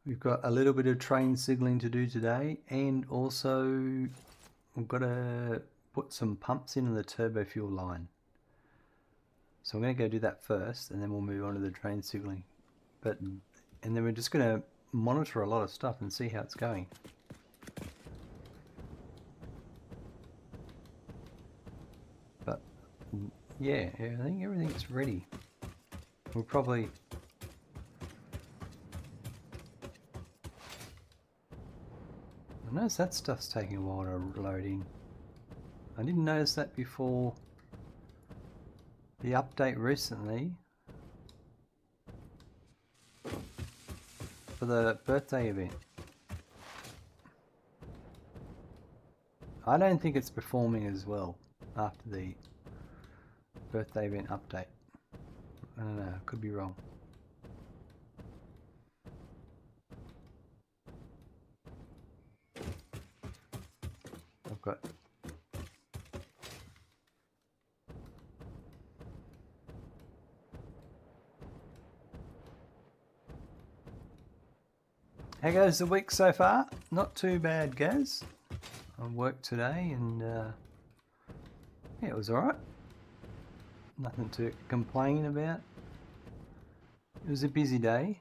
We've got a little bit of train signalling to do today, and also we've got to put some pumps in the turbo fuel line. So I'm going to go do that first, and then we'll move on to the train signalling. And then we're just going to monitor a lot of stuff and see how it's going. But yeah, I think everything's ready. We'll probably... I notice that stuff's taking a while to load in. I didn't notice that before the update recently for the birthday event. I don't think it's performing as well after the birthday event update. I don't know, could be wrong. I've got how goes the week so far? Not too bad, Gaz. I worked today and yeah, it was alright. Nothing to complain about. It was a busy day.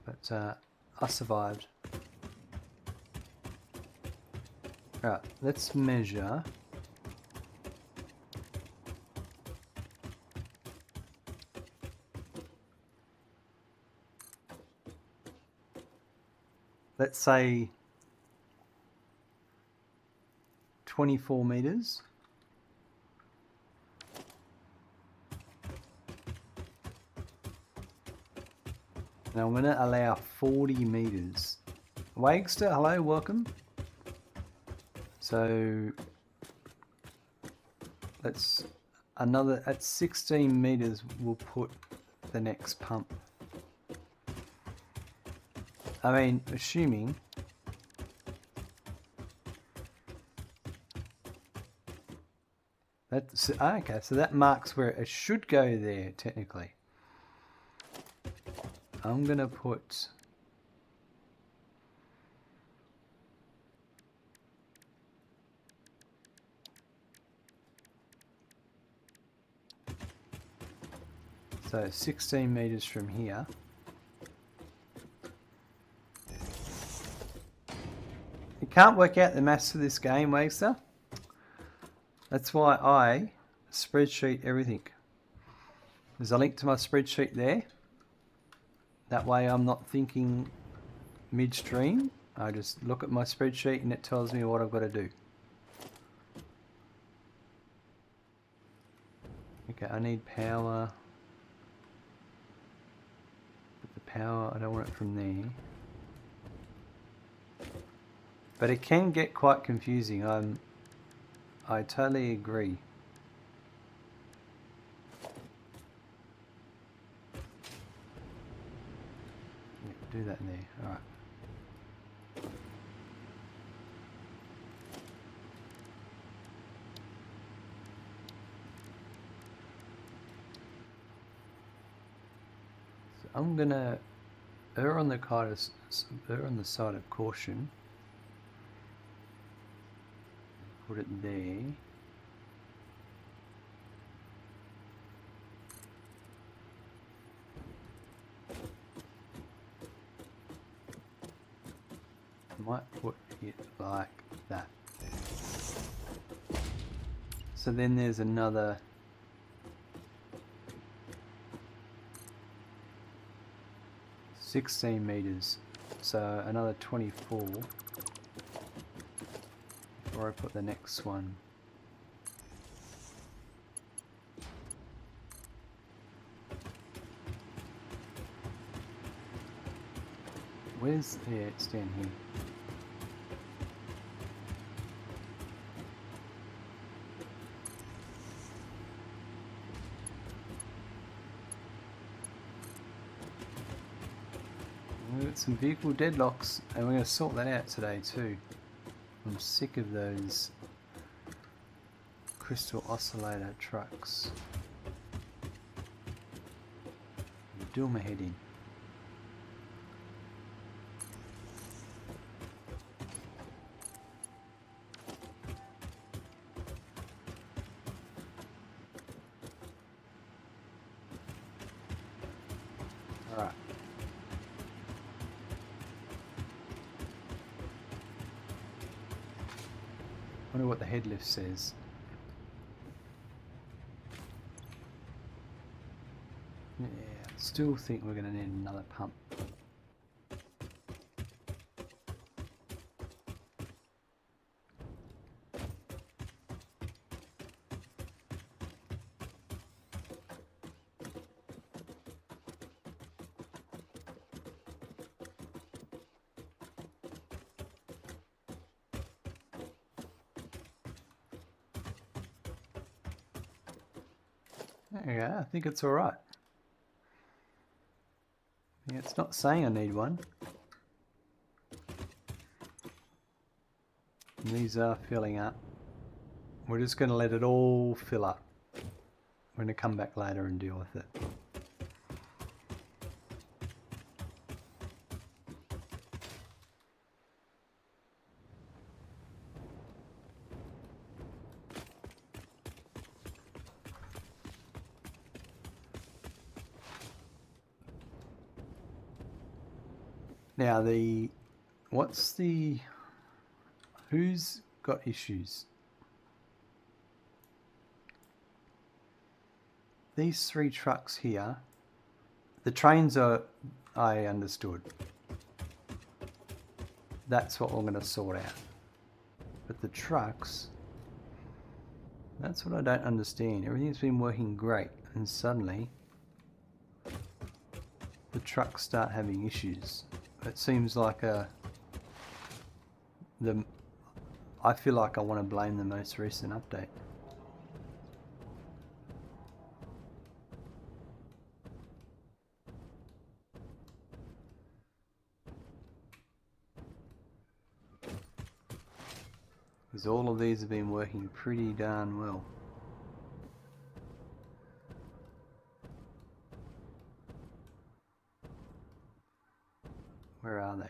But I survived. Alright, let's measure. Let's say 24 meters. Now I'm going to allow 40 meters. Wagster, hello, welcome. So let's at 16 meters we'll put the next pump. I mean, assuming that's okay, so that marks where it should go there technically. I'm gonna put so 16 meters from here. You can't work out the maths for this game, Wagster. That's why I spreadsheet everything. There's a link to my spreadsheet there. That way I'm not thinking midstream. I just look at my spreadsheet and it tells me what I've got to do. Okay, I need power. But the power, I don't want it from there. But it can get quite confusing. I totally agree. Yeah, do that in there. All right. So I'm gonna err on the side of caution. Put it there. Might put it like that. So then there's another 16 meters. So another 24. Before I put the next one. Where's, yeah, it's down here. We've got some vehicle deadlocks and we're going to sort that out today too. I'm sick of those crystal oscillator trucks. doing my head in? Alright. Wonder what the head lift says. Yeah, still think we're going to need another pump. There you go, I think it's alright. Yeah, it's not saying I need one. And these are filling up. We're just going to let it all fill up. We're going to come back later and deal with it. Now who's got issues? These 3 trucks here, the trains are, I understood. That's what we're going to sort out. But the trucks, that's what I don't understand. Everything's been working great and suddenly the trucks start having issues. It seems like I feel like I want to blame the most recent update. Because all of these have been working pretty darn well. Where are they?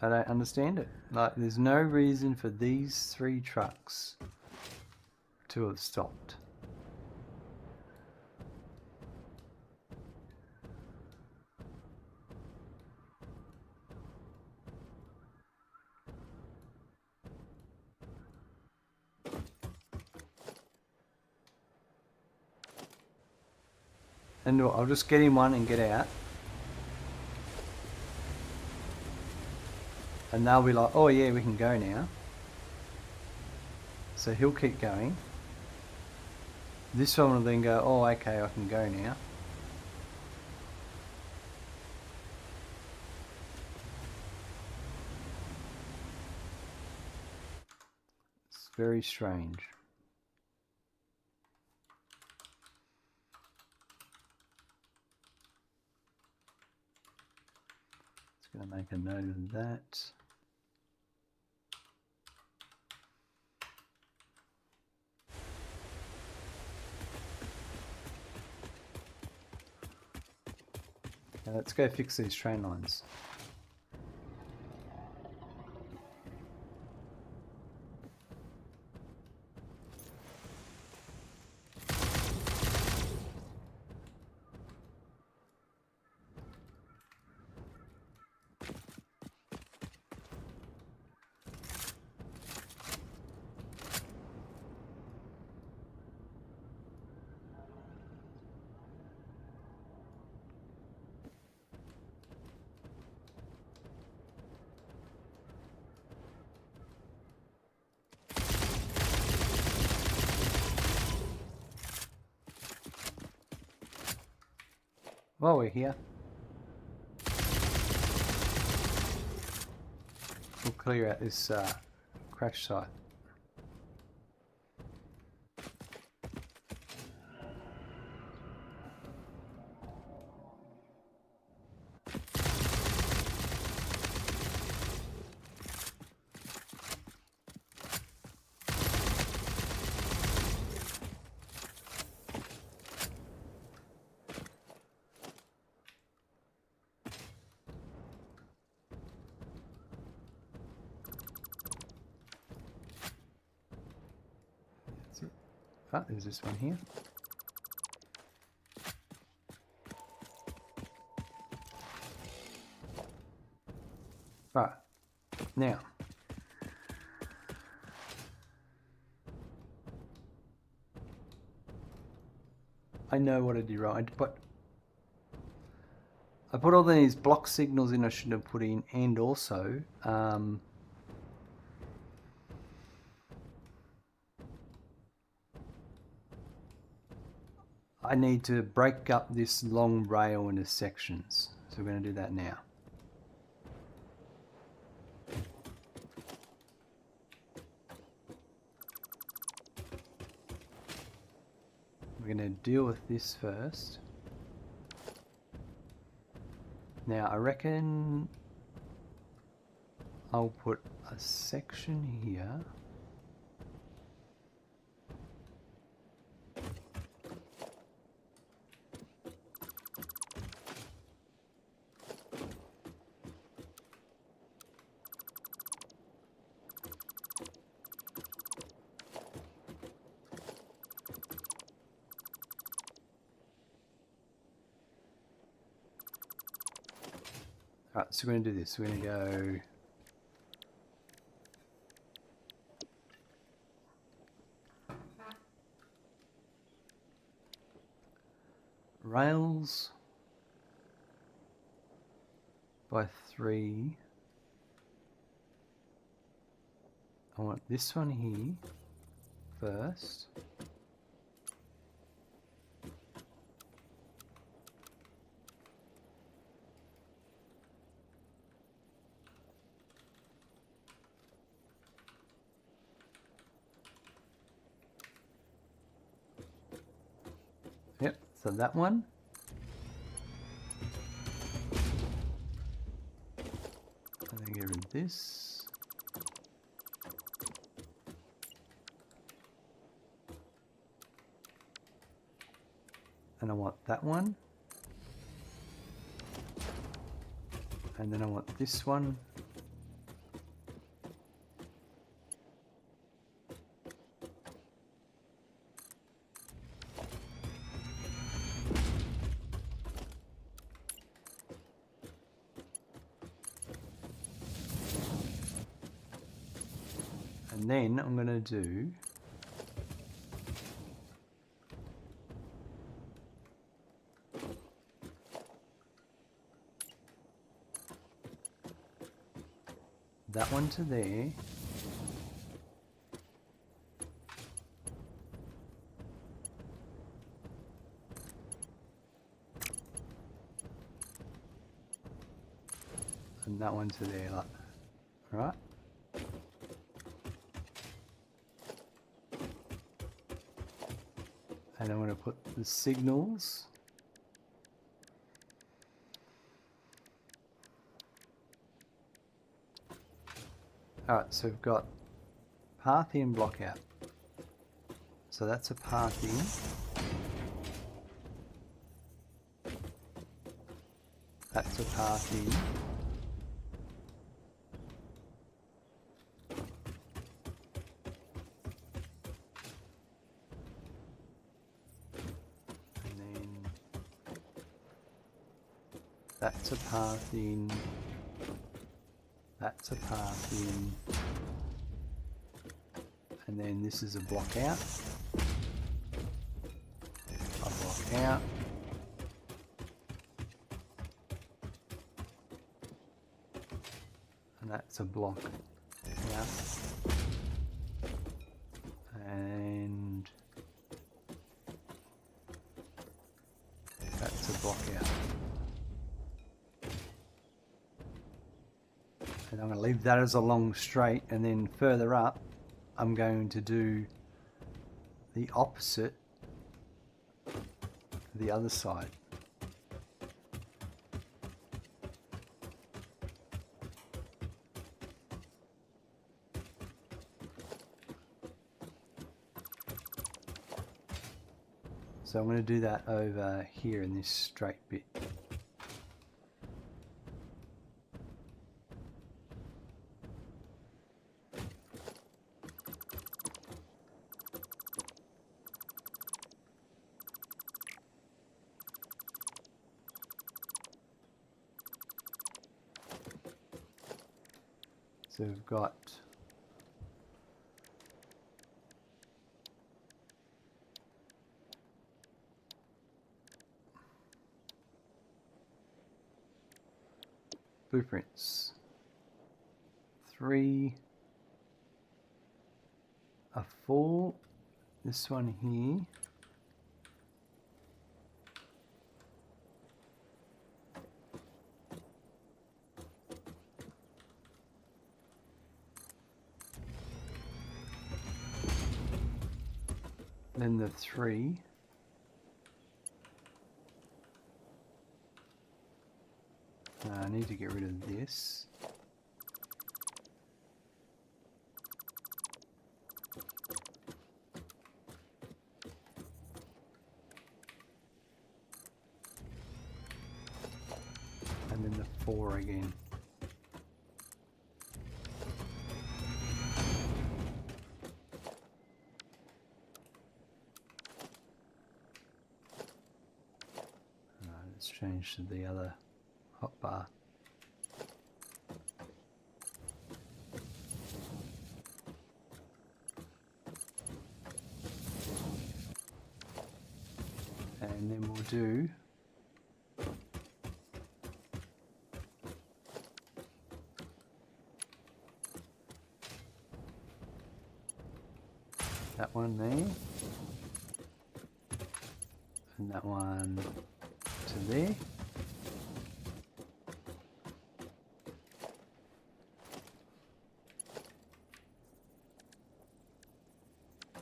I don't understand it. Like, there's no reason for these 3 trucks to have stopped. And I'll just get in one and get out. And they'll be like, oh yeah, we can go now. So he'll keep going. This one will then go, oh okay, I can go now. It's very strange. Just going to make a note of that. Now let's go fix these train lines. While we're here, we'll clear out this crash site. Oh, there's this one here. Right, now I know what I did wrong. I put all these block signals in I shouldn't have put in, and also I need to break up this long rail into sections. So we're going to do that now. We're going to deal with this first. Now I reckon I'll put a section here. Alright, so we're going to do this. We're going to go rails by 3. I want this one here first. Yep, so that one. And then get rid of this. And I want that one. And then I want this one. And then I'm going to do that one to there. And that one to there, like, right? And I'm going to put the signals. Alright, so we've got path in, block out. So that's a path in. That's a path in. That's a path in, that's a path in, and then this is a block out, a block out, and that's a block out, and that's a block out. And I'm going to leave that as a long straight, and then further up I'm going to do the opposite to the other side. So I'm going to do that over here in this straight bit. So we've got blueprints. 3, a 4, this one here. Then the 3. I need to get rid of this. And then the 4 again. Let's change to the other hotbar. And then we'll do that one there, and that one to there.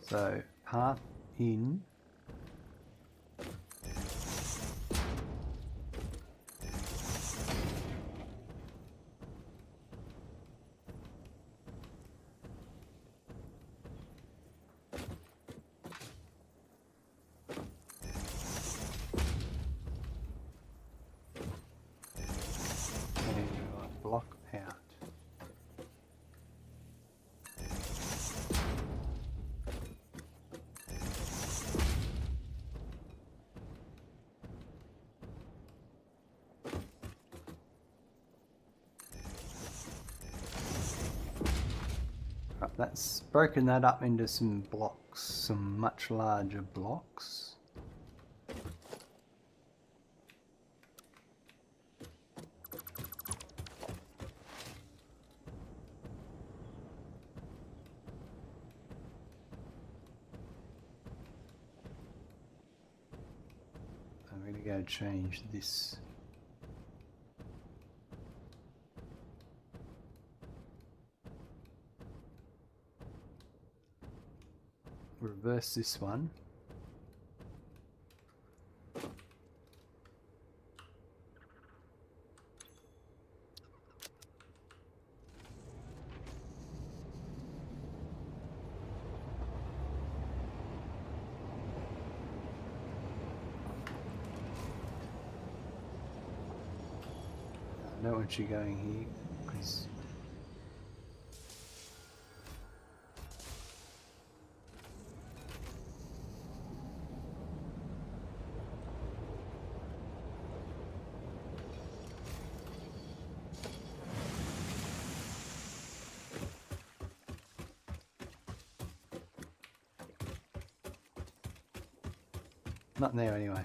So path in, and block out. Right, that's broken that up into some blocks, some much larger blocks. I'm going to go change this. Reverse this one. I don't want you going here because not there anyway.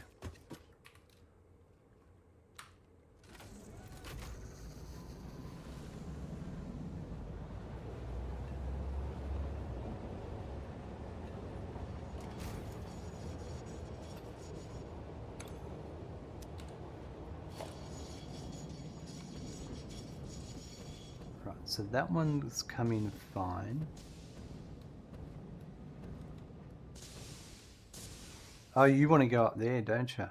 Right, so that one's coming fine. Oh, you want to go up there, don't you?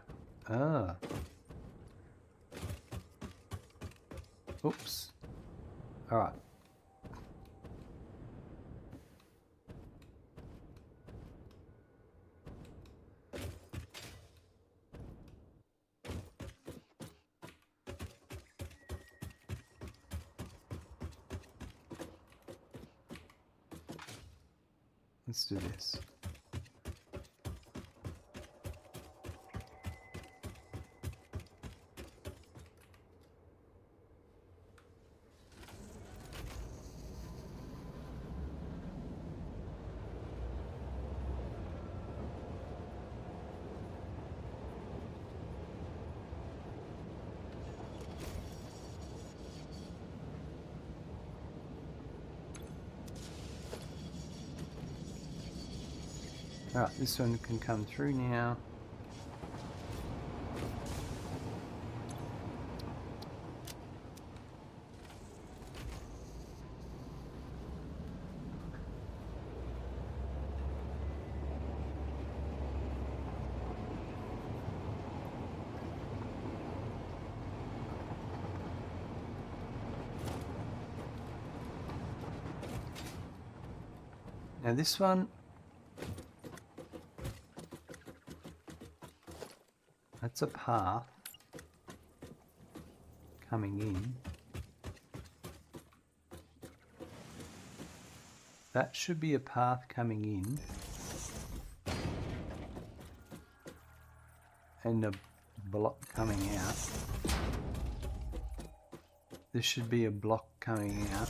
Ah. Oops. All right. Let's do this. Alright, this one can come through now. Now this one, that's a path coming in. That should be a path coming in. And a block coming out. This should be a block coming out.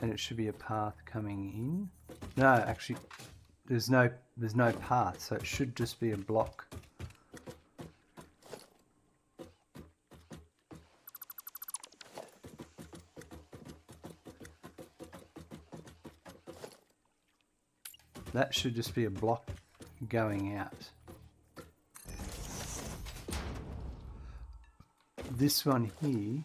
And it should be a path coming in. No, actually, there's no path, so it should just be a block. That should just be a block going out. This one here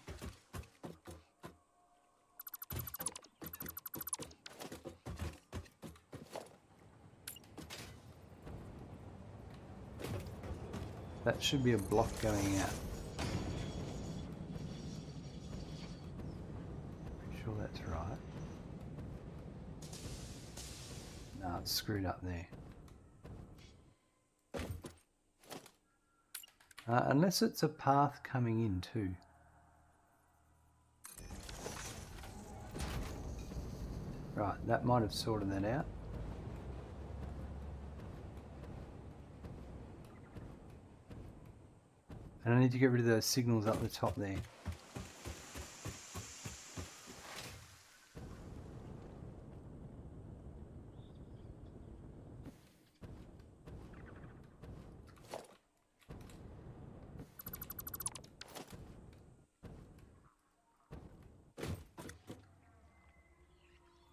that should be a block going out. Pretty sure that's right. No, it's screwed up there. Unless it's a path coming in too. Right, that might have sorted that out. And I need to get rid of those signals up the top there.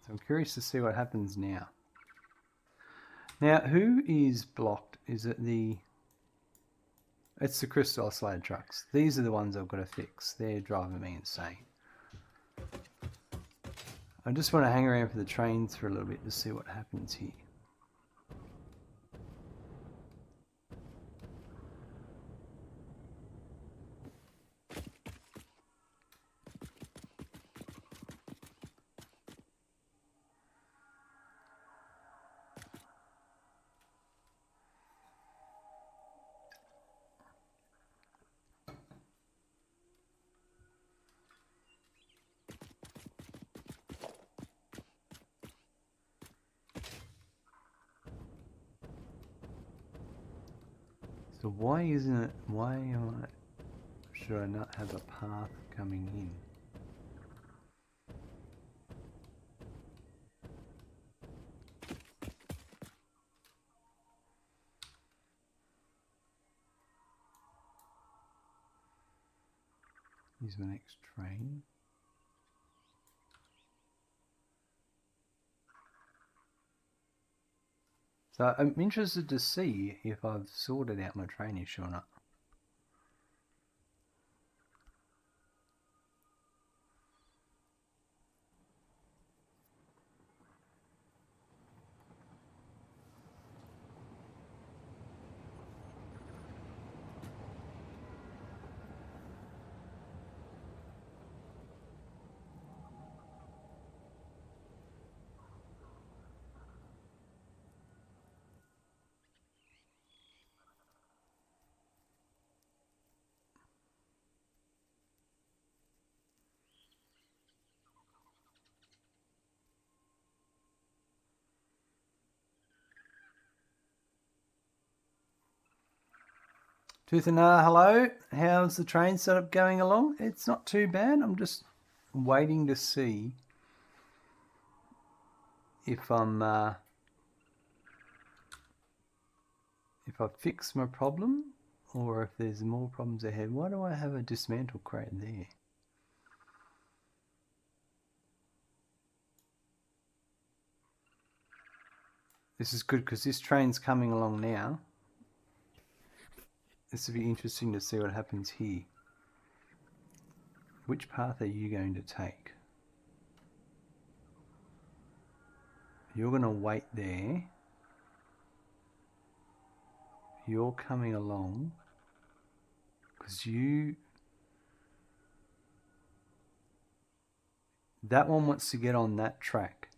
So I'm curious to see what happens now. Now, who is blocked? Is it the... It's the crystal oscillator trucks. These are the ones I've got to fix. They're driving me insane. I just want to hang around for the trains for a little bit to see what happens here. So why isn't it, should I not have a path coming in? Here's my next train. So I'm interested to see if I've sorted out my train issue or not. Tooth and hello. How's the train setup going along? It's not too bad. I'm just waiting to see if I fix my problem or if there's more problems ahead. Why do I have a dismantle crate there? This is good because this train's coming along now. This will be interesting to see what happens here. Which path are you going to take? You're going to wait there. You're coming along because that one wants to get on that track,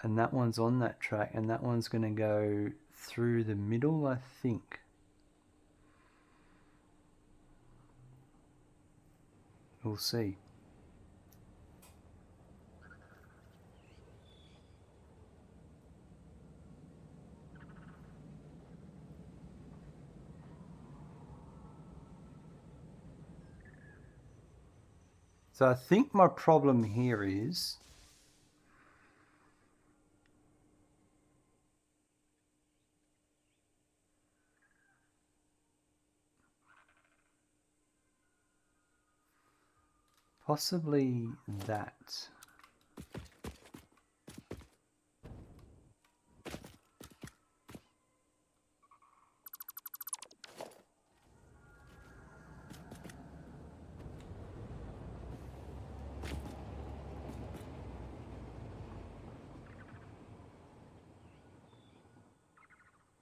and that one's on that track, and that one's going to go through the middle, I think. We'll see. So I think my problem here is possibly that.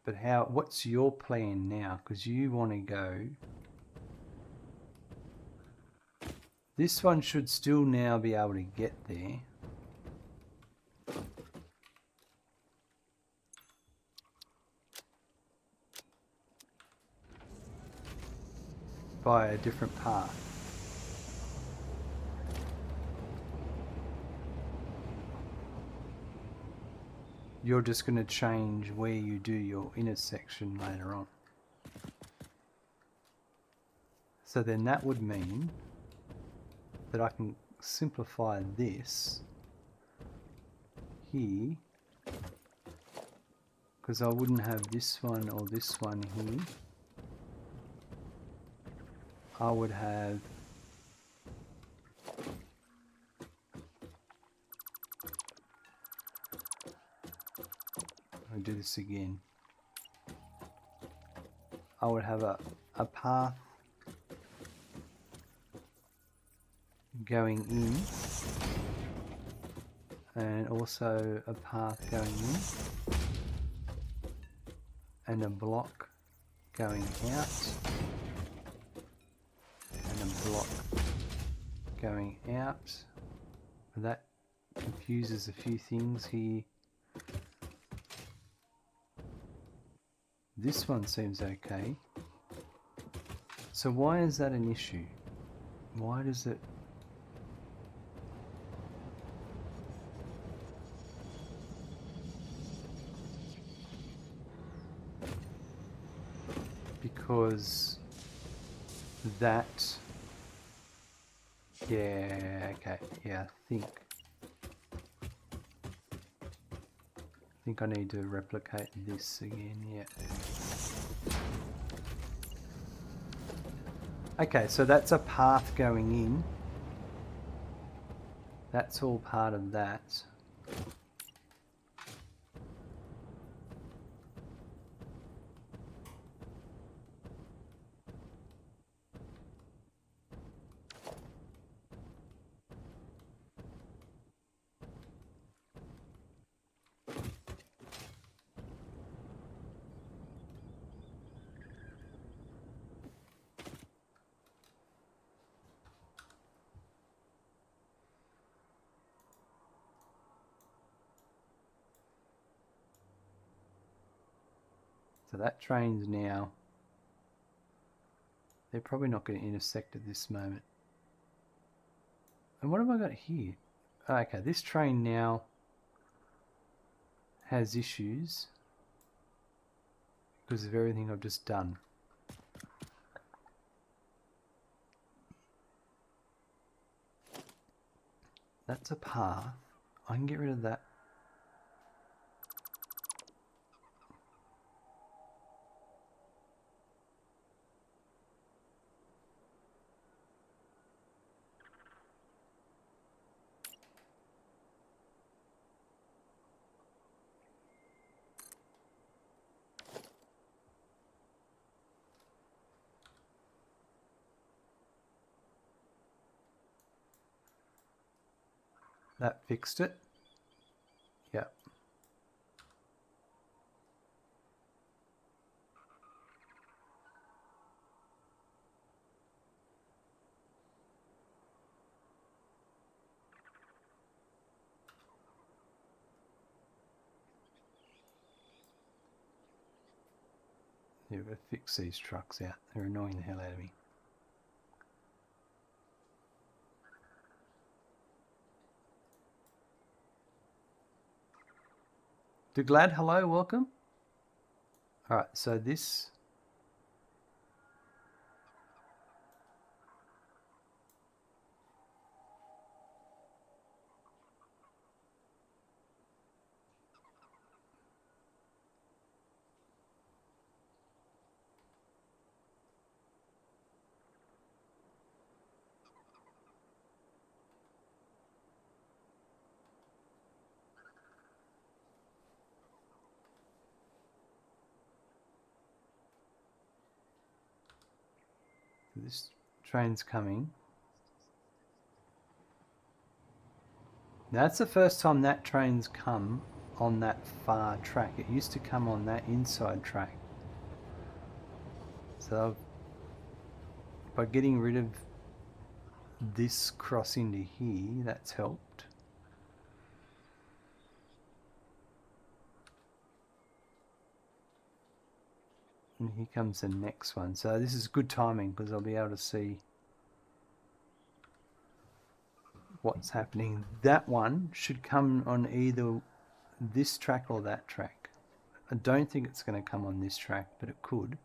But what's your plan now? Because you want to go. This one should still now be able to get there. By a different path. You're just going to change where you do your intersection later on. So then that would mean that I can simplify this here, because I wouldn't have this one or this one here. I would have I'll do this again. I would have a path going in and also a path going in and a block going out and a block going out. That confuses a few things here. This one seems okay. So why is that an issue? Why does it... Because that... Yeah, okay, yeah, I think I need to replicate this again, yeah. Okay, so that's a path going in. That's all part of that. So that train's now, they're probably not going to intersect at this moment. And what have I got here? Okay, this train now has issues because of everything I've just done. That's a path. I can get rid of that. that fixed it. Yep. Yeah, we've got to fix these trucks out. They're annoying the hell out of me. Glad, hello, welcome. Alright, so this... This train's coming. Now that's the first time that train's come on that far track. It used to come on that inside track. So by getting rid of this cross into here, that's helped. And here comes the next one. So this is good timing because I'll be able to see what's happening. That one should come on either this track or that track. I don't think it's going to come on this track, but it could.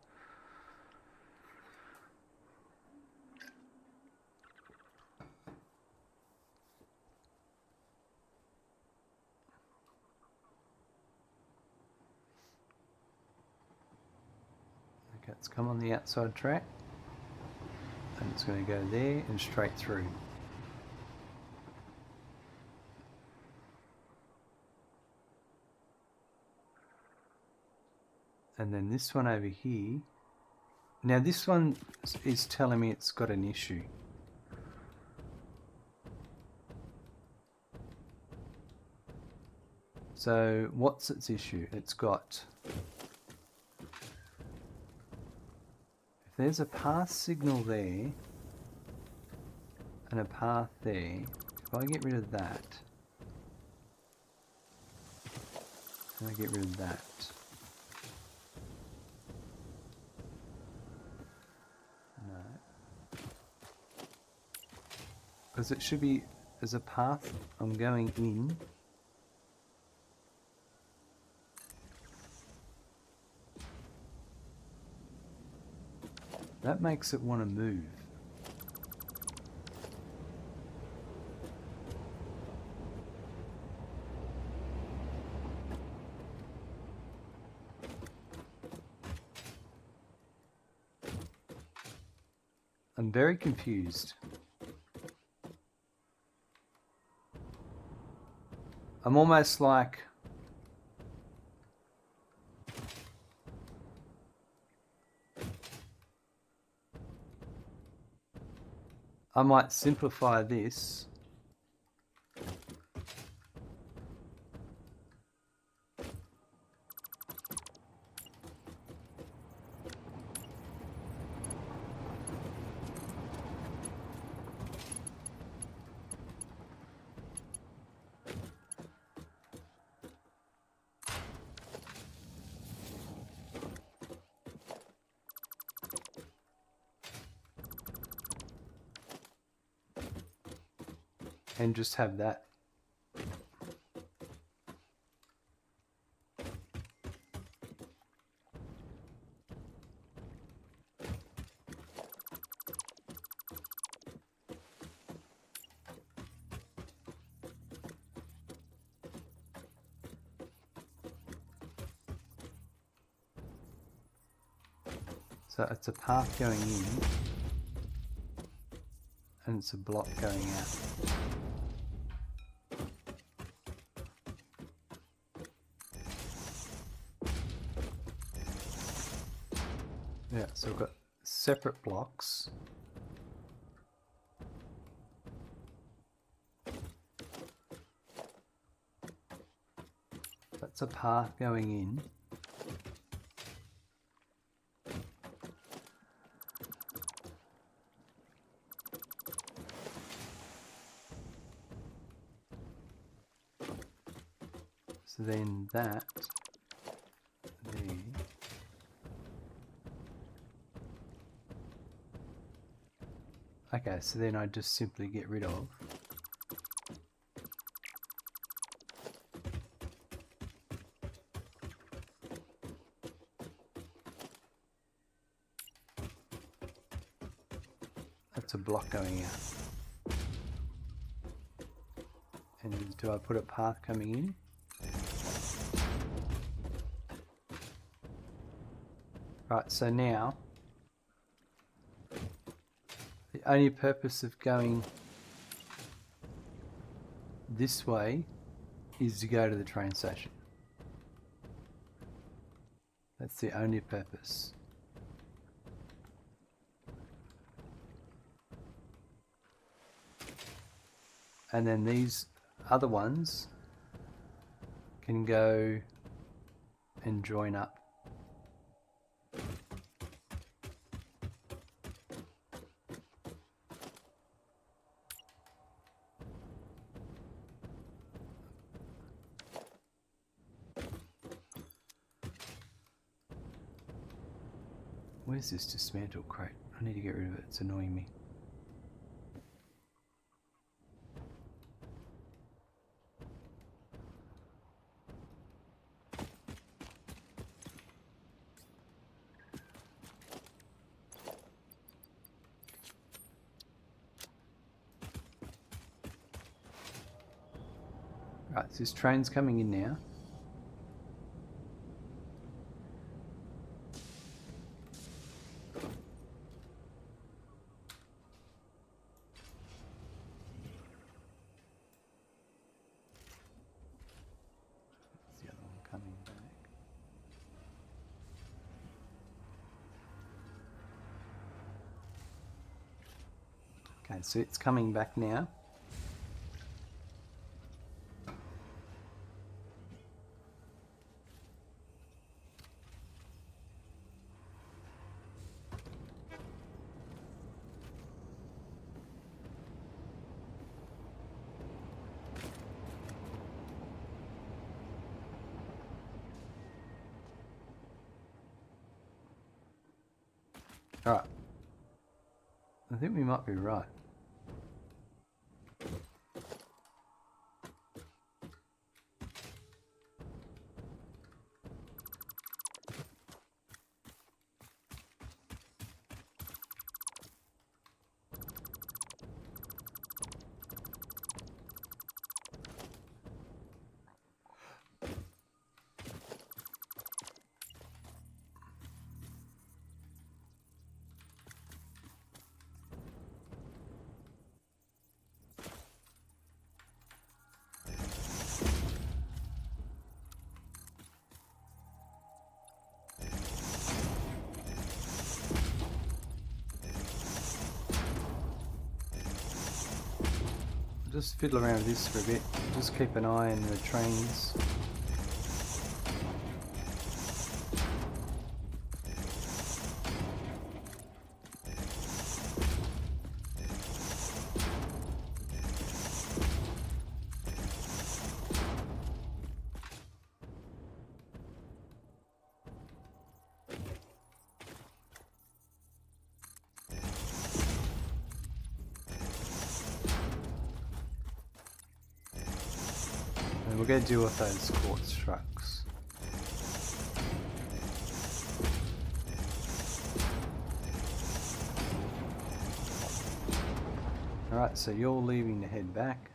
Okay, it's come on the outside track. And it's going to go there and straight through. And then this one over here. Now this one is telling me it's got an issue. So what's its issue? It's got... If there's a path signal there and a path there, if I get rid of that, and I get rid of that, because it should be as a path I'm going in. That makes it want to move. I'm very confused. I'm almost like... I might simplify this. And just have that. So it's a path going in and it's a block going out. Yeah, so we've got separate blocks. That's a path going in. So then that there. Okay, so then I just simply get rid of that's a block going out. And do I put a path coming in? Right, so now the only purpose of going this way is to go to the train station. That's the only purpose. And then these other ones can go and join up. Where's this dismantle crate? I need to get rid of it, it's annoying me. Right, so this train's coming in now. That's the other one coming back. Okay, so it's coming back now. Alright. I think we might be right. Just fiddle around with this for a bit. Just keep an eye on the trains. We're going to deal with those quartz trucks. Alright, so you're leaving to head back.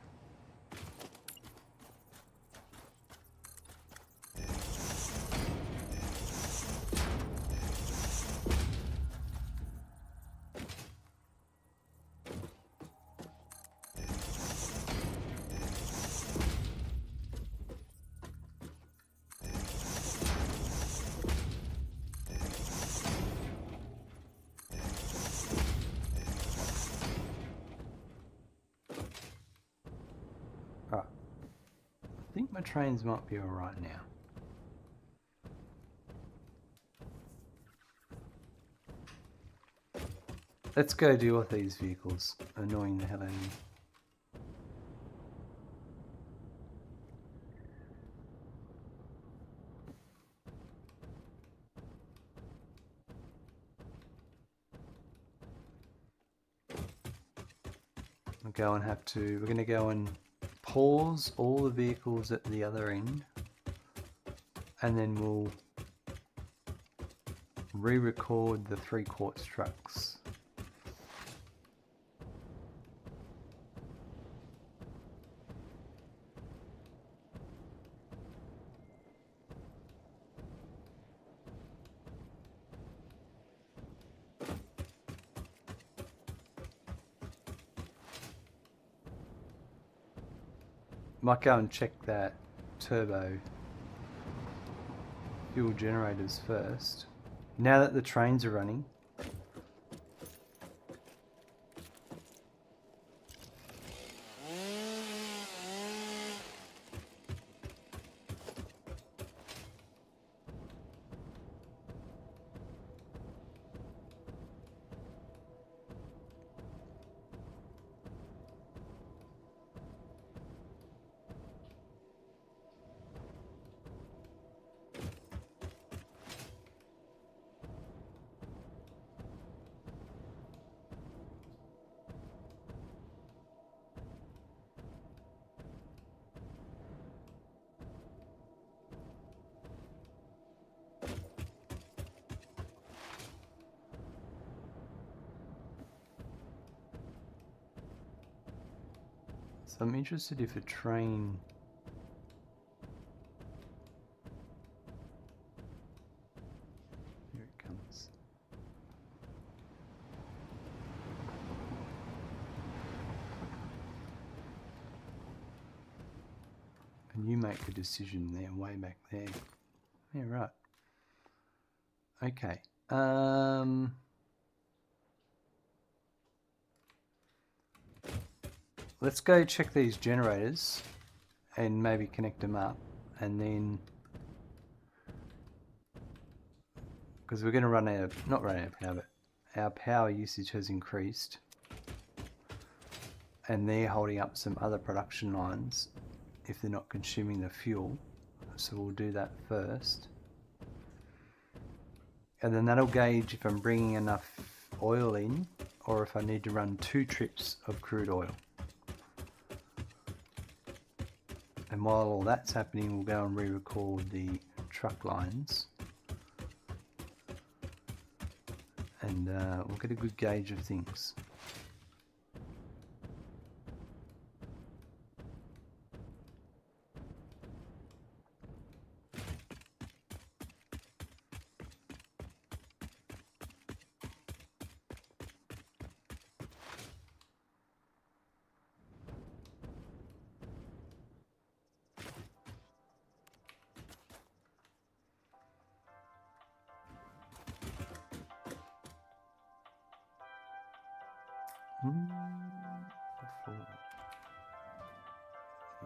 Alright, I think my trains might be alright now. Let's go deal with these vehicles. Annoying the hell out of me. We're going to go and pause all the vehicles at the other end, and then we'll re-record the 3 quartz trucks. Might go and check that turbo fuel generators first. Now that the trains are running, so I'm interested if a train... Here it comes. And you make the decision there, way back there. Yeah, right. Okay. Let's go check these generators and maybe connect them up, and then, because we're going to run out of, not run out of power, but our power usage has increased, and they're holding up some other production lines if they're not consuming the fuel. So we'll do that first, and then that'll gauge if I'm bringing enough oil in or if I need to run 2 trips of crude oil. And while all that's happening, we'll go and re-record the truck lines, and we'll get a good gauge of things.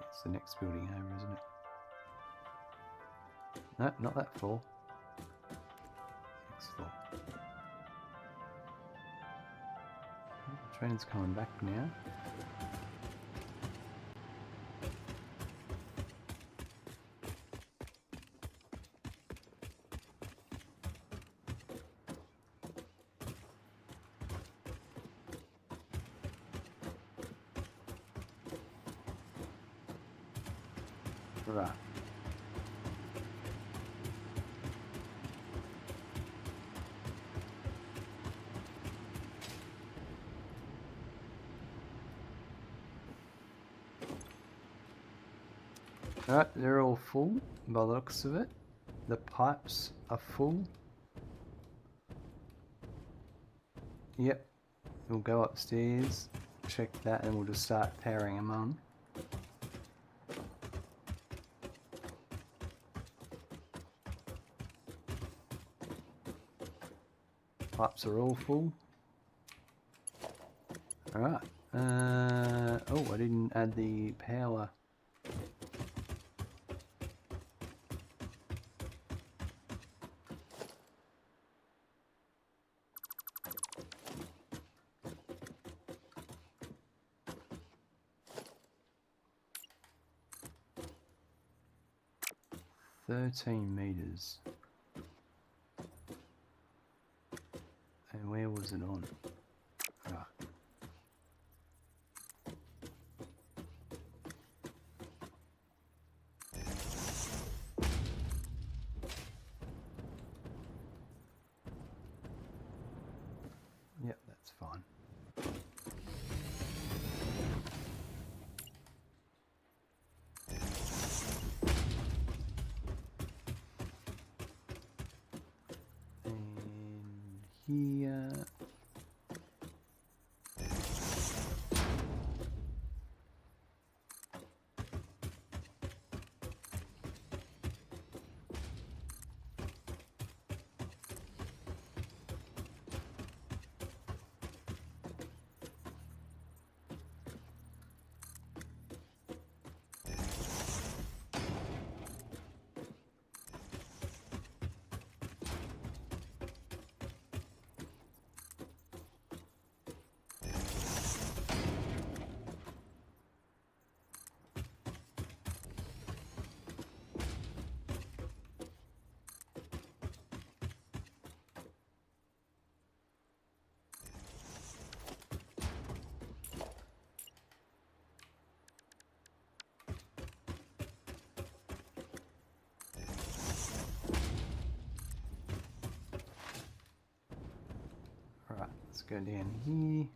It's the next building over, isn't it? No, not that floor. Next floor. The train's coming back now. Right. Alright, they're all full by the looks of it. The pipes are full. Yep. We'll go upstairs, check that, and we'll just start powering them on. Pipes are all full. Alright. Oh, I didn't add the power. 13 meters. And where was it on? Right. Yep, that's fine. And here. Alright, let's go down here.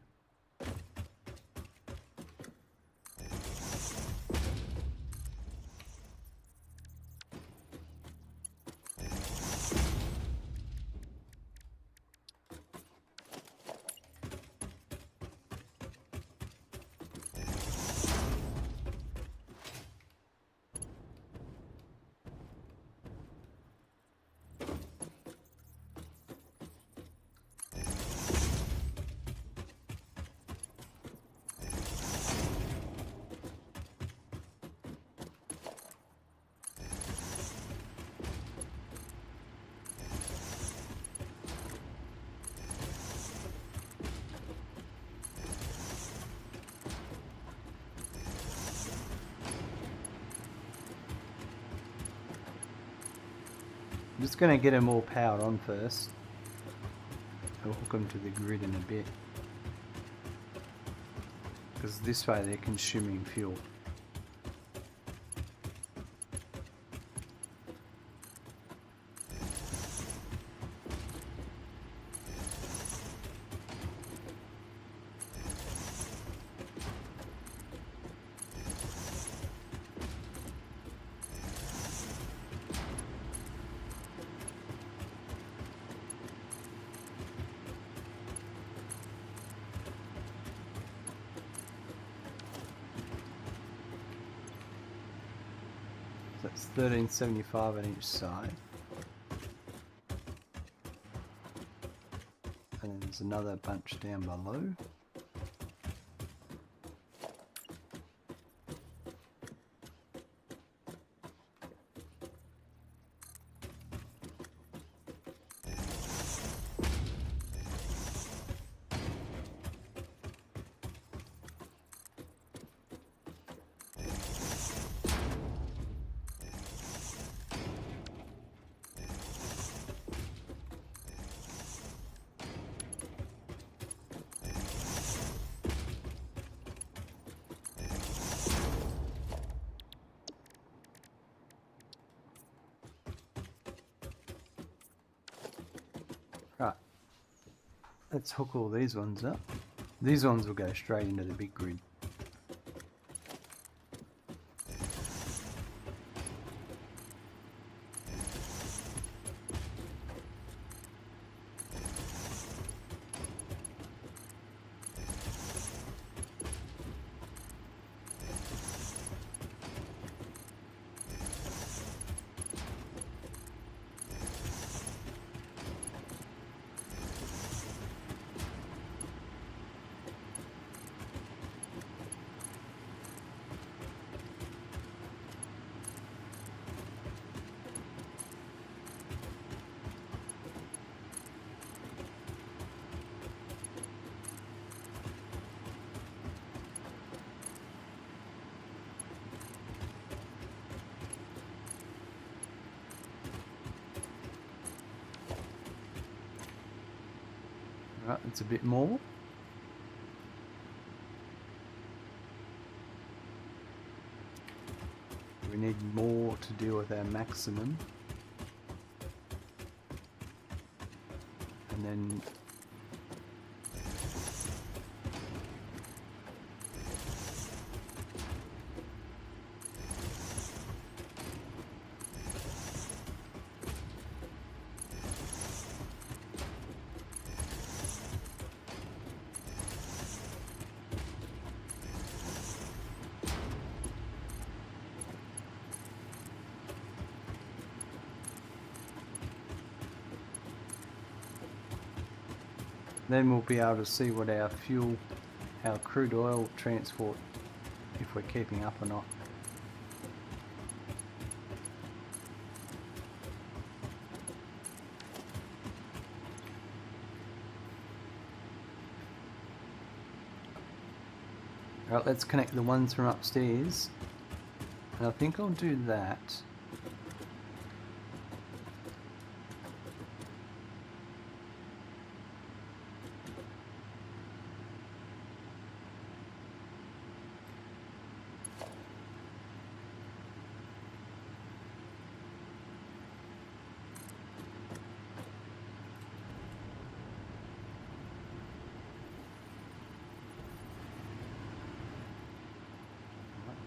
I'm just going to get them all powered on first. I'll hook them to the grid in a bit. Because this way they're consuming fuel. So that's $13.75 on each side. And then there's another bunch down below. Right, let's hook all these ones up. These ones will go straight into the big grid. Right, it's a bit more. We need more to deal with our maximum. And then we'll be able to see what our fuel, our crude oil transport, if we're keeping up or not. Alright, let's connect the ones from upstairs. And I think I'll do that.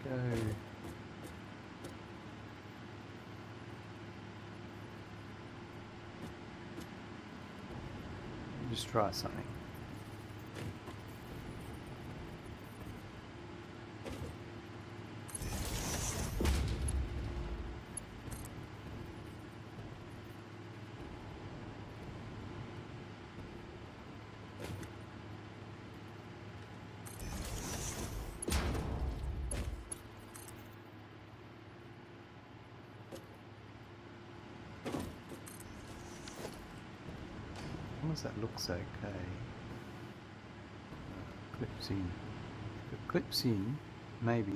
Go. Just try something. As long as that looks okay. Clips in. If it clips in, maybe.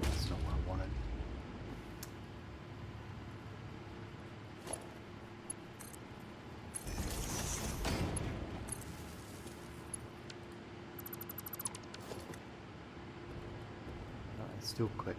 That's not what I wanted. Still clip.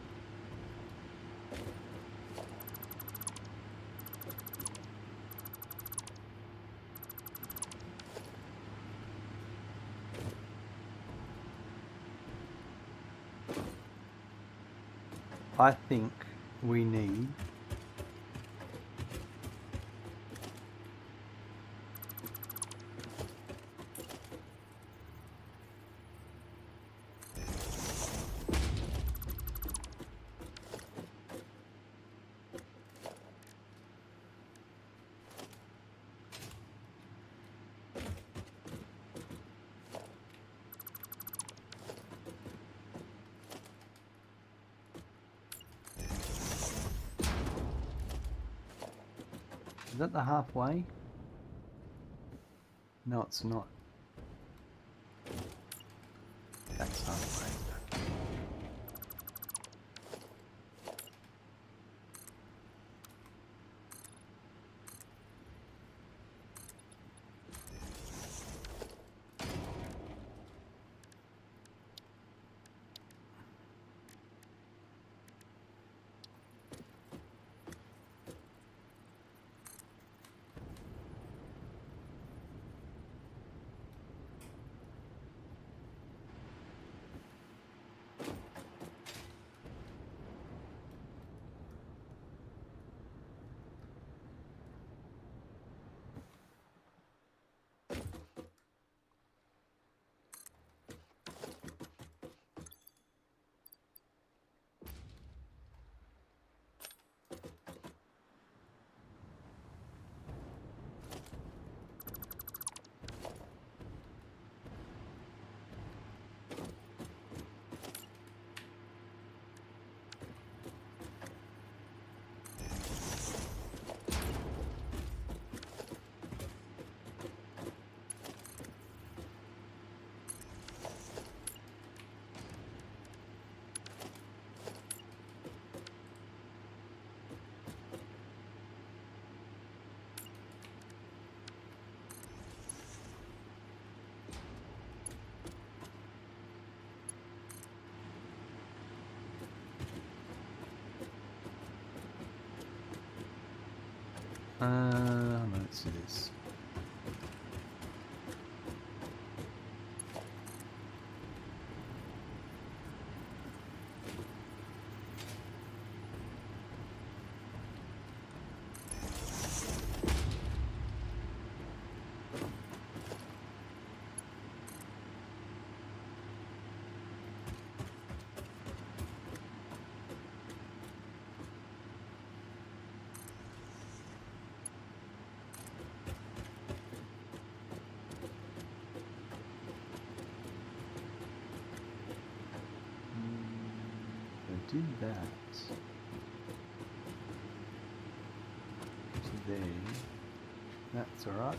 I think we need Is that the halfway? No, it's not. That's halfway. Let's do this. Did that to there. That's all right.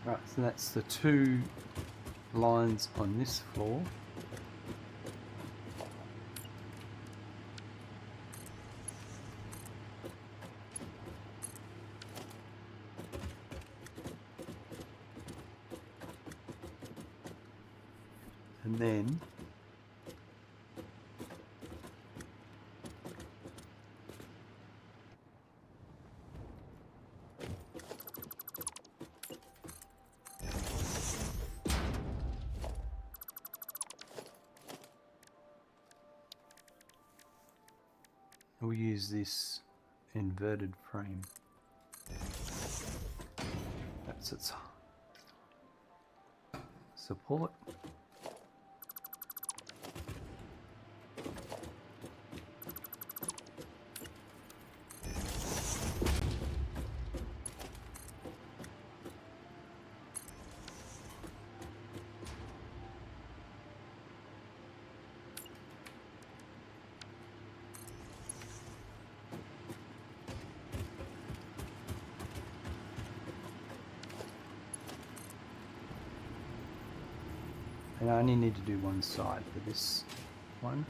Right, so that's the 2 lines on this floor. And then we'll use this inverted frame. That's its support. And I only need to do one side for this one.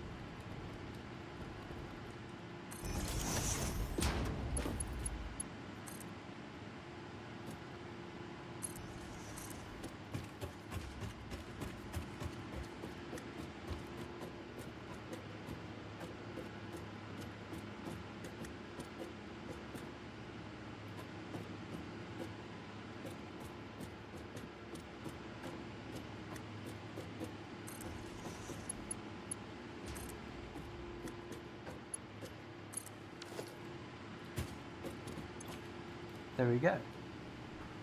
There we go.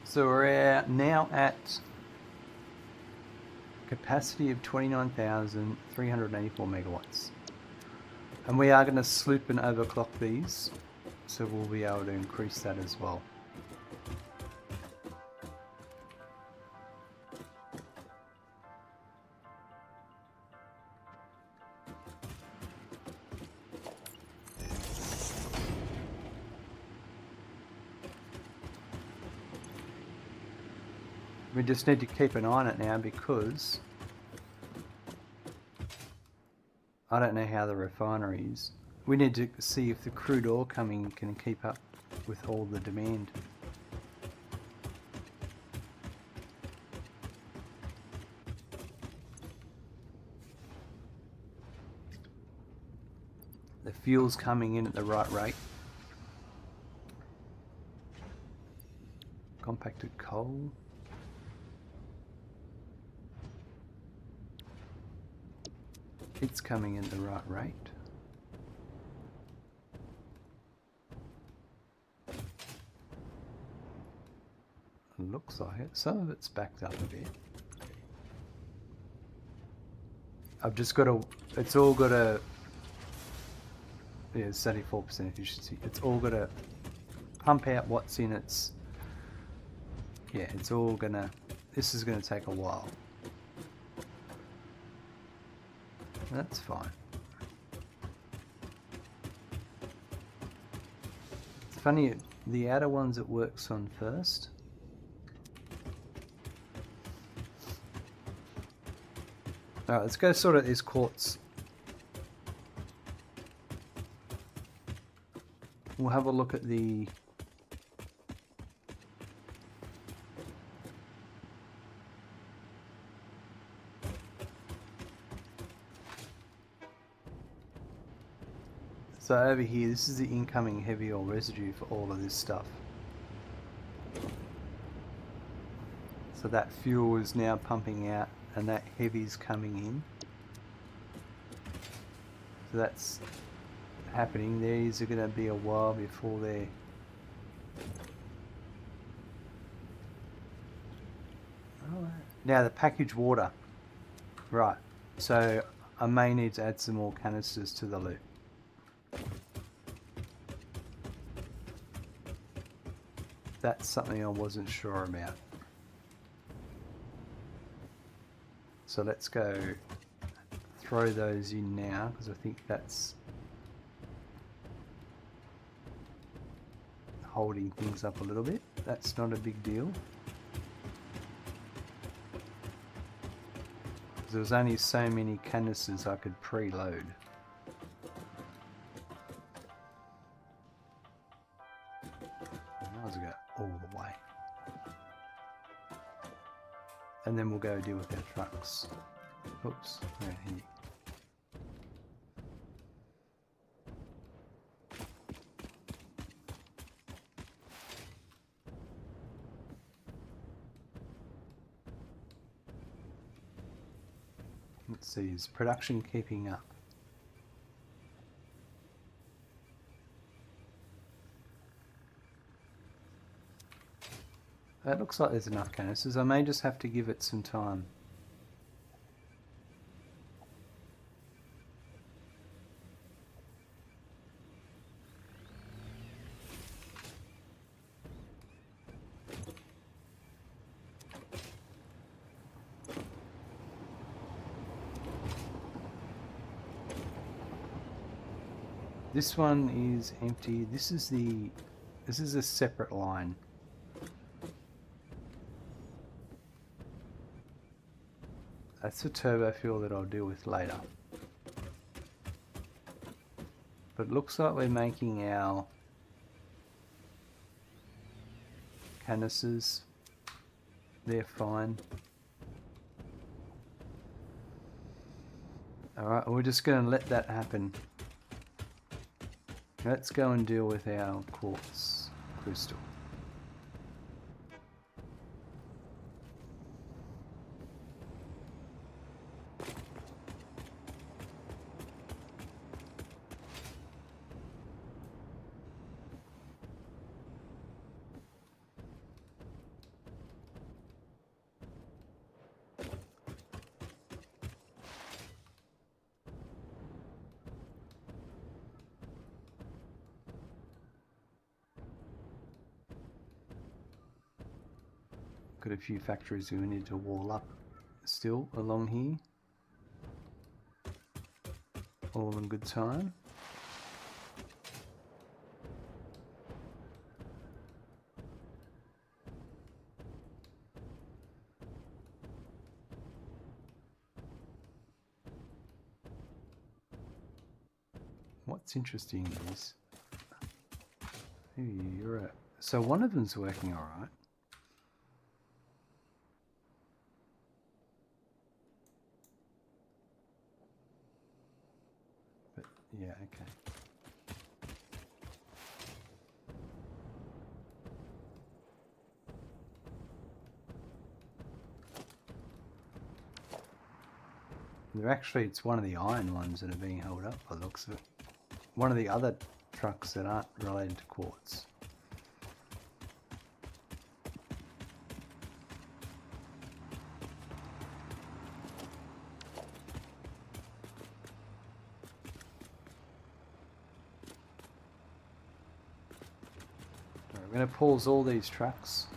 So we're now at capacity of 29,384 megawatts. And we are going to sloop and overclock these, so we'll be able to increase that as well. We just need to keep an eye on it now because I don't know how the refinery is. We need to see if the crude oil coming can keep up with all the demand. The fuel's coming in at the right rate. Compacted coal. It's coming in at the right rate. Looks like it. Some of it's backed up a bit. I've just got to, it's all got to, yeah, 74% efficiency. It's all got to pump out what's in its, yeah, it's all gonna, this is gonna take a while. That's fine. It's funny, the outer ones it works on first. Alright, let's go sort out these quartz. We'll have a look at the so over here, this is the incoming heavy oil residue for all of this stuff. So that fuel is now pumping out and that heavy's coming in. So that's happening. These are going to be a while before they're now the packaged water. Right, so I may need to add some more canisters to the loop. That's something I wasn't sure about. So let's go throw those in now, because I think that's holding things up a little bit. That's not a big deal. There was only so many canisters I could preload. I was going all the way. And then we'll go deal with our trucks. Oops, right here. Let's see, is production keeping up? It looks like there's enough canisters. I may just have to give it some time. This one is empty. This is a separate line. That's the turbo fuel that I'll deal with later. But it looks like we're making our canisters. They're fine. Alright, we're just going to let that happen. Let's go and deal with our quartz crystal. Got a few factories we need to wall up still along here. All in good time. What's interesting is, so one of them's working all right. Yeah, okay. It's one of the iron ones that are being held up by the looks of it. One of the other trucks that aren't related to quartz. We're going to pause all these trucks.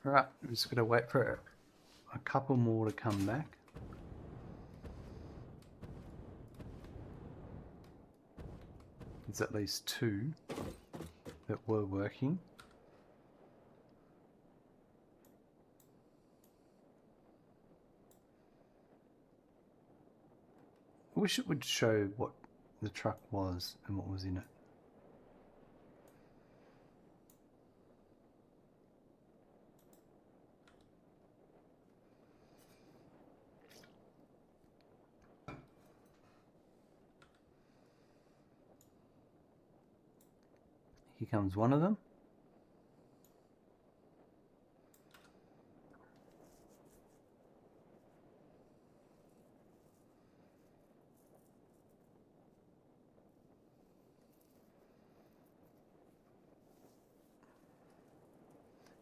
Alright, I'm just going to wait for a couple more to come back. There's at least 2 that were working. I wish it would show what the truck was and what was in it. Here comes one of them.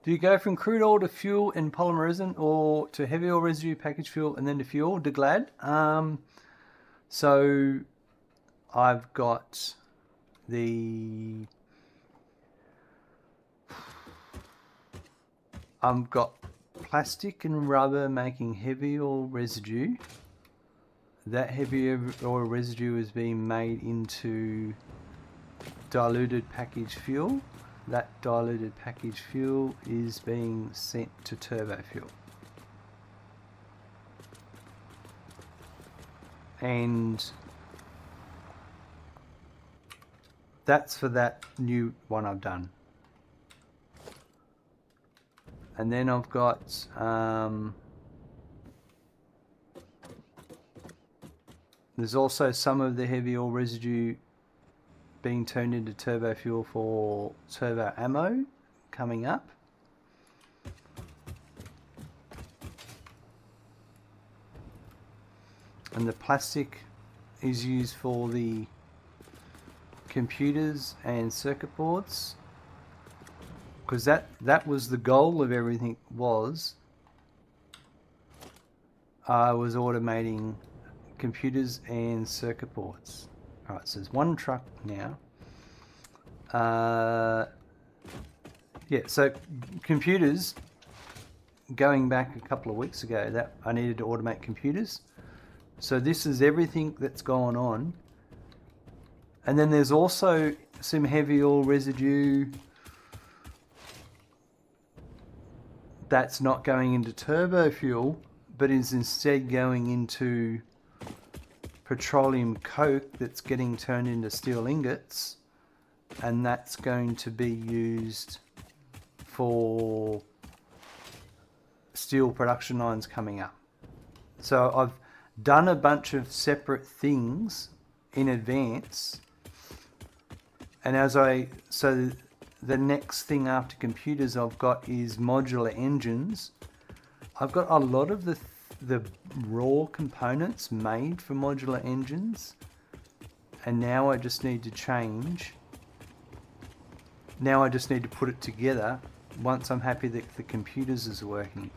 Do you go from crude oil to fuel and polymer resin, or to heavy oil residue, packaged fuel, and then to fuel? To Glad. So I've got I've got plastic and rubber making heavy oil residue. That heavy oil residue is being made into diluted packaged fuel. That diluted packaged fuel is being sent to turbo fuel. And that's for that new one I've done. And then I've got there's also some of the heavy oil residue being turned into turbo fuel for turbo ammo coming up. And the plastic is used for the computers and circuit boards, because that was the goal of everything, was automating computers and circuit boards. Alright, so there's one truck now. Yeah, so computers, going back a couple of weeks ago, that I needed to automate computers. So this is everything that's gone on. And then there's also some heavy oil residue that's not going into turbo fuel, but is instead going into petroleum coke that's getting turned into steel ingots, and that's going to be used for steel production lines coming up. So I've done a bunch of separate things in advance, and so the next thing after computers I've got is modular engines. I've got a lot of the raw components made for modular engines, and now I just need to change. Now I just need to put it together once I'm happy that the computers is working.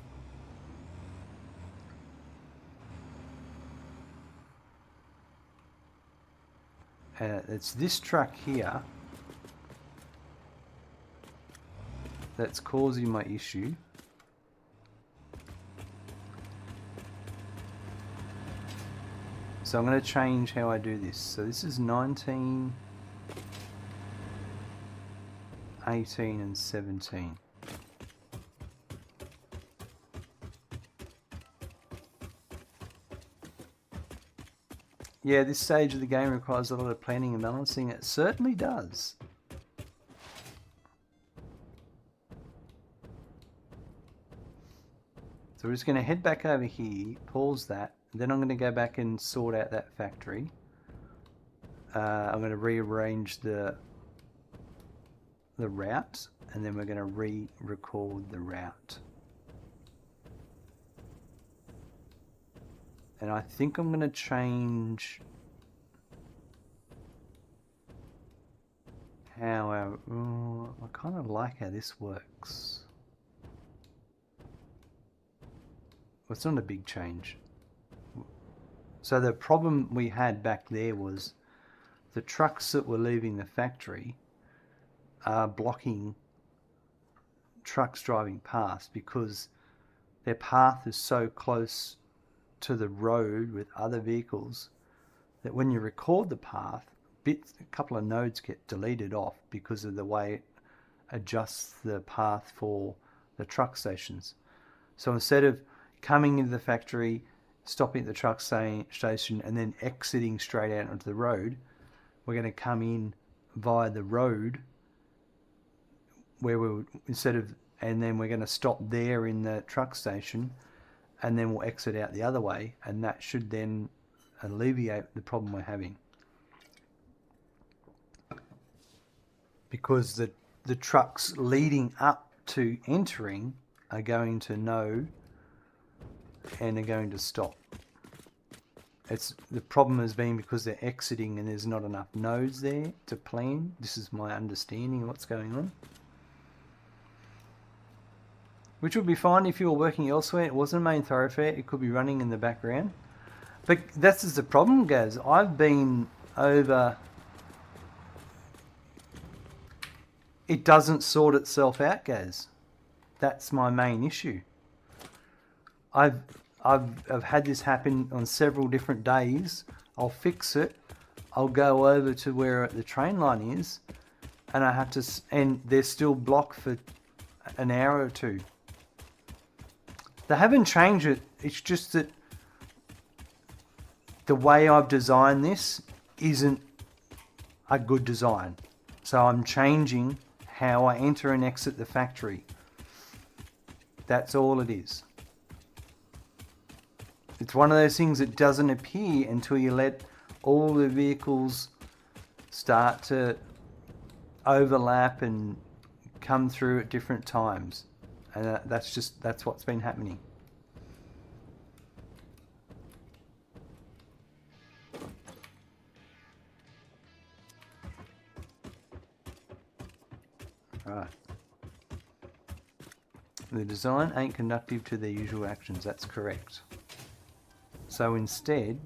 It's this truck here that's causing my issue. So I'm going to change how I do this. So this is 19, 18 and 17. Yeah, this stage of the game requires a lot of planning and balancing. It certainly does. So we're just going to head back over here, pause that, then I'm going to go back and sort out that factory. I'm going to rearrange the route, and then we're going to re-record the route. And I think I'm going to change how I kind of like how this works. Well, it's not a big change. So the problem we had back there was the trucks that were leaving the factory are blocking trucks driving past, because their path is so close to the road with other vehicles that when you record the path, a couple of nodes get deleted off because of the way it adjusts the path for the truck stations. So instead of coming into the factory, stopping at the truck station, and then exiting straight out onto the road, we're going to come in via the road and then we're going to stop there in the truck station, and then we'll exit out the other way, and that should then alleviate the problem we're having. Because the trucks leading up to entering are going to know and are going to stop. The problem has been because they're exiting and there's not enough nodes there to plan. This is my understanding of what's going on. Which would be fine if you were working elsewhere. It wasn't a main thoroughfare. It could be running in the background. But that's just the problem, guys. I've been over... It doesn't sort itself out, guys. That's my main issue. I've had this happen on several different days. I'll fix it. I'll go over to where the train line is, and I have to... And they're still blocked for an hour or two. They haven't changed it. It's just that the way I've designed this isn't a good design. So I'm changing how I enter and exit the factory. That's all it is. It's one of those things that doesn't appear until you let all the vehicles start to overlap and come through at different times. And that's what's been happening. Right. The design ain't conducive to their usual actions. That's correct. So instead,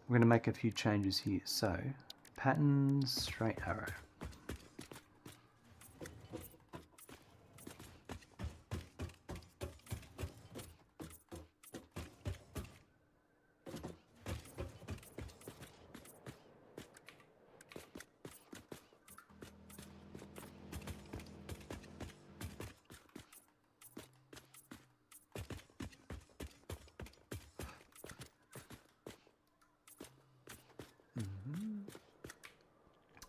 we're going to make a few changes here. So, patterns, straight arrow.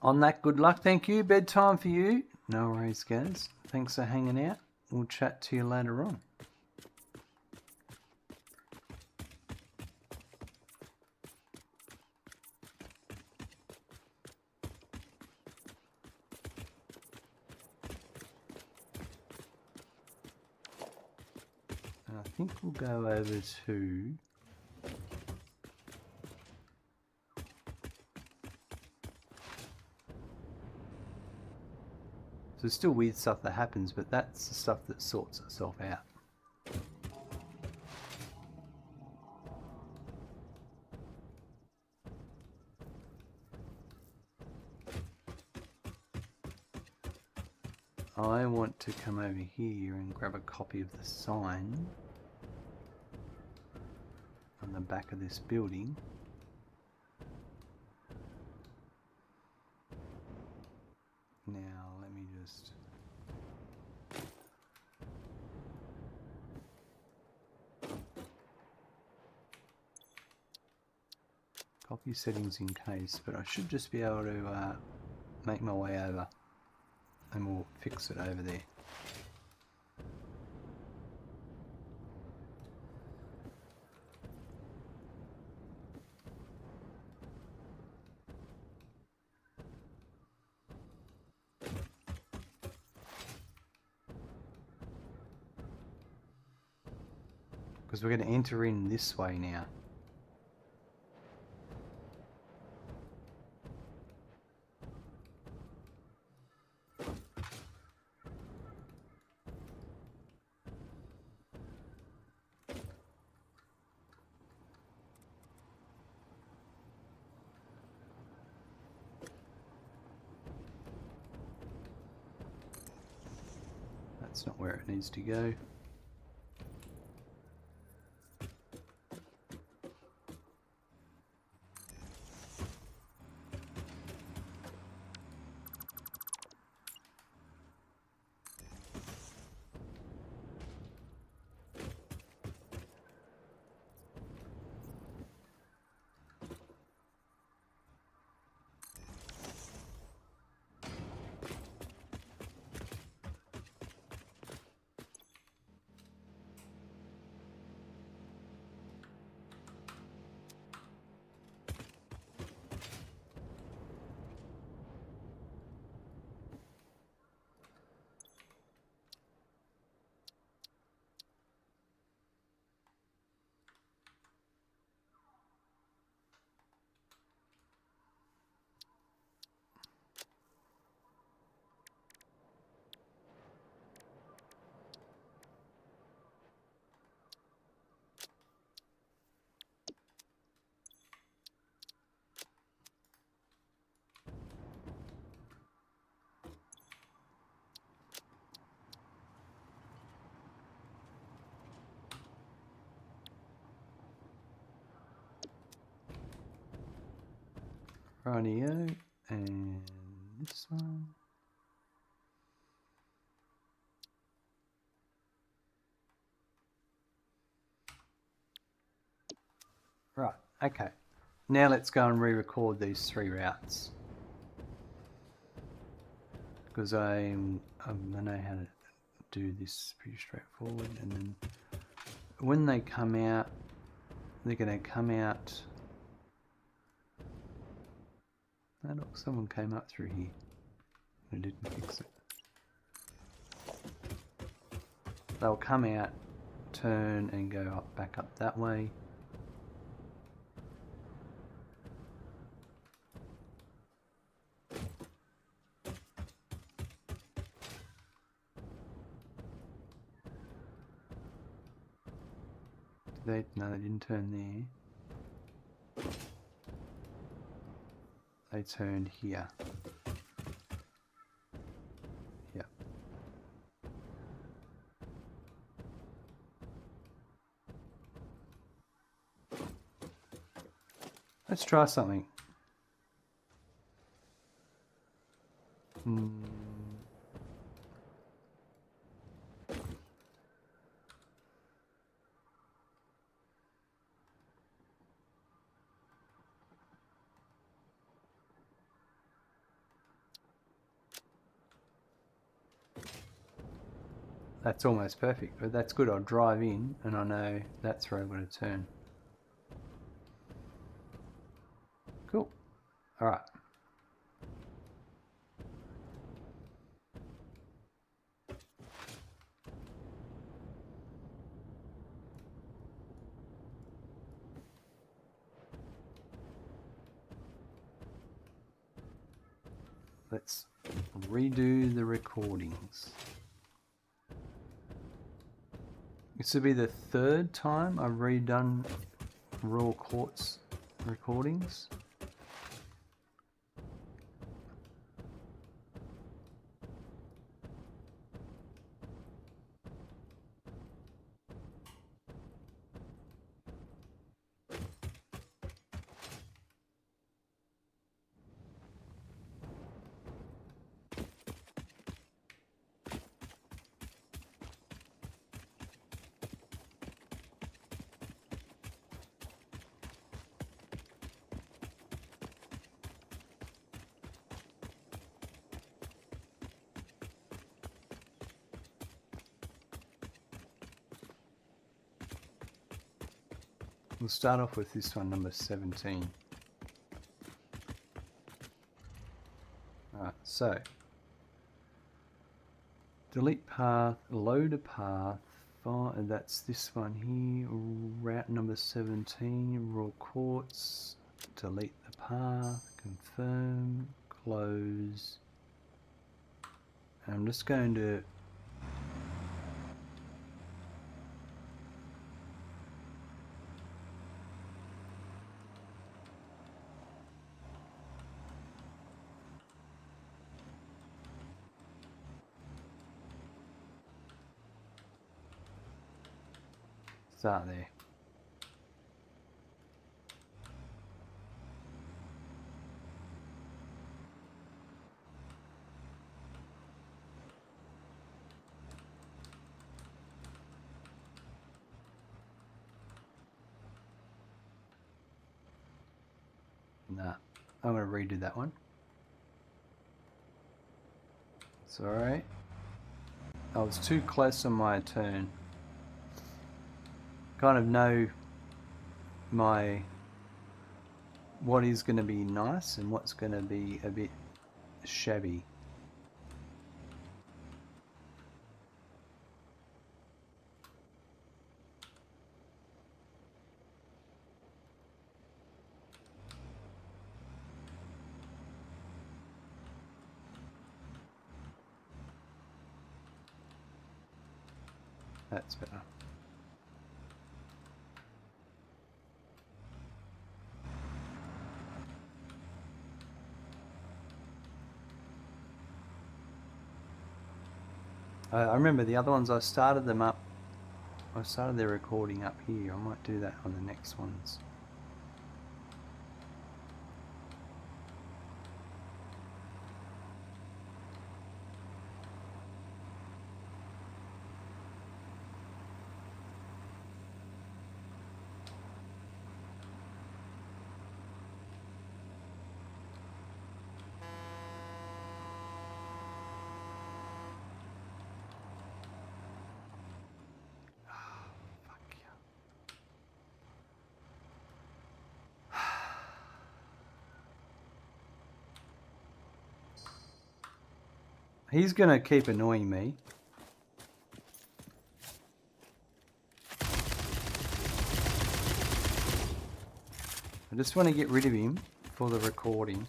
On that, good luck. Thank you. Bedtime for you. No worries, guys. Thanks for hanging out. We'll chat to you later on. I think we'll go over to... So there's still weird stuff that happens, but that's the stuff that sorts itself out. I want to come over here and grab a copy of the sign on the back of this building. Now, let me just... Copy settings in case, but I should just be able to make my way over and we'll fix it over there. Because we're going to enter in this way now. That's not where it needs to go. Rightio, and this one. Right, okay. Now let's go and re-record these 3 routes. Because I know how to do this pretty straightforward. And then when they come out, they're going to come out. Oh, look, someone came up through here. I didn't fix it. They'll come out, turn, and go up, back up that way. No, they didn't turn there. They turned here. Yeah. Let's try something. That's almost perfect, but that's good. I'll drive in and I know that's where I'm going to turn. Cool. All right. Let's redo the recordings. This will be the 3rd time I've redone Royal Courts recordings. We'll start off with this one, number 17. Alright, so delete path, load a path, and that's this one here, route number 17, Raw Quartz, delete the path, confirm, close. And I'm just going to Start there. Nah, I'm going to redo that one. Sorry. I was too close on my turn. Kind of know my what is going to be nice and what's going to be a bit shabby. That's better. I remember the other ones, I started them up. I started their recording up here. I might do that on the next ones. He's going to keep annoying me. I just want to get rid of him for the recording.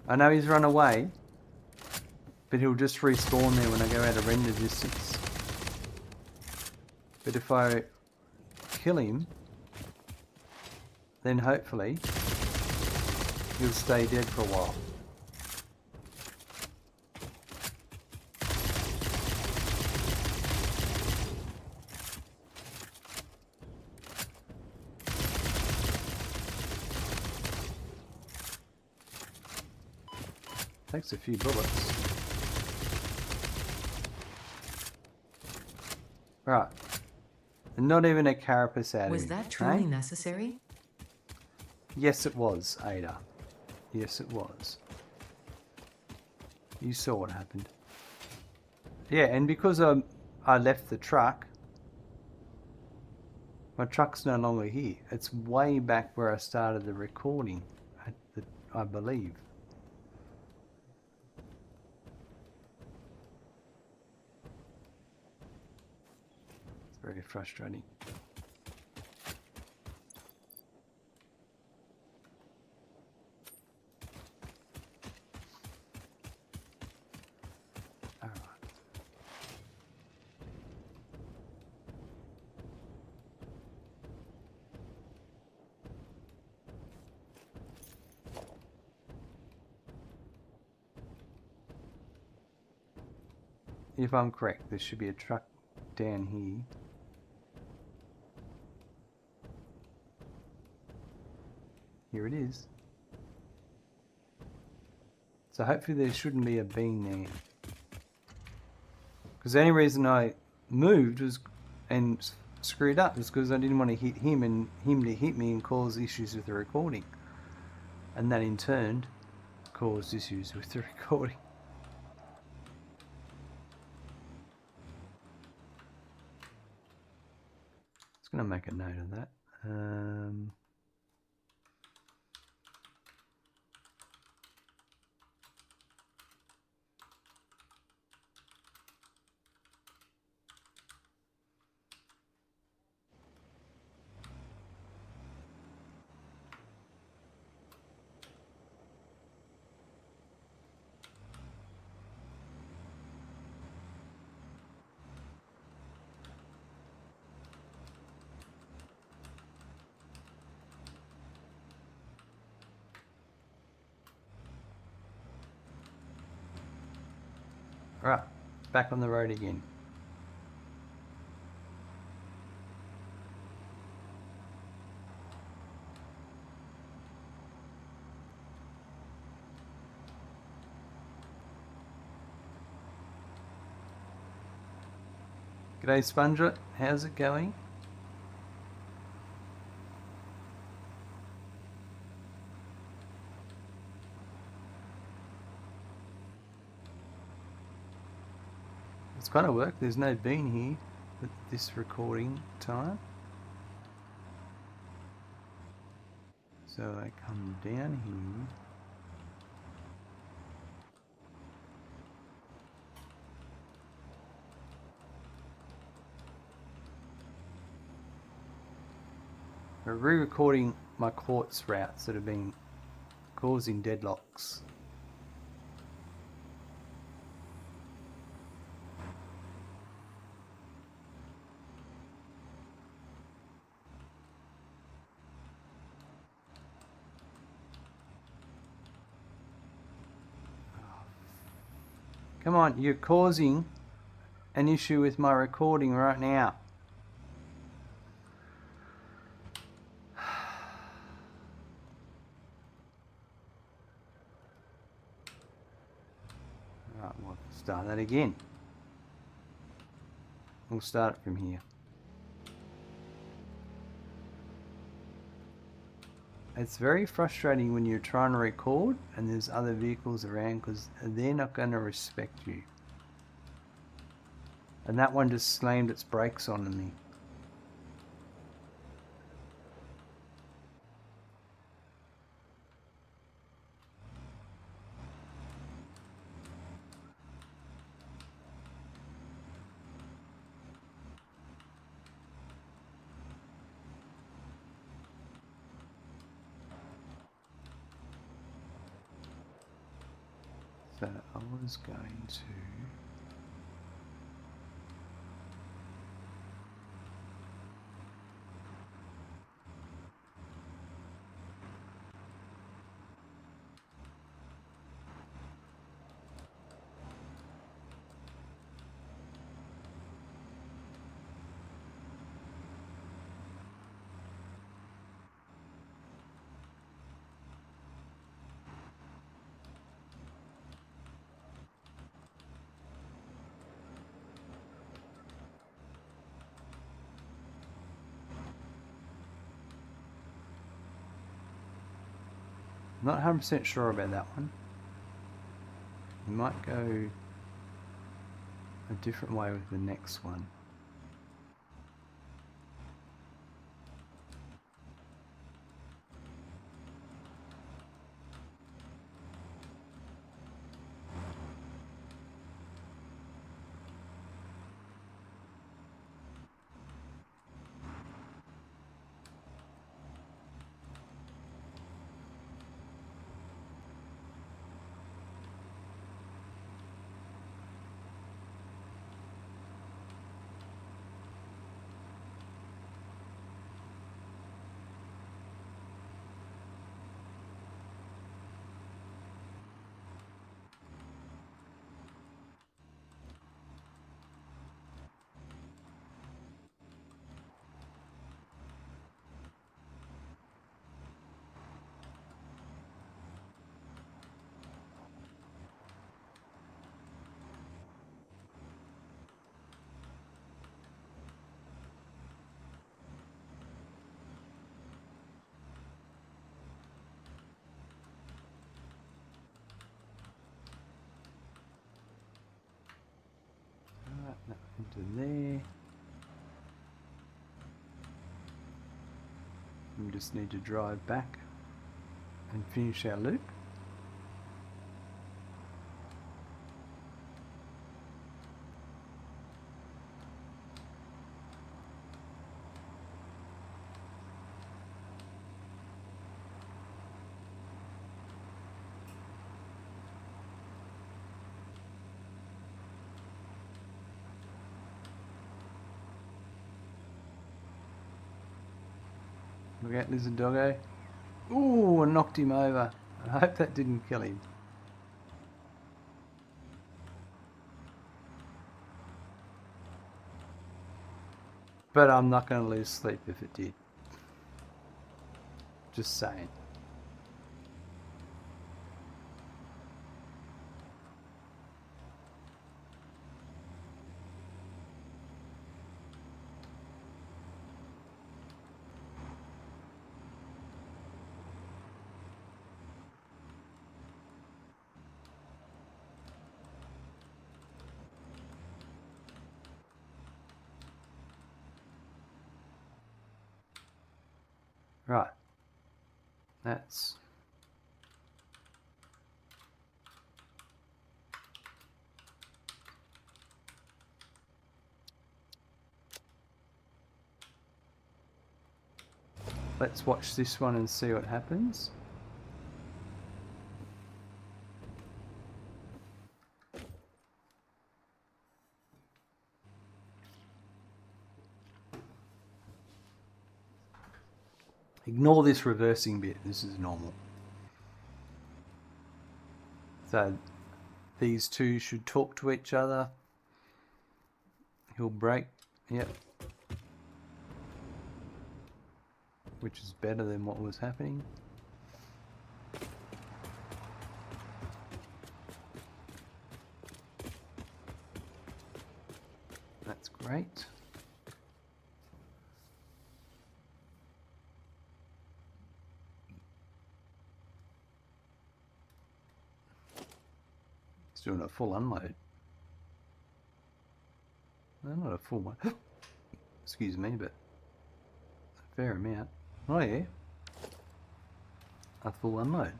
I know he's run away, but he'll just respawn there when I go out of render distance. But if I kill him, then hopefully he'll stay dead for a while. Takes a few bullets. Right. And not even a carapace out of him. Was that truly necessary? Yes, it was, Ada. Yes, it was. You saw what happened. Yeah, and because I left the truck, my truck's no longer here. It's way back where I started the recording, I believe. It's very frustrating. If I'm correct, there should be a truck down here. Here it is. So hopefully there shouldn't be a bean there. Because the only reason I moved was and screwed up was because I didn't want to hit him and him to hit me and cause issues with the recording. And that in turn caused issues with the recording. Just going to make a note of that. Right, back on the road again. G'day Sponget, how's it going? It's kind of work, there's no bean here at this recording time. So I come down here. We're re-recording my quartz routes that have been causing deadlocks. Come on, you're causing an issue with my recording right now. Right, we'll start that again. We'll start it from here. It's very frustrating when you're trying to record and there's other vehicles around because they're not going to respect you. And that one just slammed its brakes on me. So I was going to... Not 100% sure about that one. We might go a different way with the next one. Right, into there. We just need to drive back and finish our loop. Look out, lizard doggo. Ooh, I knocked him over. I hope that didn't kill him. But I'm not going to lose sleep if it did. Just saying. Right. That's... Let's watch this one and see what happens. Ignore this reversing bit, this is normal. So these two should talk to each other. He'll break, yep. Which is better than what was happening. That's great. He's doing a full unload. No, not a full one. Excuse me, but a fair amount. Oh yeah. A full unload.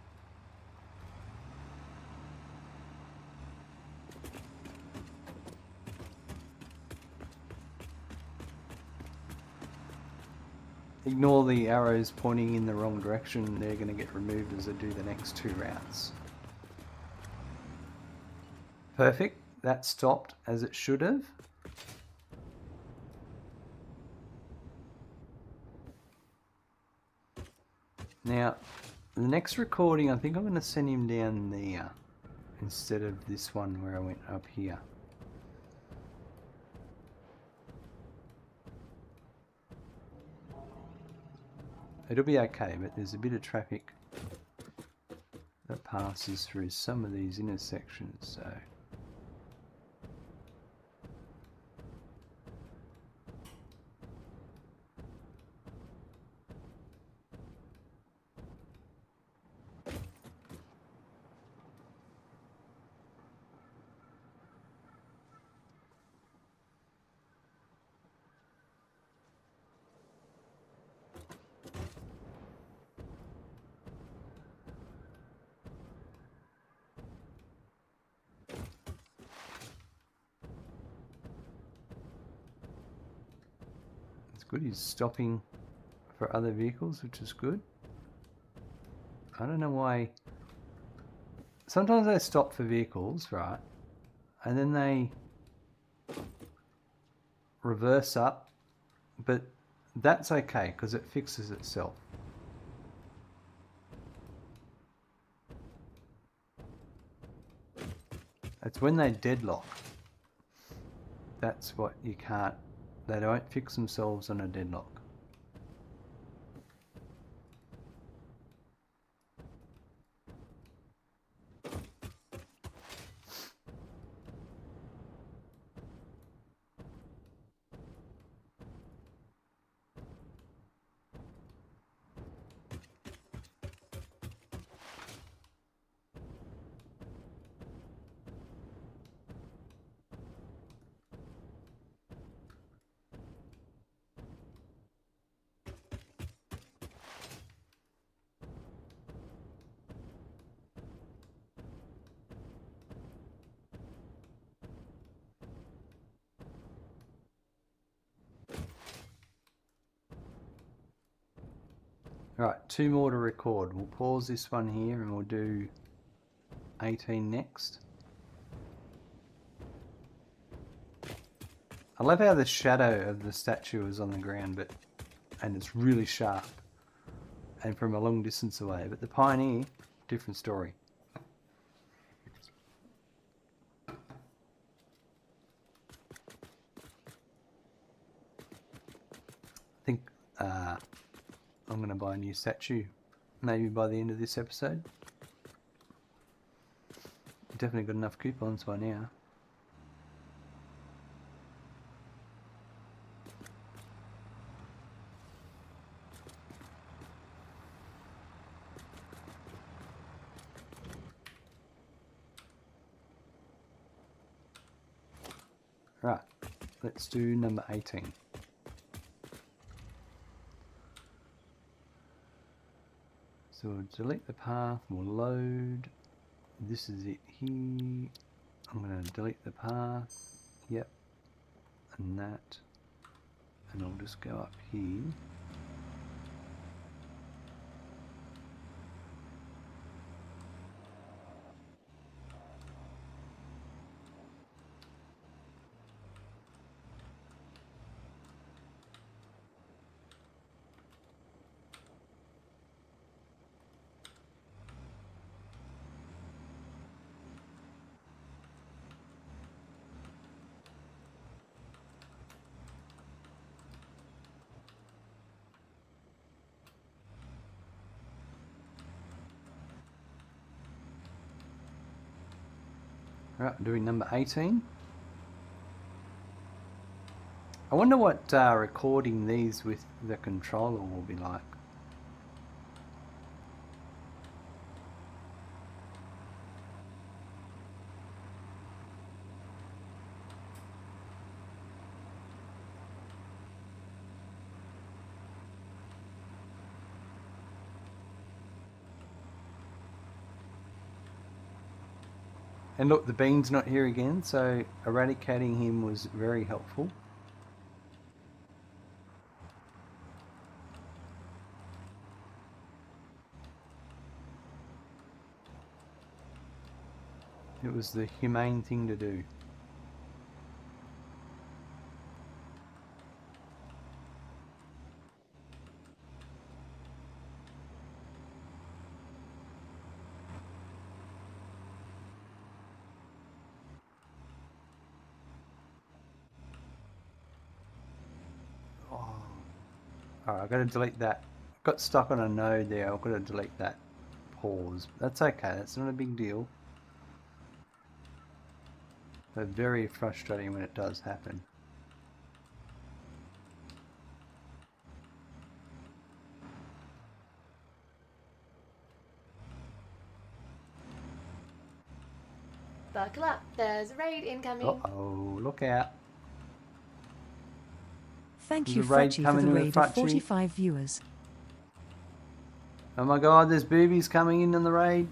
Ignore the arrows pointing in the wrong direction. They're going to get removed as I do the next two routes. Perfect. That stopped as it should have. Now, the next recording, I think I'm going to send him down there instead of this one where I went up here. It'll be okay, but there's a bit of traffic that passes through some of these intersections, so... Good, he's stopping for other vehicles, which is good. I don't know why. Sometimes they stop for vehicles, right? And then they reverse up, but that's okay because it fixes itself. It's when they deadlock. That's what you can't. They don't fix themselves on a deadlock. Right, 2 more to record. We'll pause this one here and we'll do 18 next. I love how the shadow of the statue is on the ground, and it's really sharp and from a long distance away. But the Pioneer, different story. I'm going to buy a new statue, maybe by the end of this episode. Definitely got enough coupons by now. Right, let's do number 18. So we'll delete the path, we'll load. This is it here. I'm going to delete the path. Yep. And that. And I'll just go up here. Right, doing number 18. I wonder what recording these with the controller will be like. And look, the bean's not here again, so eradicating him was very helpful. It was the humane thing to do. Alright, I've got to delete that. Got stuck on a node there, I've got to delete that pause. That's okay, that's not a big deal. But very frustrating when it does happen. Buckle up, there's a raid incoming. Uh-oh, look out. Thank you, Frutchy, for the raid of 45 viewers. Oh my god, there's boobies coming in on the raid.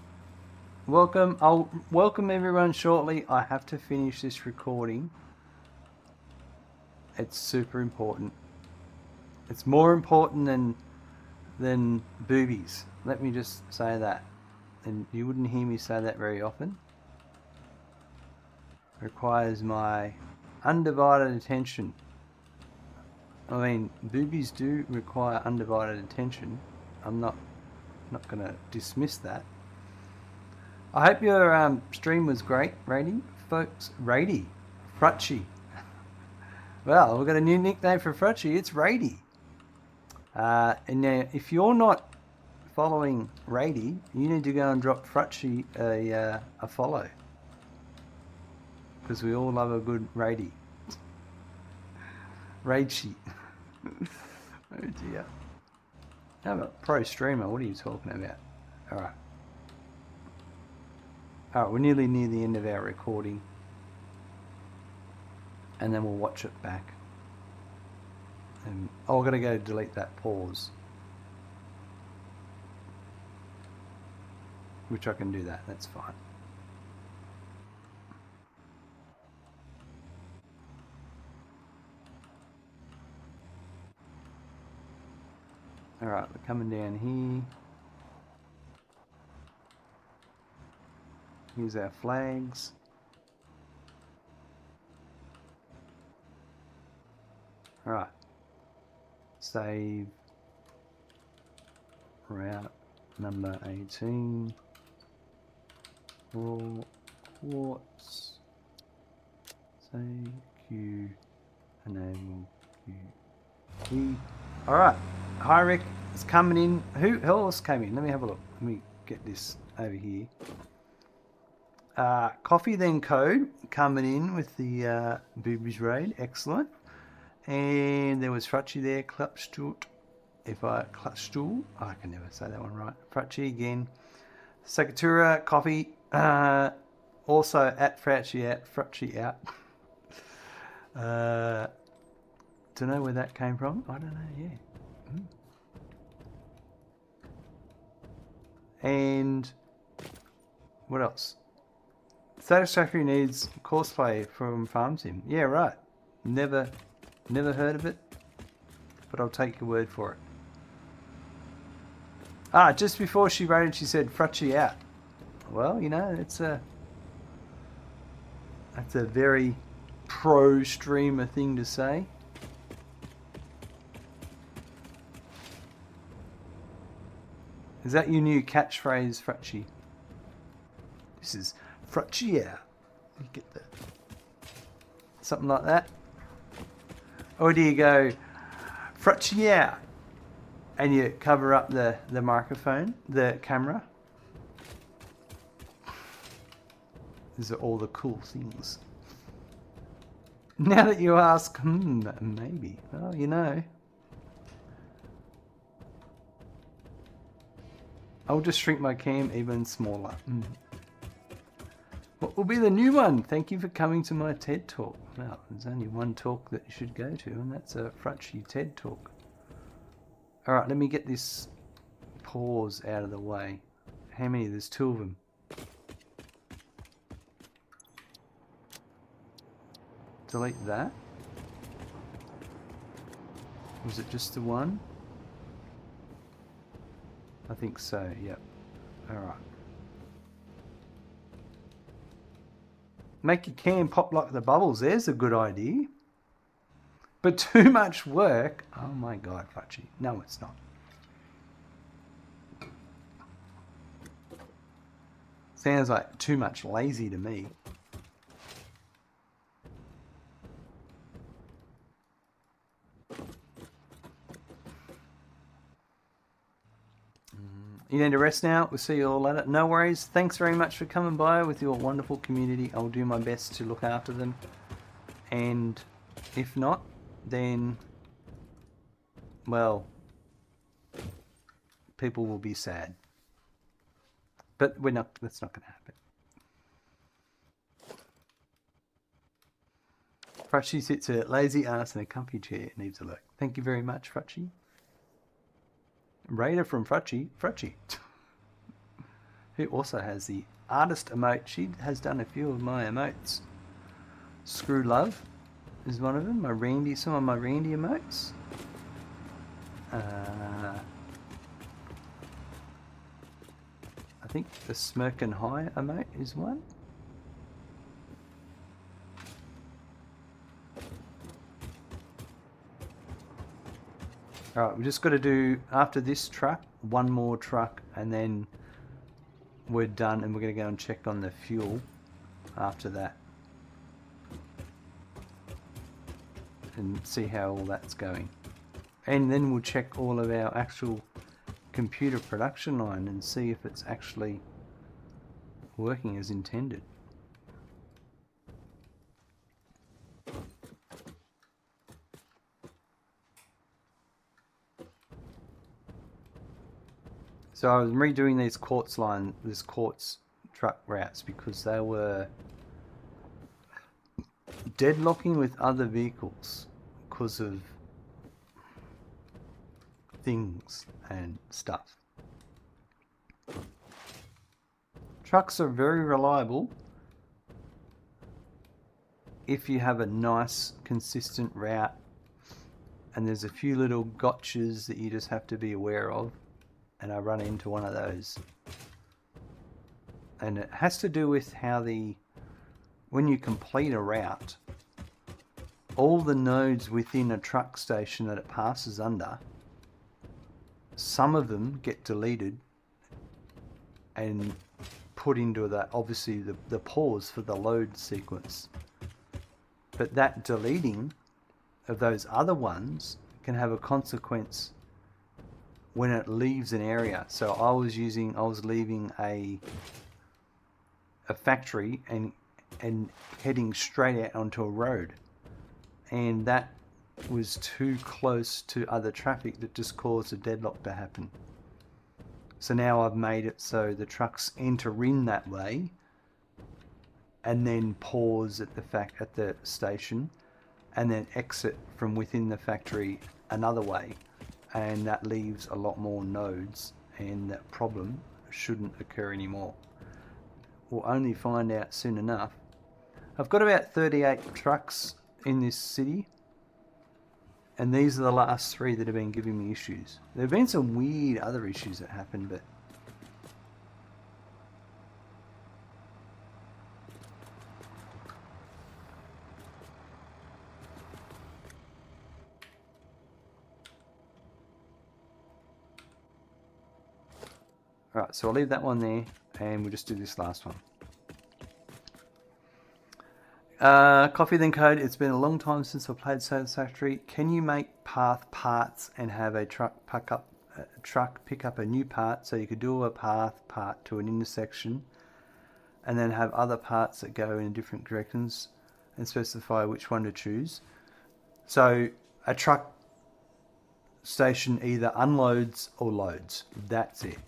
Welcome. I'll welcome everyone shortly. I have to finish this recording. It's super important. It's more important than boobies. Let me just say that. And you wouldn't hear me say that very often. It requires my undivided attention. I mean, boobies do require undivided attention. I'm not going to dismiss that. I hope your stream was great, Rady, folks. Rady, Frutchy. Well, we've got a new nickname for Frutchy. It's Rady. And now, if you're not following Rady, you need to go and drop Frutchy a follow, because we all love a good Rady. Raid sheet. Oh dear. I'm a pro streamer. What are you talking about? Alright. Alright, we're nearly near the end of our recording. And then we'll watch it back. And I've got to go delete that pause. Which I can do that. That's fine. Alright, we're coming down here. Here's our flags. Alright. Save. Route number 18. Raw quartz. Save. Q. Enable. Q. Key. Alright. Hi Rick is coming in. Who else came in? Let me have a look. Let me get this over here. Coffee Then Code coming in with the Boobies Raid. Excellent. And there was Frutchy there. Klapstut. Klapstool. Oh, I can never say that one right. Frutchy again. Sakatura, Coffee. Also at Frutchy out. Don't know where that came from. I don't know, yeah. And what else? Satisfactory needs courseplay from Farm Sim. Yeah, right. Never heard of it, but I'll take your word for it. Just before she rated, she said Frutchy out. Well, you know, that's a very pro streamer thing to say. Is that your new catchphrase, Frutchy? This is Frutchy out. You get that? Something like that. Or do you go Frutchy out and you cover up the microphone, the camera? These are all the cool things. Now that you ask, maybe. Well, you know. I'll just shrink my cam even smaller. What will be the new one? Thank you for coming to my TED Talk. Well, there's only one talk that you should go to, and that's a Frutchy TED Talk. Alright, let me get this pause out of the way. How many? There's 2 of them. Delete that. Was it just the one? I think so, yep. Alright. Make your can pop like the bubbles. There's a good idea. But too much work. Oh my god, Frutchy. No, it's not. Sounds like too much lazy to me. You need to rest now. We'll see you all later. No worries. Thanks very much for coming by with your wonderful community. I'll do my best to look after them. And if not, then, well, people will be sad. But that's not going to happen. Frutchy sits a lazy ass in a comfy chair. Needs a look. Thank you very much, Frutchy. Raider from Frutchy, who also has the artist emote. She has done a few of my emotes. Screw Love is one of them. Some of my Randy emotes. I think the Smirkin' High emote is one. Alright, we just got to do, after this truck, one more truck, and then we're done, and we're going to go and check on the fuel after that. And see how all that's going. And then we'll check all of our actual computer production line and see if it's actually working as intended. So I was redoing these quartz truck routes because they were deadlocking with other vehicles because of things and stuff. Trucks are very reliable if you have a nice consistent route and there's a few little gotchas that you just have to be aware of. And I run into one of those. And it has to do with how when you complete a route, all the nodes within a truck station that it passes under, some of them get deleted and put into obviously the pause for the load sequence. But that deleting of those other ones can have a consequence when it leaves an area. So I was leaving a factory and heading straight out onto a road, and that was too close to other traffic that just caused a deadlock to happen. So now I've made it so the trucks enter in that way and then pause at the station and then exit from within the factory another way, and that leaves a lot more nodes, and that problem shouldn't occur anymore. We'll only find out soon enough. I've got about 38 trucks in this city, and these are the last 3 that have been giving me issues. There have been some weird other issues that happened, but alright, so I'll leave that one there, and we'll just do this last one. Coffee Then Code, it's been a long time since I've played Satisfactory. Can you make path parts and have a truck pick up a new part, so you could do a path part to an intersection and then have other parts that go in different directions and specify which one to choose? So a truck station either unloads or loads. That's it.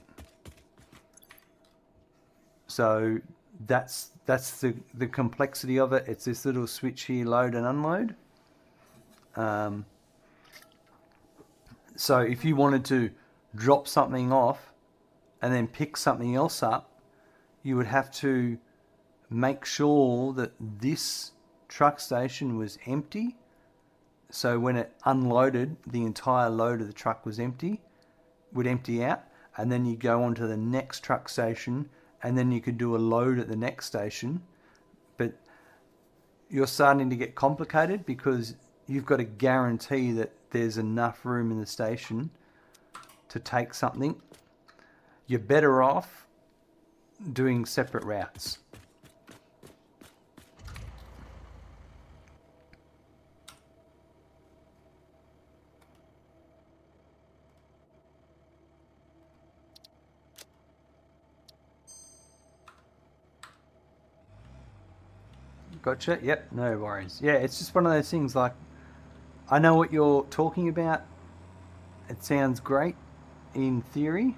So that's the complexity of it. It's this little switch here, load and unload. So if you wanted to drop something off and then pick something else up, you would have to make sure that this truck station was empty. So when it unloaded, the entire load of the truck would empty out, and then you go on to the next truck station, and then you could do a load at the next station. But you're starting to get complicated because you've got to guarantee that there's enough room in the station to take something. You're better off doing separate routes. Gotcha. Yep, no worries. Yeah, it's just one of those things, like, I know what you're talking about. It sounds great in theory,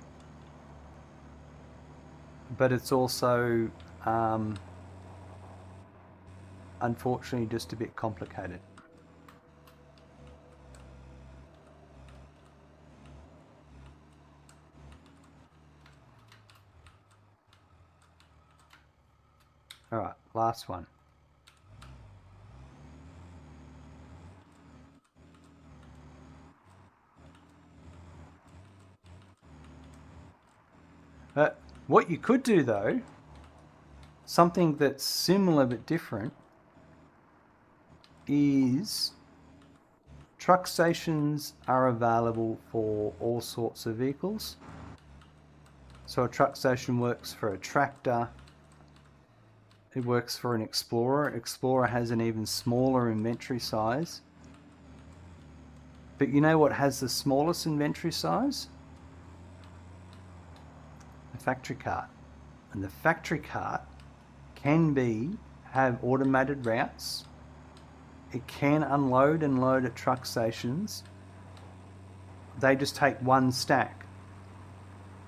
but it's also unfortunately just a bit complicated. All right, last one. What you could do, though, something that's similar but different, is truck stations are available for all sorts of vehicles. So a truck station works for a tractor. It works for an Explorer. Explorer has an even smaller inventory size. But you know what has the smallest inventory size? The factory cart. And the factory cart can have automated routes. It can unload and load at truck stations. They just take one stack.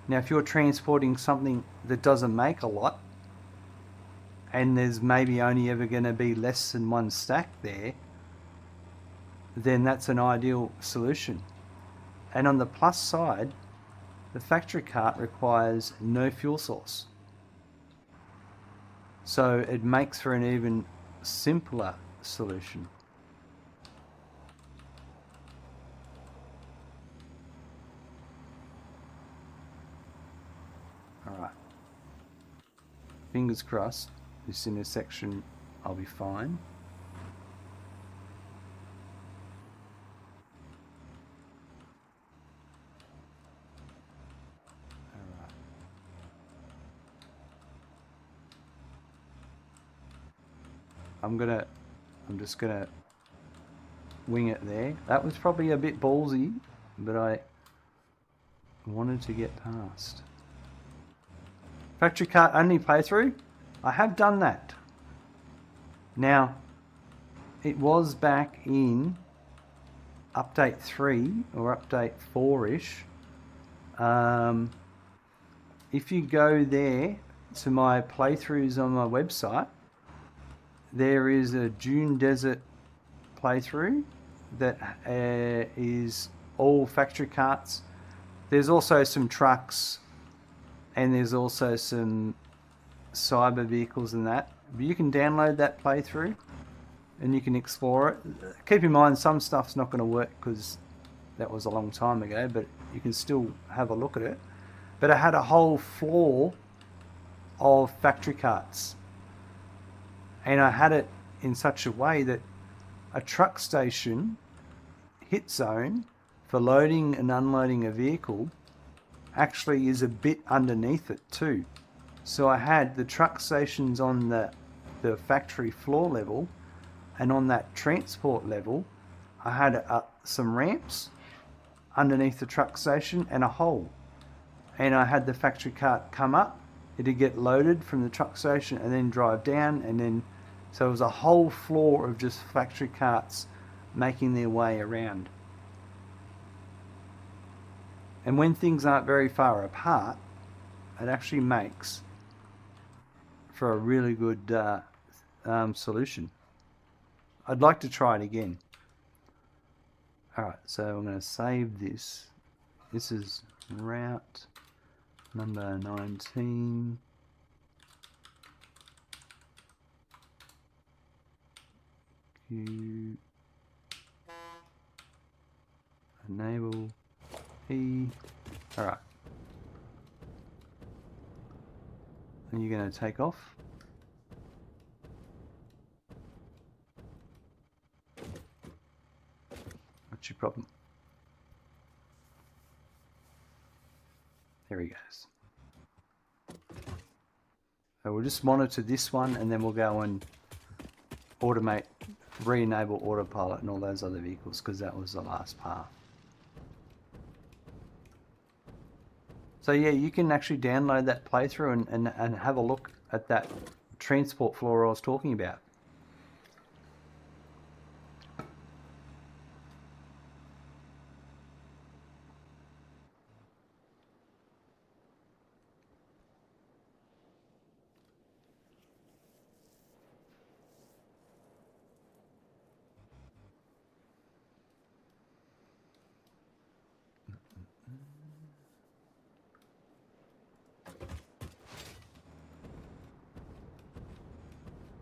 Now, if you're transporting something that doesn't make a lot, and there's maybe only ever going to be less than one stack there, then that's an ideal solution. And on the plus side, the factory cart requires no fuel source. So it makes for an even simpler solution. All right. Fingers crossed, this intersection, I'll be fine. I'm just gonna wing it there. That was probably a bit ballsy, but I wanted to get past. Factory cart only playthrough? I have done that. Now, it was back in update 3 or update 4-ish. If you go there to my playthroughs on my website, there is a Dune Desert playthrough that is all factory carts. There's also some trucks, and there's also some cyber vehicles and that. But you can download that playthrough and you can explore it. Keep in mind some stuff's not going to work because that was a long time ago, but you can still have a look at it. But I had a whole floor of factory carts, and I had it in such a way that a truck station hit zone for loading and unloading a vehicle actually is a bit underneath it too. So I had the truck stations on the factory floor level, and on that transport level I had some ramps underneath the truck station and a hole, and I had the factory cart come up, it'd get loaded from the truck station and then drive down, and then so it was a whole floor of just factory carts making their way around. And when things aren't very far apart, it actually makes for a really good solution. I'd like to try it again. Alright, so I'm going to save this. This is route number 19. Q. Enable E. Alright. And you're going to take off. What's your problem? There he goes. So we'll just monitor this one, and then we'll go and automate, re-enable autopilot and all those other vehicles, because that was the last part. So yeah, you can actually download that playthrough and have a look at that transport floor I was talking about.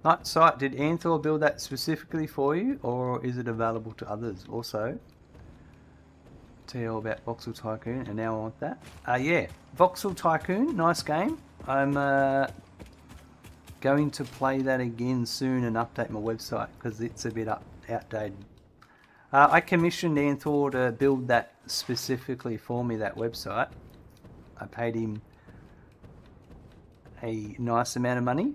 Night site, did Anthor build that specifically for you, or is it available to others? Also, tell you all about Voxel Tycoon, and now I want that. Yeah, Voxel Tycoon, nice game. I'm going to play that again soon and update my website because it's a bit outdated. I commissioned Anthor to build that specifically for me, that website. I paid him a nice amount of money.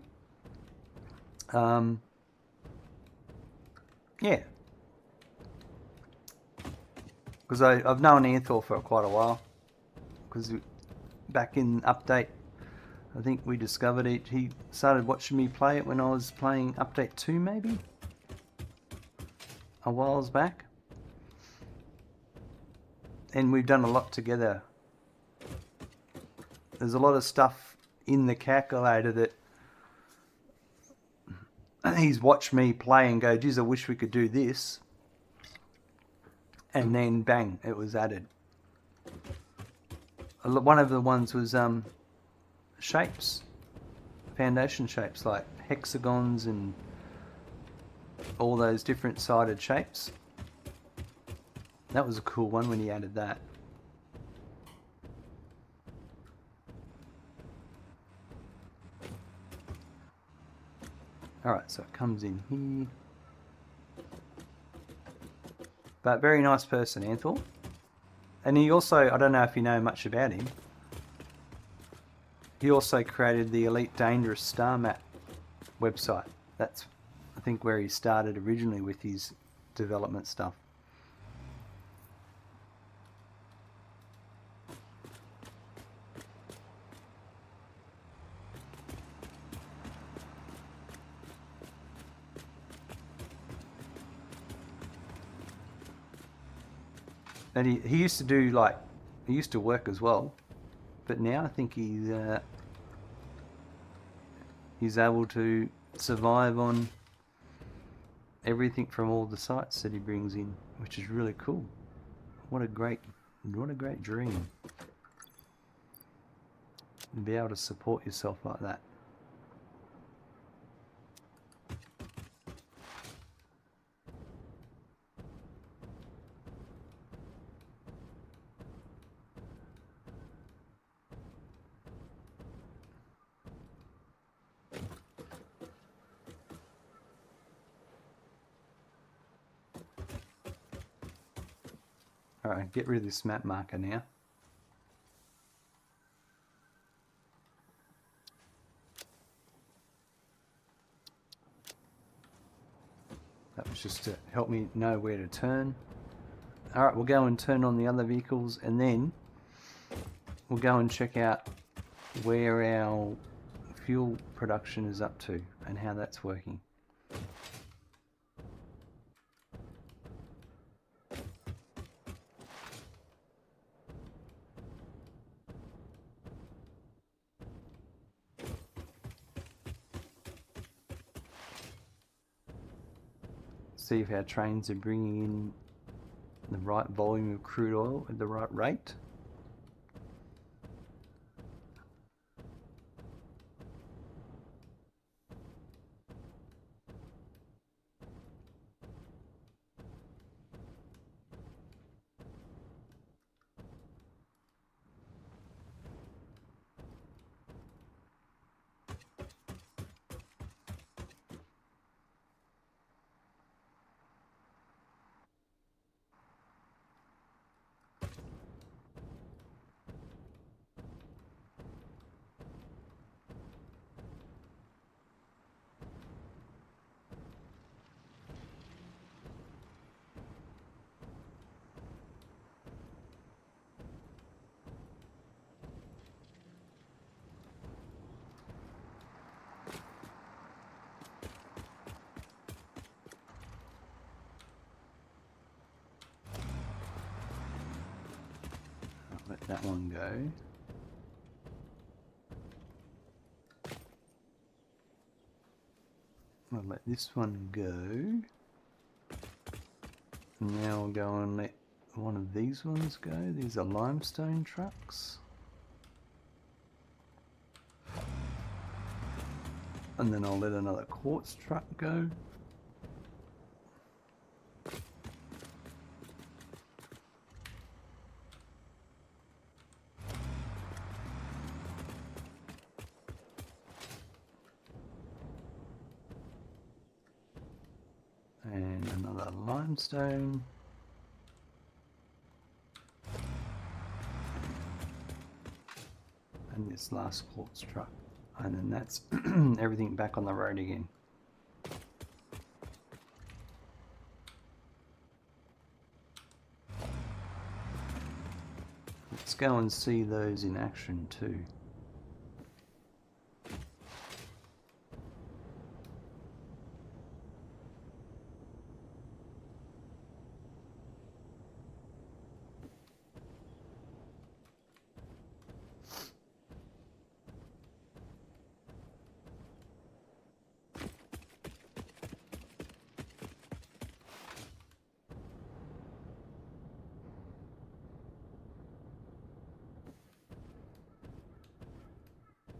Yeah, because I've known Anthor for quite a while, because back in update, I think we discovered it, he started watching me play it when I was playing update 2 maybe, a whiles back, and we've done a lot together. There's a lot of stuff in the calculator that he's watched me play and go, geez, I wish we could do this. And then bang, it was added. One of the ones was shapes, foundation shapes, like hexagons and all those different sided shapes. That was a cool one when he added that. Alright, so it comes in here. But very nice person, Anthor. And he also, I don't know if you know much about him, he also created the Elite Dangerous Star Map website. That's, I think, where he started originally with his development stuff. And he used to do like, he used to work as well, but now I think he's able to survive on everything from all the sites that he brings in, which is really cool. What a great dream. And be able to support yourself like that. Alright, get rid of this map marker now. That was just to help me know where to turn. Alright, we'll go and turn on the other vehicles, and then we'll go and check out where our fuel production is up to and how that's working. See if our trains are bringing in the right volume of crude oil at the right rate. Let that one go. I'll let this one go. Now I'll go and let one of these ones go. These are limestone trucks. And then I'll let another quartz truck go. And another limestone. And this last quartz truck. And then that's everything back on the road again. Let's go and see those in action too.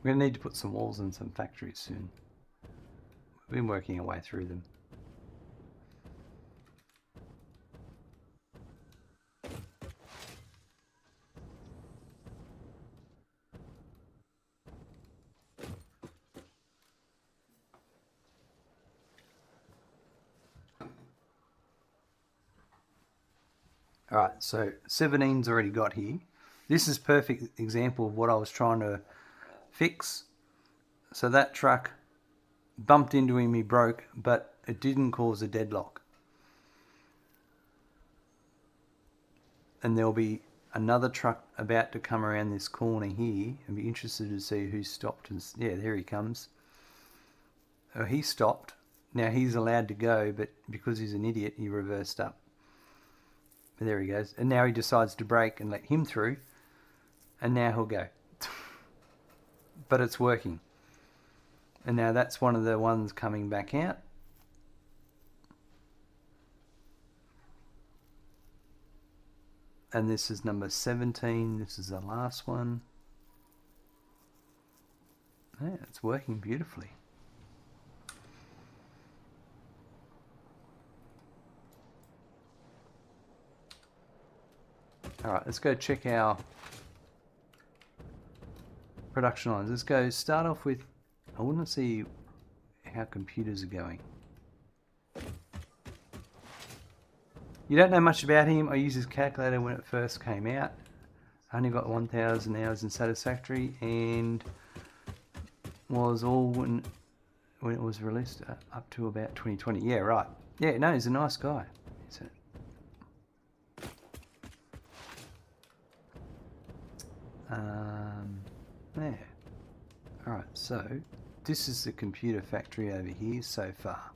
We're going to need to put some walls in some factories soon. We've been working our way through them. Alright, so 17's already got here. This is a perfect example of what I was trying to fix. So that truck bumped into him, he broke, but it didn't cause a deadlock. and there'll be another truck about to come around this corner here. I'd be interested to see who stopped. And yeah, there he comes. Oh, he stopped. Now he's allowed to go, but because he's an idiot, he reversed up. There he goes. And now he decides to brake and let him through. And now he'll go. But it's working. And now that's one of the ones coming back out. And this is number 17. This is the last one. Yeah, it's working beautifully. Alright, let's go check our production lines. Let's go start off with, I want to see how computers are going. You don't know much about him. I used his calculator when it first came out. I only got 1,000 hours in Satisfactory and was all when it was released up to about 2020. Yeah, right. Yeah, no, he's a nice guy. He's a, yeah. Alright, so this is the computer factory over here so far.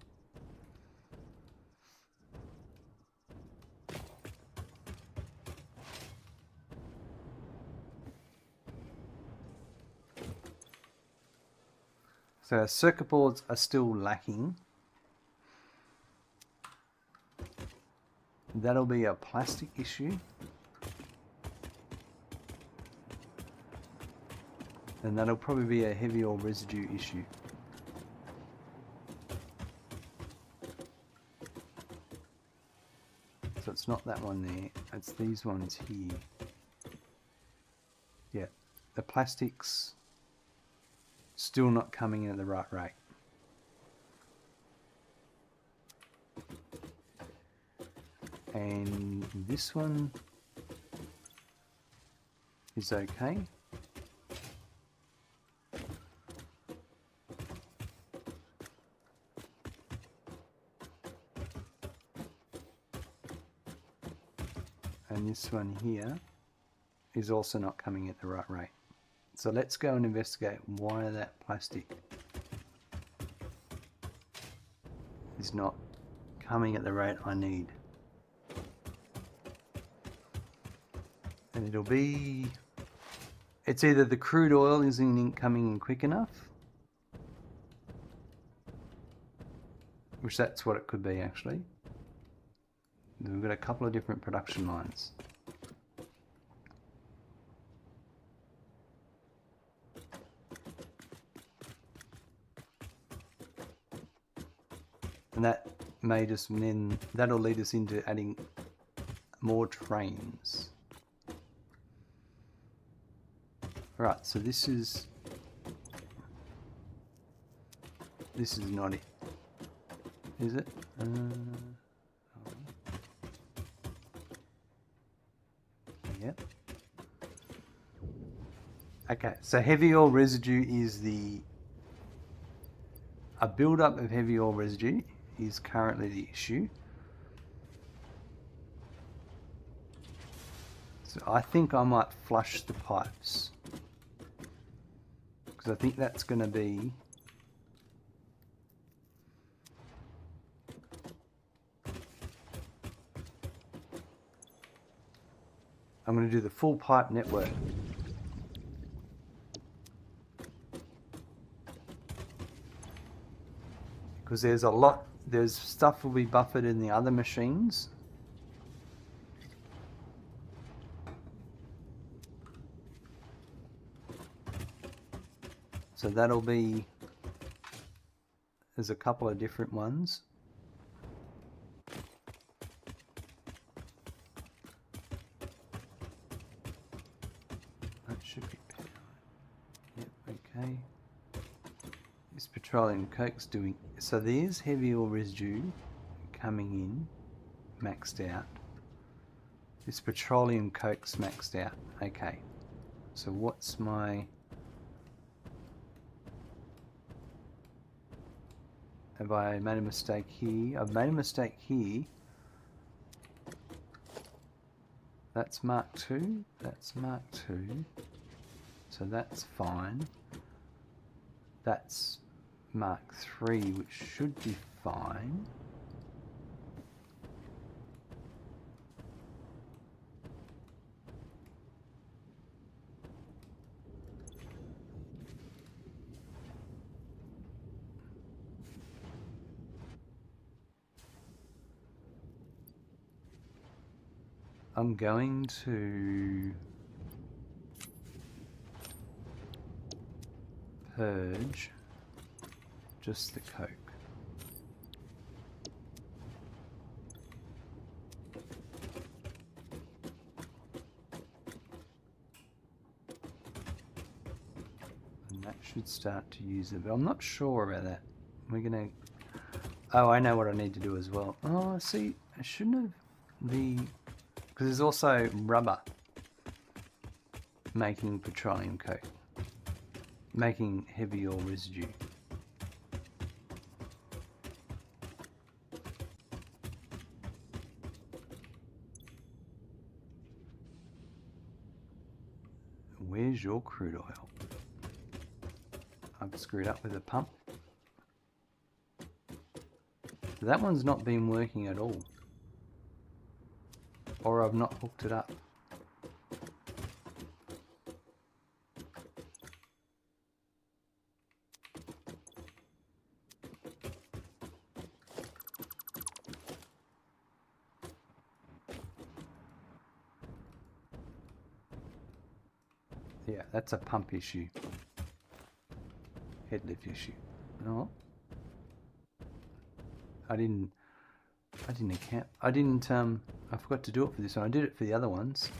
So our circuit boards are still lacking. That'll be a plastic issue. And that'll probably be a heavy oil residue issue. So it's not that one there, it's these ones here. Yeah, the plastics still not coming in at the right rate. And this one is okay. And this one here is also not coming at the right rate. So let's go and investigate why that plastic is not coming at the rate I need. And it'll be, it's either the crude oil isn't coming in quick enough, which that's what it could be actually. We've got a couple of different production lines. And that may just then, that'll lead us into adding more trains. Right, so this is not it, is it? Yep. Okay, so heavy oil residue is a build-up of heavy oil residue is currently the issue. So I think I might flush the pipes, because I think that's going to be I'm going to do the full pipe network. Because there's stuff will be buffered in the other machines. So that'll be, there's a couple of different ones. That should be powered. Yep, okay. This petroleum coke's doing, so there's heavy oil residue coming in, maxed out. This petroleum coke's maxed out. Okay. So what's my, have I made a mistake here? I've made a mistake here. That's Mark II. That's Mark II. So that's fine. That's Mark III, which should be fine. I'm going to purge just the coke. And that should start to use it, but I'm not sure about that. We're gonna... Oh, I know what I need to do as well. Oh, see, I shouldn't have the... Because there's also rubber making petroleum coke, making heavy oil residue. Where's your crude oil? I've screwed up with the pump. That one's not been working at all. Or I've not hooked it up. Yeah, that's a pump issue. Head lift issue. No. I didn't account. I forgot to do it for this one. I did it for the other ones.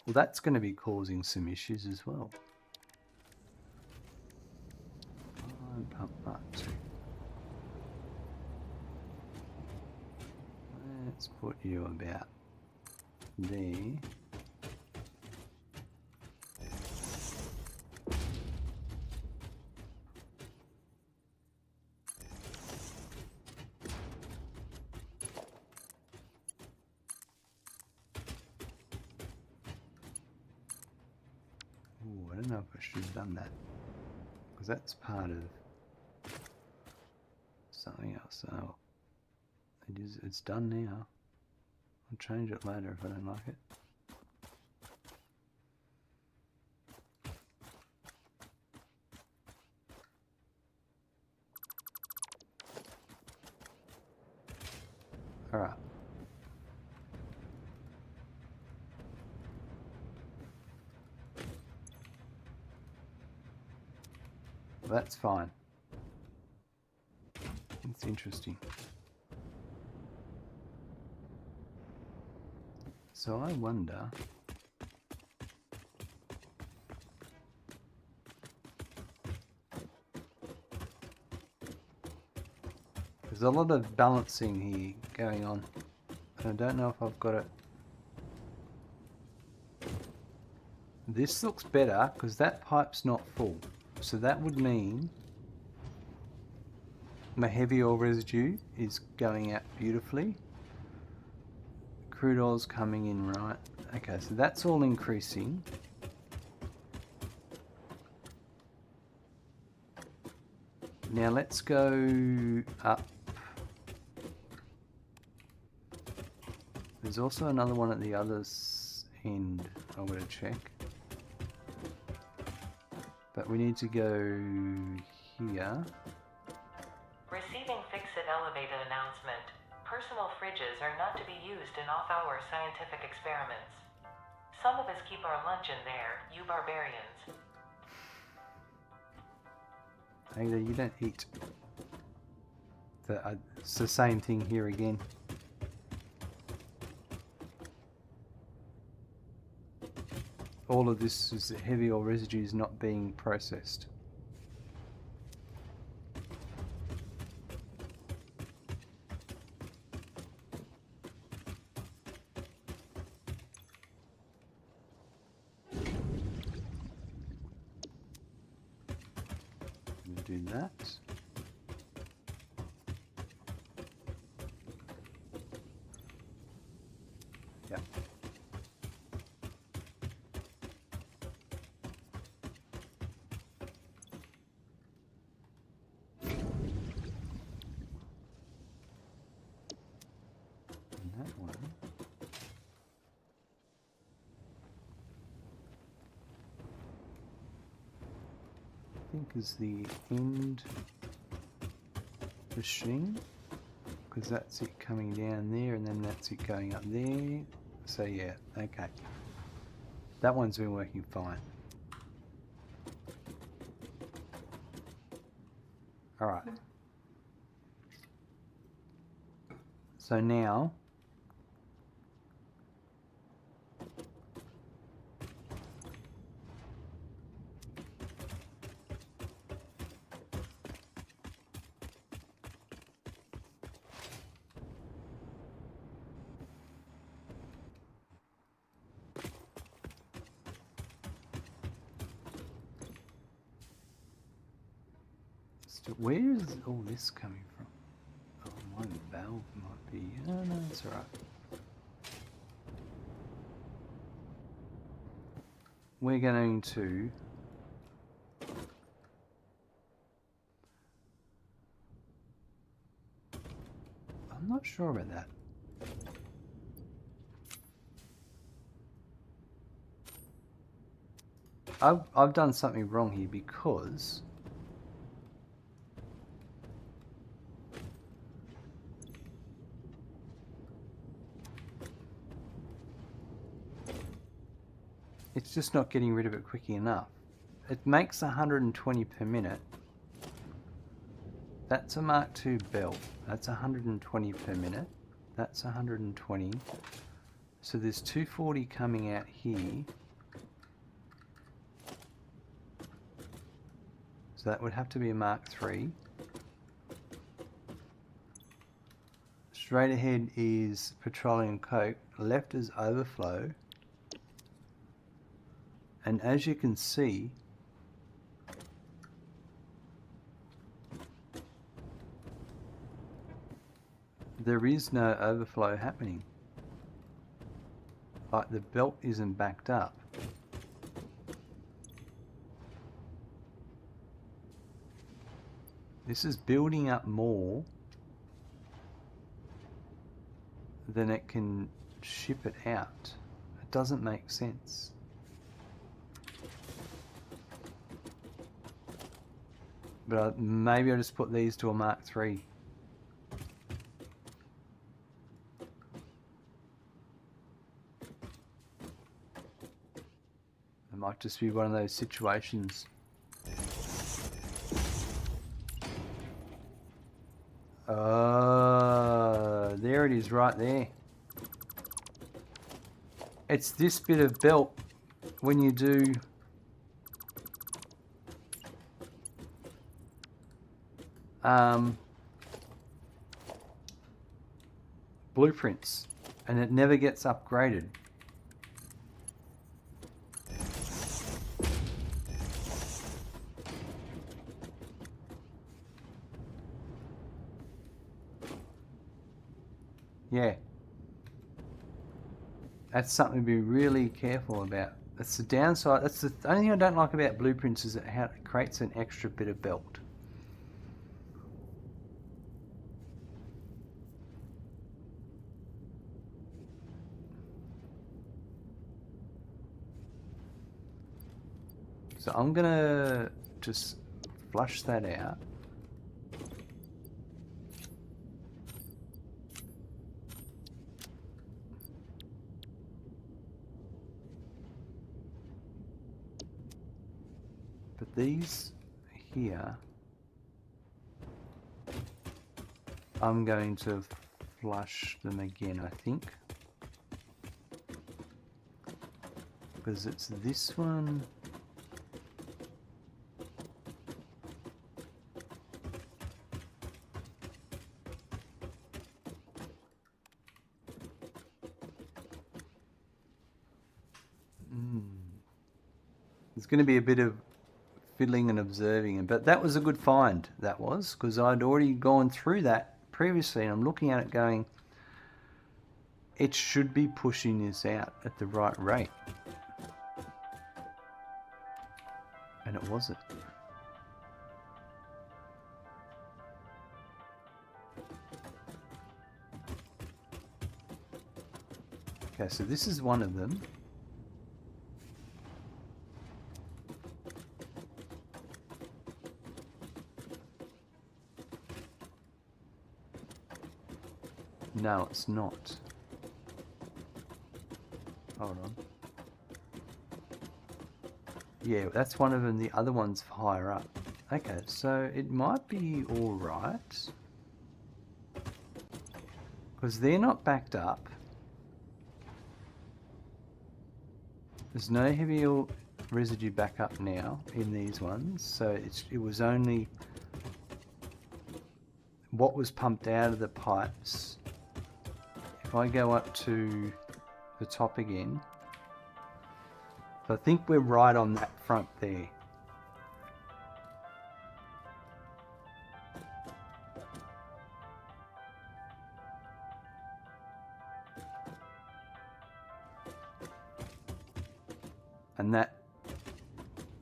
Well, that's going to be causing some issues as well. Pump Mark II. Let's put you about there. I don't know if I should have done that, because that's part of something else. So it's done now. I'll change it later if I don't like it. All right. That's fine. It's interesting. So I wonder... There's a lot of balancing here going on. And I don't know if I've got it... This looks better because that pipe's not full. So that would mean my heavy oil residue is going out beautifully. Crude oil's coming in right. Okay, so that's all increasing. Now let's go up. There's also another one at the other end I'm going to check. But we need to go here. Receiving Fix-It Elevated announcement. Personal fridges are not to be used in off-hour scientific experiments. Some of us keep our lunch in there, you barbarians. Ada, you don't eat. It's the same thing here again. All of this is heavy oil residue is not being processed. Do that. Yep. And that one. I think is the end machine, because that's it coming down there and then that's it going up there. So yeah, okay. That one's been working fine. Alright. So now where is all this coming from? Oh, my valve might be... Oh, no, it's alright. We're going to... I'm not sure about that. I've done something wrong here because... It's just not getting rid of it quickly enough. It makes 120 per minute. That's a Mark II belt. That's 120 per minute. That's 120. So there's 240 coming out here. So that would have to be a Mark III. Straight ahead is petroleum coke. Left is overflow. And as you can see, there is no overflow happening. Like the belt isn't backed up. This is building up more than it can ship it out. It doesn't make sense. But maybe I'll just put these to a Mark III. It might just be one of those situations. There it is right there. It's this bit of belt when you do blueprints, and it never gets upgraded. Yeah. That's something to be really careful about. That's the downside. That's the only thing I don't like about blueprints is how it creates an extra bit of belt. So I'm gonna just flush that out. But these here, I'm going to flush them again, I think. Because it's this one. There's going to be a bit of fiddling and observing, but that was a good find, that was, because I'd already gone through that previously and I'm looking at it going, it should be pushing this out at the right rate. And it wasn't. Okay, so this is one of them. No, it's not. Hold on. Yeah, that's one of them. The other one's higher up. Okay, so it might be alright. Because they're not backed up. There's no heavy oil residue back up now in these ones. So it was only what was pumped out of the pipes. If I go up to the top again, so I think we're right on that front there. And that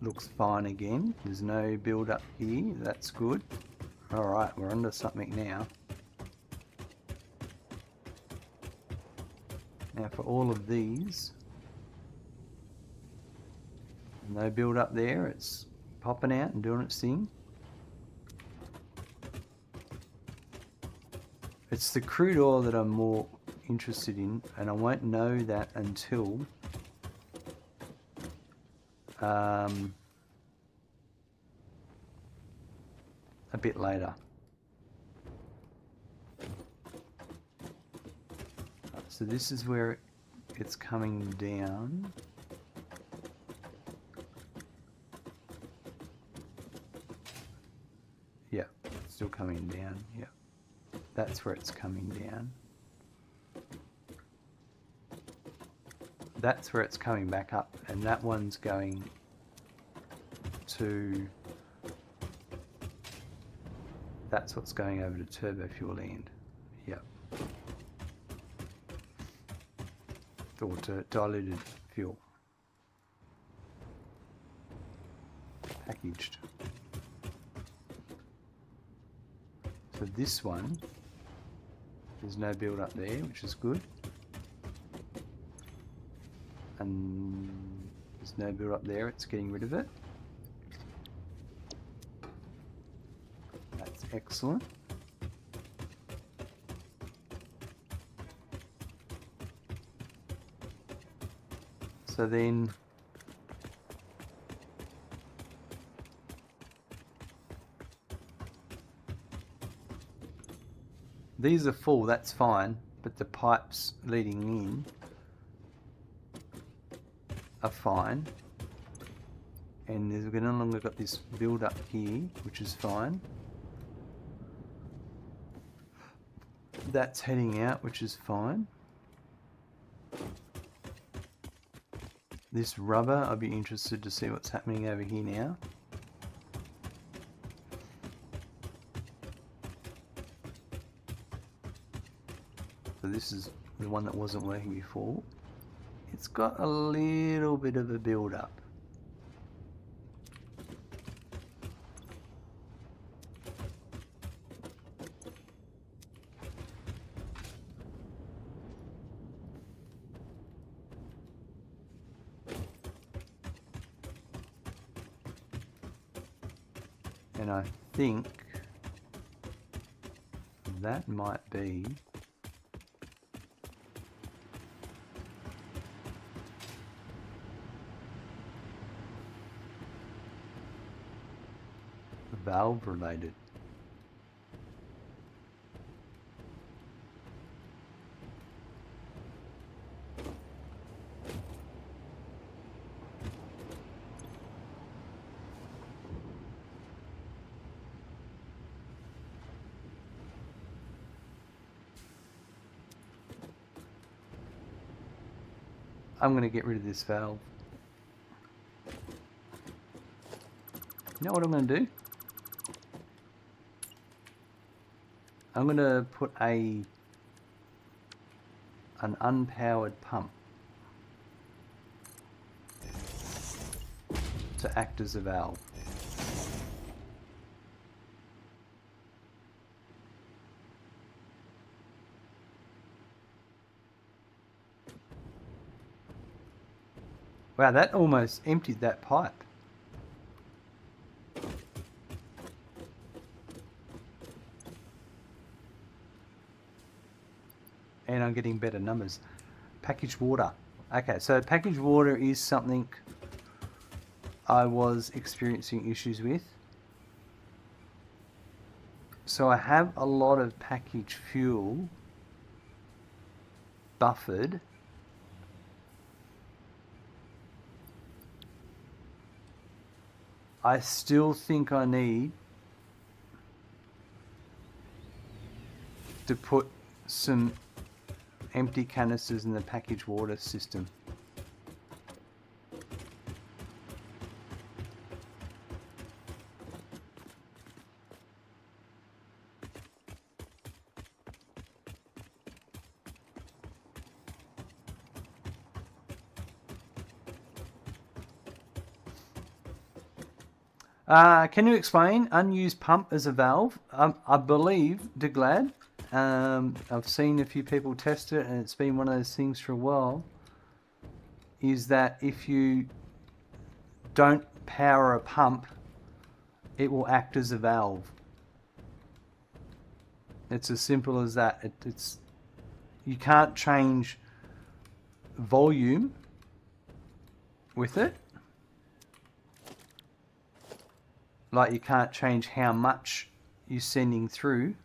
looks fine again. There's no build up here. That's good. Alright, we're onto something now. Now for all of these, no build up there, it's popping out and doing its thing. It's the crude oil that I'm more interested in, and I won't know that until a bit later. So this is where it's coming down. Yeah, it's still coming down. Yeah, that's where it's coming down. That's where it's coming back up, and that one's going to... That's what's going over to turbo fuel land. Yep. Or to diluted fuel. Packaged. So this one, there's no build up there, which is good. And there's no build up there, it's getting rid of it. That's excellent. So then these are full, that's fine, but the pipes leading in are fine. And we've no longer got this build up here, which is fine. That's heading out, which is fine. This rubber, I'd be interested to see what's happening over here now. So this is the one that wasn't working before. It's got a little bit of a build up. And I think that might be valve related. I'm going to get rid of this valve. You know what I'm going to do? I'm going to put a an unpowered pump to act as a valve. Wow, that almost emptied that pipe. And I'm getting better numbers. Packaged water. Okay, so packaged water is something I was experiencing issues with. So I have a lot of packaged fuel buffered. I still think I need to put some empty canisters in the packaged water system. Can you explain unused pump as a valve? I believe, Deglad, I've seen a few people test it and it's been one of those things for a while, is that if you don't power a pump, it will act as a valve. It's as simple as that. You can't change volume with it. Like you can't change how much you're sending through.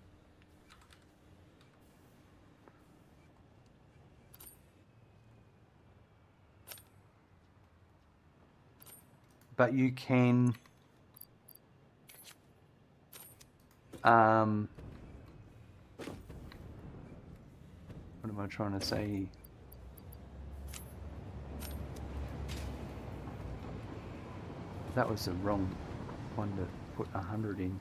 But you can what am I trying to say? That was the wrong one to put 100 in.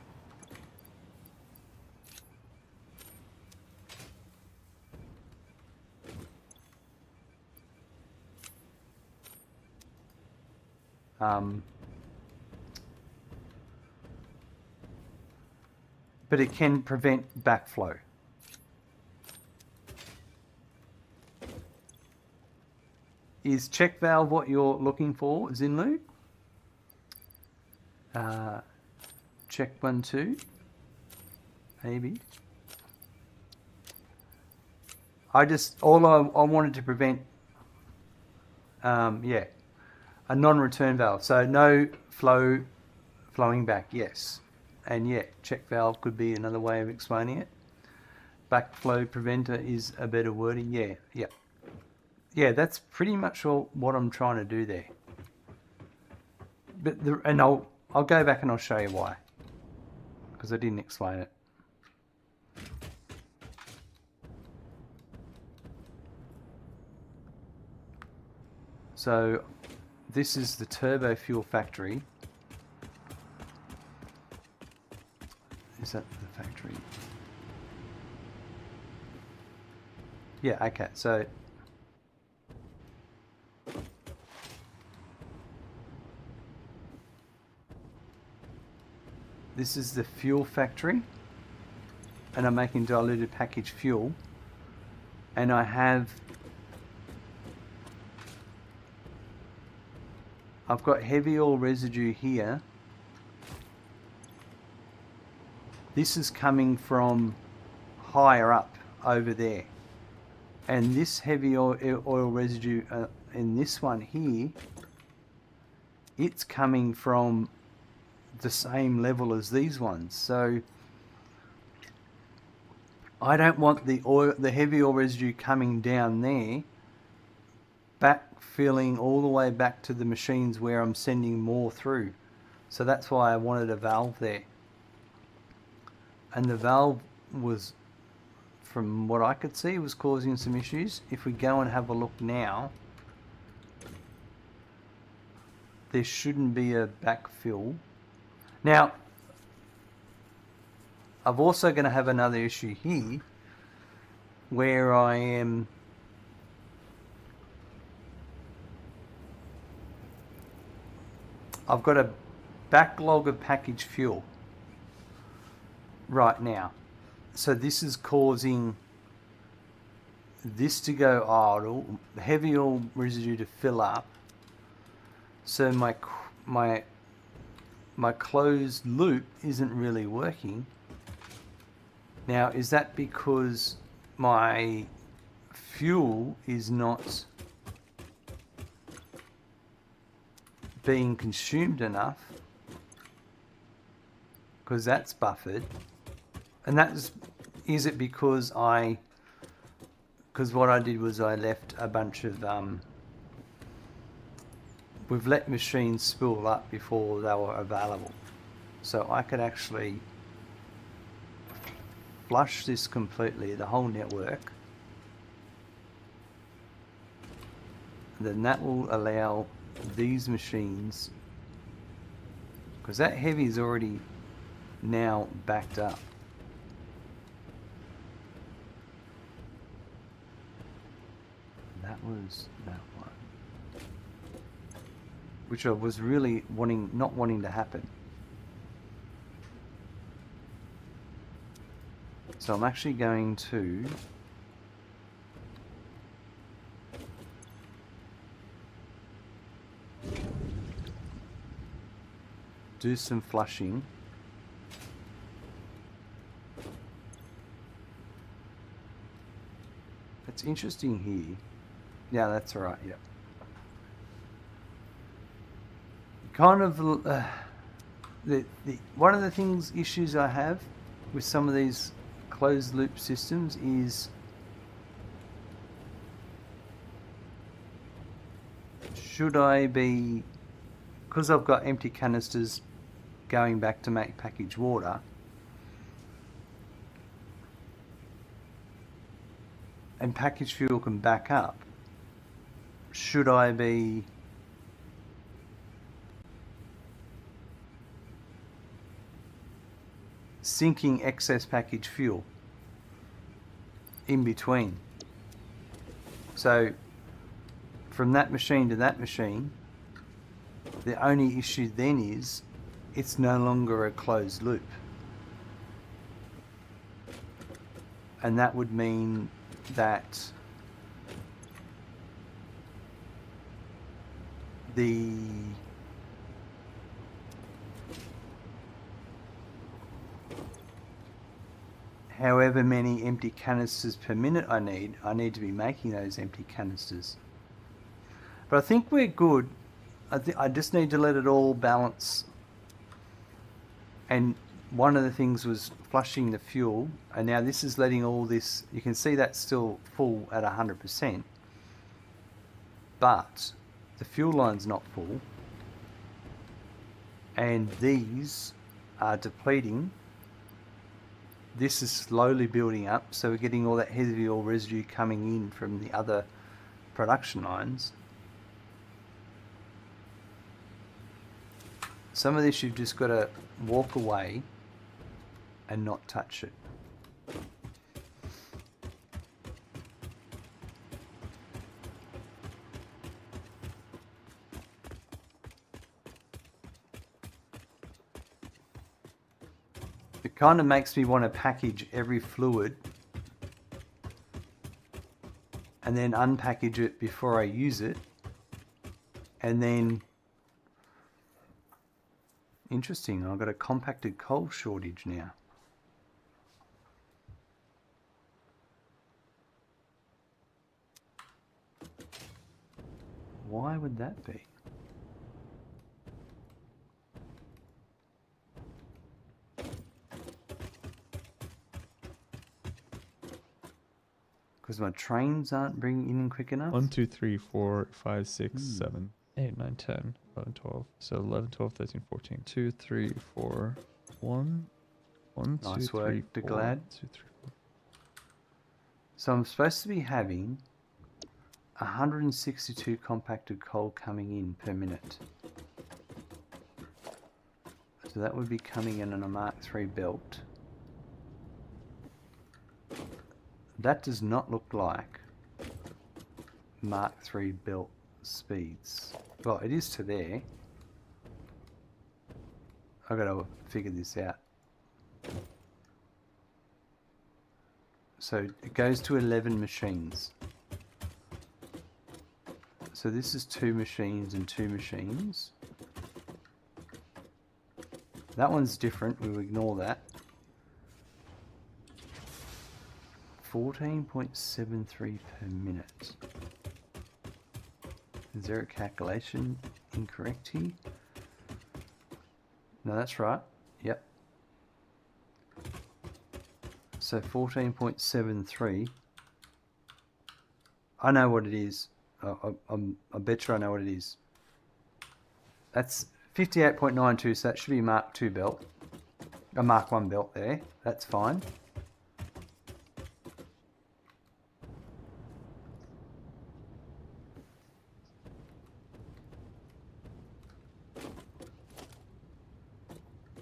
But it can prevent backflow. Is check valve what you're looking for, Zinlu? Check 1, 2, maybe. All I wanted to prevent, yeah, a non-return valve. So no flowing back, yes. And yeah, check valve could be another way of explaining it. Backflow preventer is a better wording, yeah, yeah. Yeah, that's pretty much all what I'm trying to do there. But I'll go back and I'll show you why, because I didn't explain it. So this is the turbo fuel factory. Is that the factory? Yeah, okay, so this is the fuel factory, and I'm making diluted packaged fuel, and I've got heavy oil residue here. This is coming from higher up over there, and this heavy oil residue in this one here, it's coming from the same level as these ones. So I don't want the heavy oil residue coming down there, backfilling all the way back to the machines where I'm sending more through. So that's why I wanted a valve there. And the valve was, from what I could see, was causing some issues. If we go and have a look now, there shouldn't be a backfill. Now, I'm also going to have another issue here where I am I've got a backlog of packaged fuel right now. So this is causing this to go idle, the heavy oil residue to fill up. So my closed loop isn't really working. Now, is that because my fuel is not being consumed enough? Because that's buffered. And is it because what I did was I left a bunch of, we've let machines spool up before they were available. So I could actually flush this completely, the whole network. Then that will allow these machines, because that heavy is already now backed up. That was that one, which I was really not wanting to happen. So I'm actually going to do some flushing. It's interesting here. Yeah, that's all right. Yeah. Kind of the one of the issues I have with some of these closed loop systems is should I be, because I've got empty canisters going back to make packaged water, and packaged fuel can back up, should I be sinking excess packaged fuel in between? So from that machine to that machine, the only issue then is it's no longer a closed loop. And that would mean that the however many empty canisters per minute I need to be making those empty canisters. But I think we're good. I just need to let it all balance. And one of the things was flushing the fuel, and now this is letting all this, you can see that's still full at 100%, but the fuel line's not full, and these are depleting. This is slowly building up, so we're getting all that heavy oil residue coming in from the other production lines. Some of this you've just got to walk away and not touch it. It kind of makes me want to package every fluid and then unpackage it before I use it, and then interesting, I've got a compacted coal shortage now. Why would that be? Because my trains aren't bringing in quick enough? 1, 2, 3, 4, 5, 6, 7, 8, 9, 10, 11, 12. So 11, 12, 13, 14. 2, 3, 4, 1. 1, Nice 2, work, 3, 4. Glad. 2, 3, 4. So I'm supposed to be having 162 compacted coal coming in per minute. So that would be coming in on a Mark III belt. That does not look like Mark III belt speeds. Well, it is to there. I've got to figure this out. So it goes to 11 machines. So this is 2 machines and 2 machines. That one's different, we'll ignore that. 14.73 per minute. Is there a calculation incorrect here? No, that's right. Yep. So 14.73. I know what it is. I bet you I know what it is. That's 58.92, so that should be Mark 2 belt. A Mark 1 belt there. That's fine.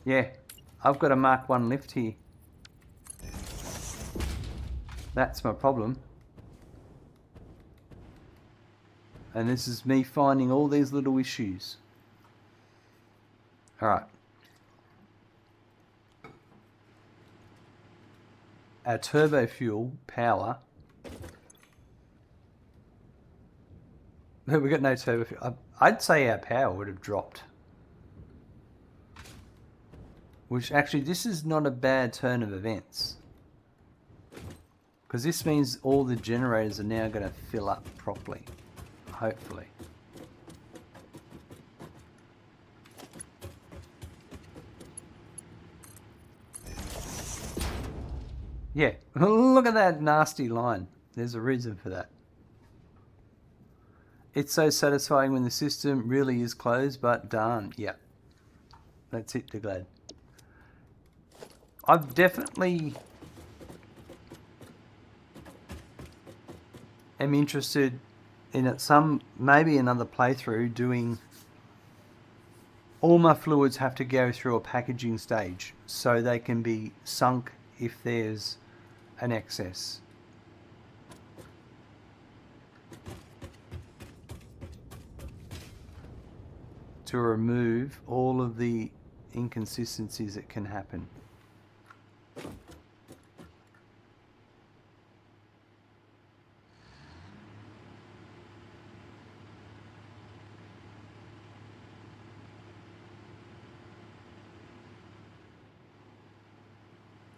Yeah, I've got a Mark 1 lift here. That's my problem. And this is me finding all these little issues. Alright. Our turbo fuel power. We've got no turbo fuel. I'd say our power would have dropped. Which actually, this is not a bad turn of events. Because this means all the generators are now going to fill up properly. Hopefully. Yeah, look at that nasty line. There's a reason for that. It's so satisfying when the system really is closed, but darn, yeah. That's it, glad. I've definitely am interested in it maybe another playthrough doing all my fluids have to go through a packaging stage so they can be sunk if there's an excess. To remove all of the inconsistencies that can happen.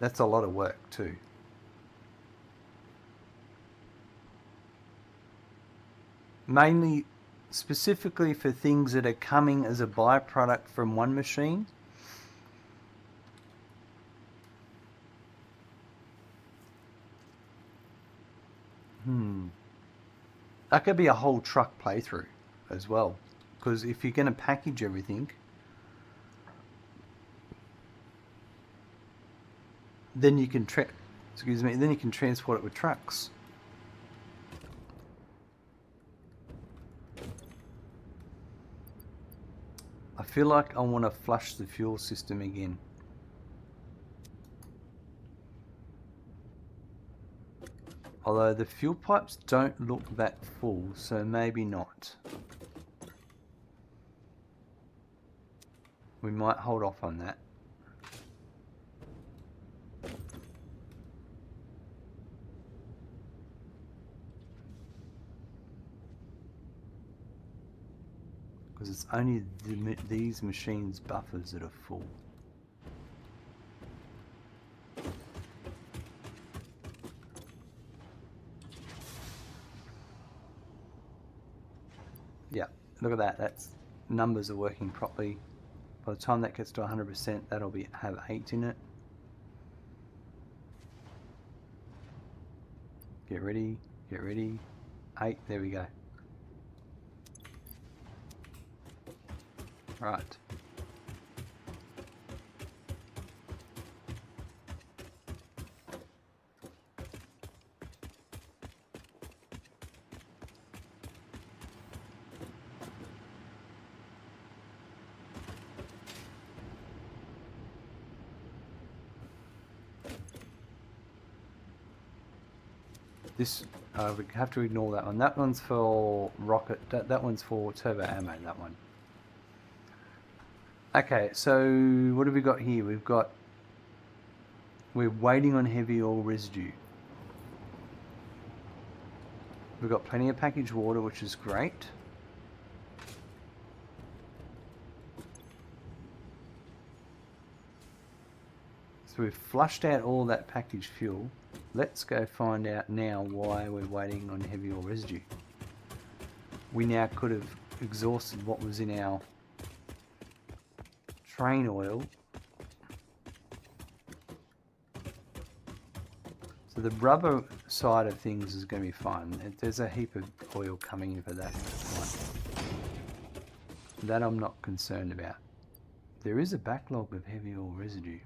That's a lot of work too. Mainly, specifically for things that are coming as a byproduct from one machine. That could be a whole truck playthrough as well. Because if you're going to package everything, then you can then you can transport it with trucks. I feel like I want to flush the fuel system again. Although the fuel pipes don't look that full, so maybe not. We might hold off on that. Because it's only these machines' buffers that are full. Yeah, look at that. That's numbers are working properly. By the time that gets to 100%, that'll have 8 in it. Get ready, get ready. 8, there we go. Right. This, we have to ignore that one. That one's for rocket, that one's for turbo ammo, that one. Okay, so what have we got here? We're waiting on heavy oil residue. We've got plenty of packaged water, which is great. So we've flushed out all that packaged fuel. Let's go find out now why we're waiting on heavy oil residue. We now could have exhausted what was in our train oil. So the rubber side of things is going to be fine. There's a heap of oil coming in for that. Fine. That I'm not concerned about. There is a backlog of heavy oil residue.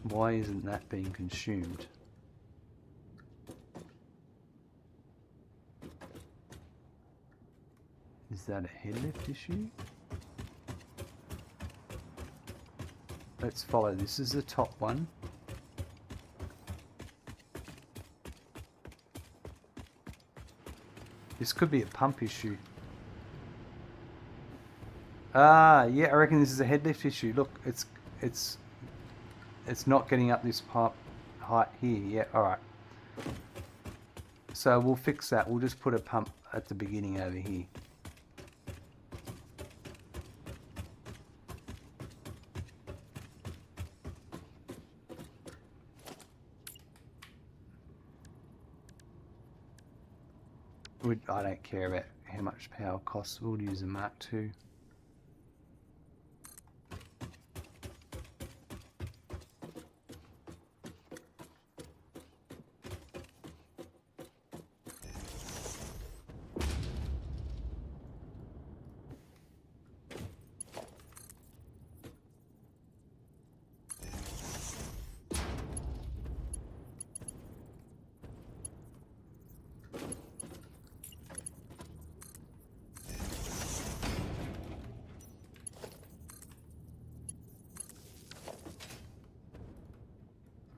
Why isn't that being consumed? Is that a head lift issue? Let's follow. This is the top one. This could be a pump issue. Ah, yeah, I reckon this is a head lift issue. Look, it's not getting up this pipe height here. Yeah, all right. So we'll fix that. We'll just put a pump at the beginning over here. I don't care about how much power costs. We'll use a Mark II.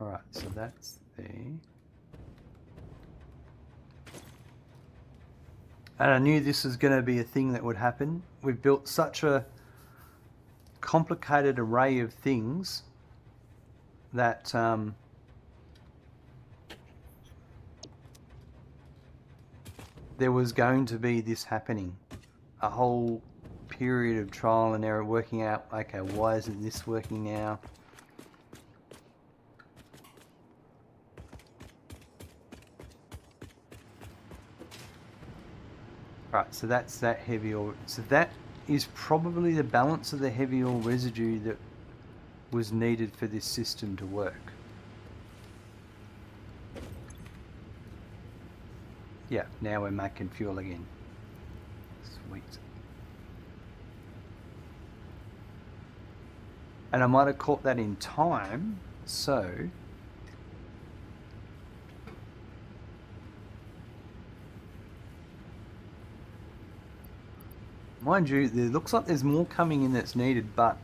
Alright, so that's there. And I knew this was going to be a thing that would happen. We've built such a complicated array of things that there was going to be this happening. A whole period of trial and error, working out, okay, why isn't this working now? Right, so that's that heavy oil. So that is probably the balance of the heavy oil residue that was needed for this system to work. Yeah, now we're making fuel again. Sweet. And I might have caught that in time, so mind you, it looks like there's more coming in that's needed, but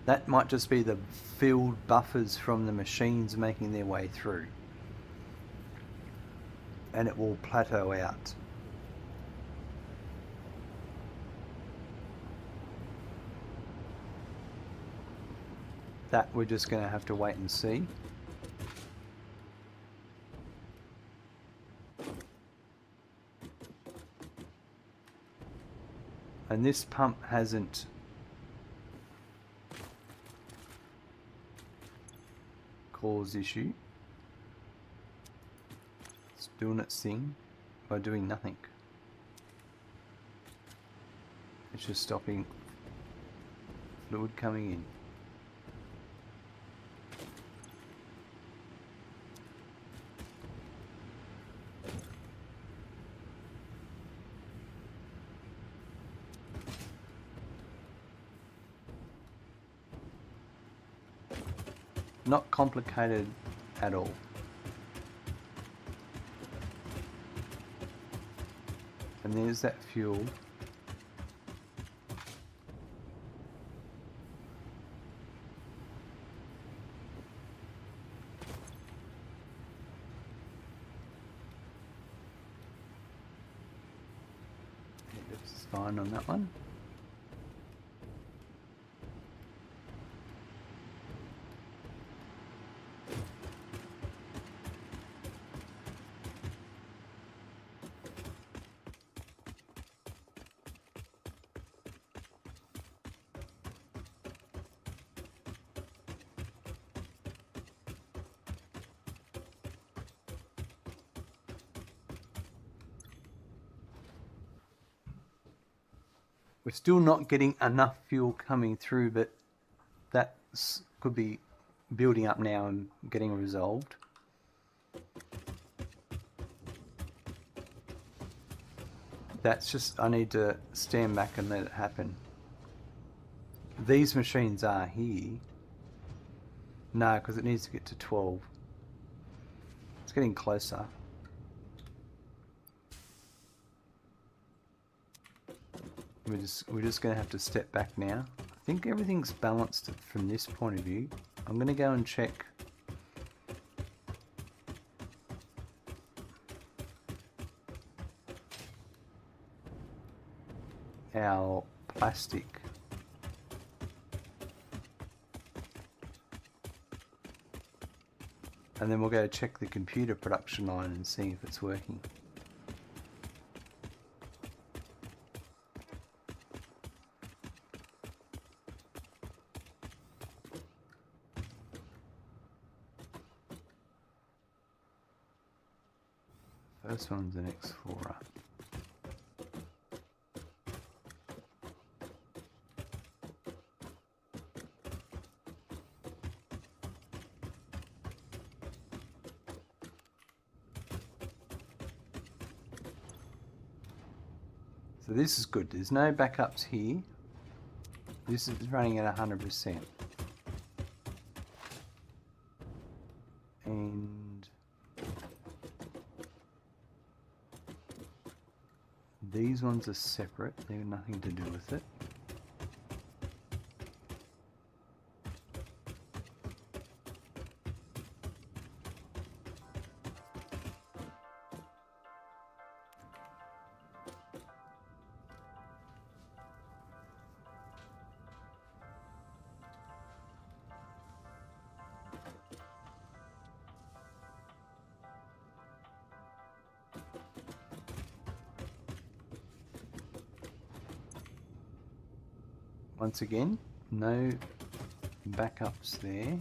that might just be the filled buffers from the machines making their way through. And it will plateau out. That we're just going to have to wait and see. And this pump hasn't caused issue. It's doing its thing by doing nothing. It's just stopping fluid coming in. Not complicated at all. And there's that fuel. fine on that one. We're still not getting enough fuel coming through, but that could be building up now and getting resolved. That's just, I need to stand back and let it happen. These machines are here. No, because it needs to get to 12. It's getting closer. We're just going to have to step back now. I think everything's balanced from this point of view. I'm going to go and check our plastic. And then we'll go check the computer production line and see if it's working. First one's an Explorer. So this is good. There's no backups here. This is running at 100%. And these ones are separate. They have nothing to do with it. Once again, no backups there.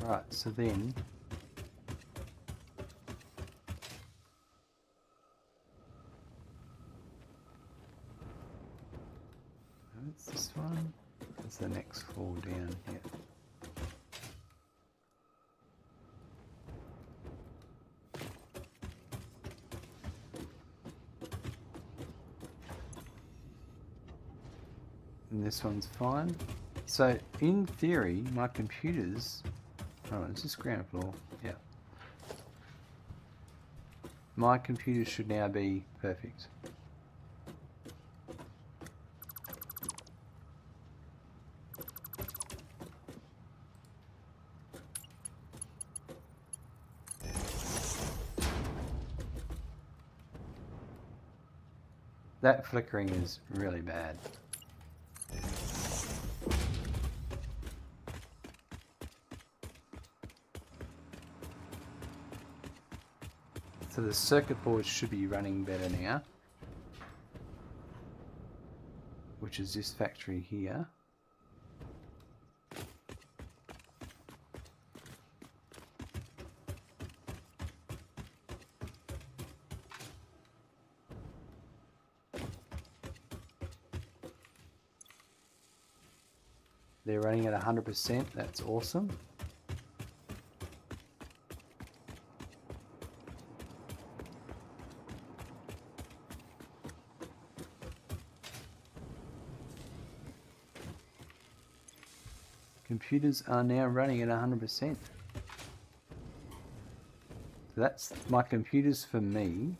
Right, so then it's this one. It's the next floor down here. And this one's fine. So in theory, my computers. Oh, is this ground floor? Yeah. My computer should now be perfect. That flickering is really bad. So the circuit board should be running better now, which is this factory here. They're running at 100%, that's awesome. computers are now running at 100%. So that's my computers for me,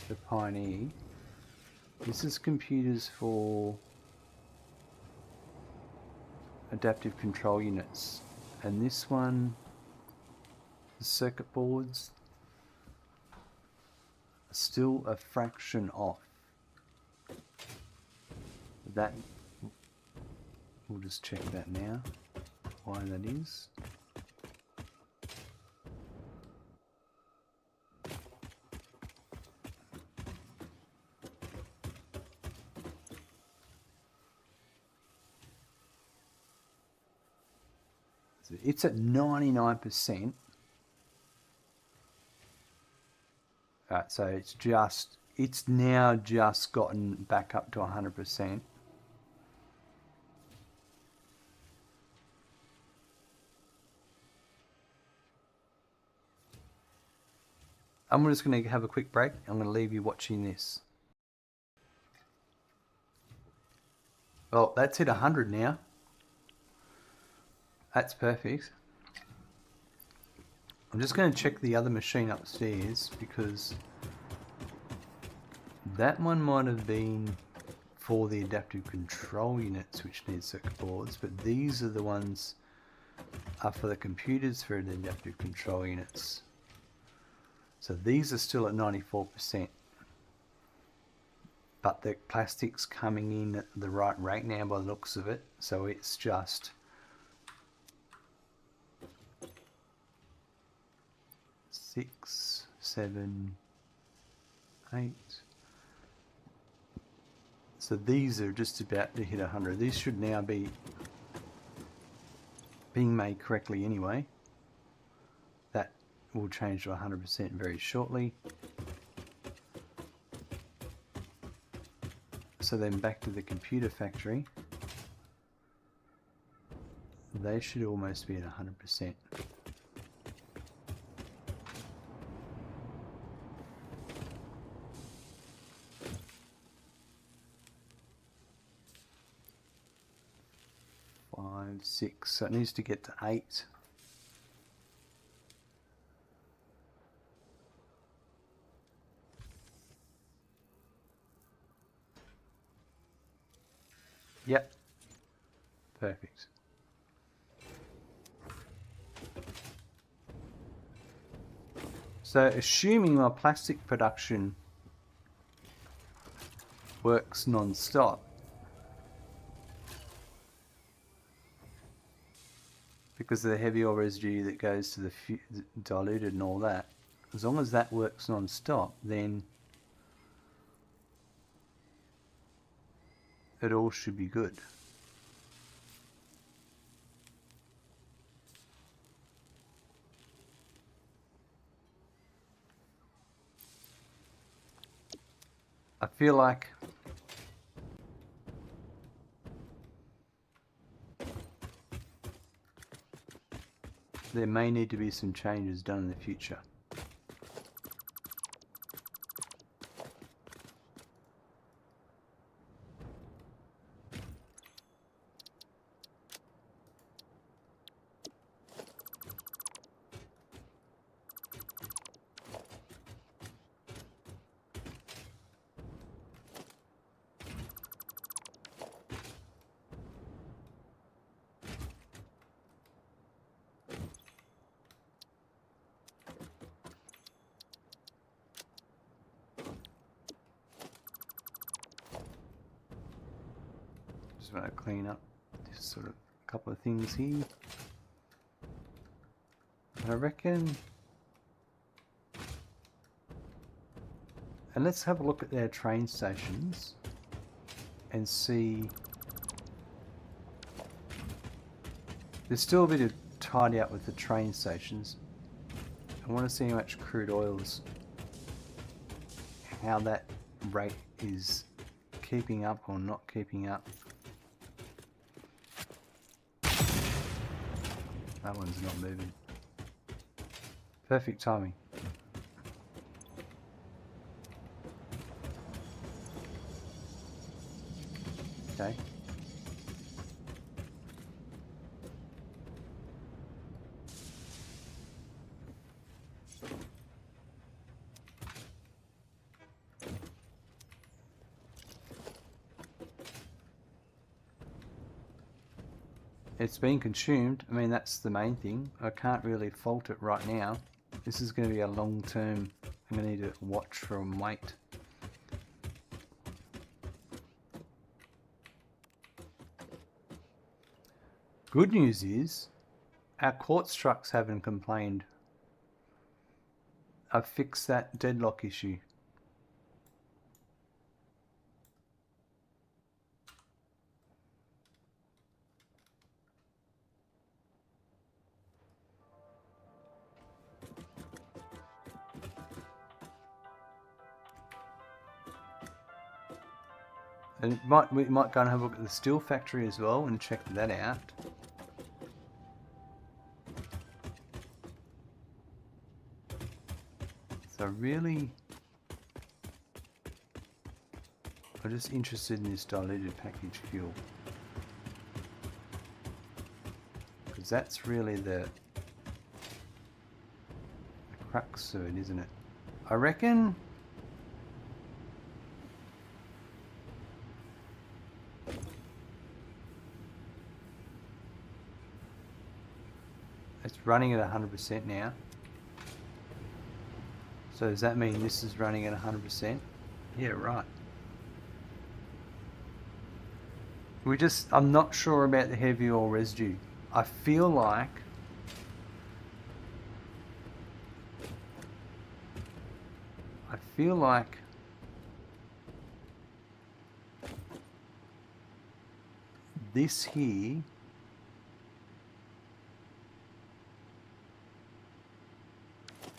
the Pioneer. This is computers for adaptive control units. And this one, the circuit boards, are still a fraction off. That, we'll just check that now, why that is. So it's at 99%. So it's now just gotten back up to 100%. I'm just going to have a quick break. I'm going to leave you watching this. Well, that's hit 100 now. That's perfect. I'm just going to check the other machine upstairs because that one might have been for the adaptive control units which need circuit boards, but these are the ones are for the computers for the adaptive control units. So these are still at 94%. But the plastic's coming in at the right rate now by the looks of it, so it's just 6, 7, 8. So these are just about to hit 100. These should now be being made correctly anyway. That will change to 100% very shortly. So then back to the computer factory. They should almost be at 100%. Five, 6, so it needs to get to 8. Yep, perfect. So assuming my plastic production works non-stop, because of the heavy oil residue that goes to the diluted and all that, as long as that works non-stop, then it all should be good. I feel like there may need to be some changes done in the future. Just want to clean up just sort of a couple of things here. I reckon, and let's have a look at their train stations and see. There's still a bit of tidy up with the train stations. I want to see how much crude oils, how that rate is keeping up or not keeping up. That one's not moving. Perfect timing. Okay. It's been consumed. I mean, that's the main thing. I can't really fault it right now. This is going to be a long term. I'm going to need to watch from weight. Good news is our quartz trucks haven't complained. I've fixed that deadlock issue. And we might go and have a look at the steel factory as well and check that out. So really, I'm just interested in this diluted package fuel. Because that's really the crux of it, isn't it? I reckon it's running at 100% now. So does that mean this is running at 100%? Yeah, right. I'm not sure about the heavy oil residue. I feel like this here